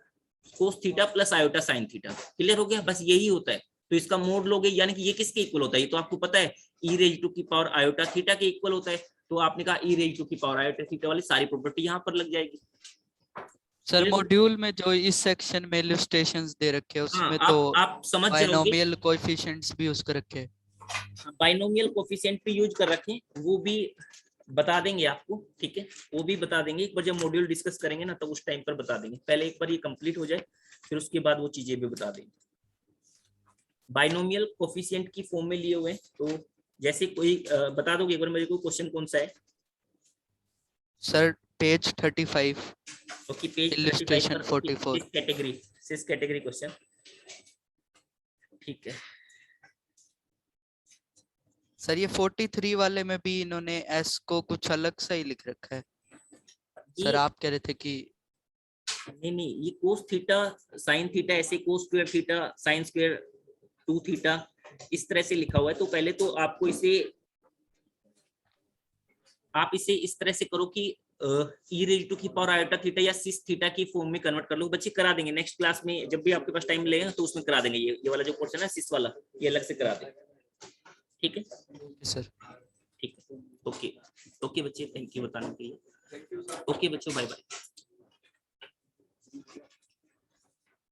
S1: Cos theta plus iota sine theta. Clear हो गया? बस यही होता है। तो इसका मोड लोगे, यानी कि ये किसके इक्वल होता है? ये तो आपको पता है, ई रेज टू की पावर आयोटा थीटा के इक्वल होता है। तो आपने कहा ई रेज टू की पावर आयोटा थीटा वाली सारी प्रॉपर्टी यहाँ पर लग जाएगी।
S3: सर मॉड्यूल में जो इस सेक्शन में इलस्ट्रेशंस दे रखे हैं उसमें
S1: हाँ,
S3: तो
S1: आप समझ जाओगे,
S3: बाइनोमियल कोएफिशिएंट्स भी उसके रखे हैं।
S1: बाइनोमियल कोफिशिएंट भी यूज कर रखे, वो भी बता देंगे आपको। ठीक है, वो भी बता देंगे एक बार, जब मॉड्यूल डिस्कस करेंगे ना, तो उस टाइम पर बता देंगे। पहले एक बार ये कंप्लीट हो जाए, फिर उसके बाद वो चीजें भी बता देंगे। बाइनोमियल कोफिशिएंट की फॉर्म में लिए हुए, तो जैसे कोई बता दोगे एक बार मेरे को क्वेश्चन कौन सा है?
S3: Sir page 35
S1: okay page
S3: Illustration 44.
S1: सिस कैटेगरी क्वेश्चन, ठीक है।
S3: सर ये 43 वाले में भी इन्होंने एस को कुछ अलग सा ही लिख रखा है। सर
S1: ये
S3: आप कह रहे थे कि
S1: नहीं, ये कोस थीटा साइन थीटा ऐसे cos square theta sine square 2 theta इस तरह से लिखा हुआ है। तो पहले तो आपको इसे आप इसे इस तरह से करो कि ई रेज टू की पावर आयोटा थीटा या सिस थीटा की फॉर्म में कन्वर्ट कर लो। बच्चे करा देंगे नेक्स्ट क्लास में, जब भी आपके पास टाइम मिलेगा तो उसमें करा देंगे। ये वाला जो पोर्शन है सिस वाला, ये अलग से करा देंगे, ठीक है
S3: सर
S1: ठीक है। ओके ओके बच्चे, थैंक यू बताने के लिए।
S2: Thank you, sir.
S1: ओके बच्चों, बाय बाय।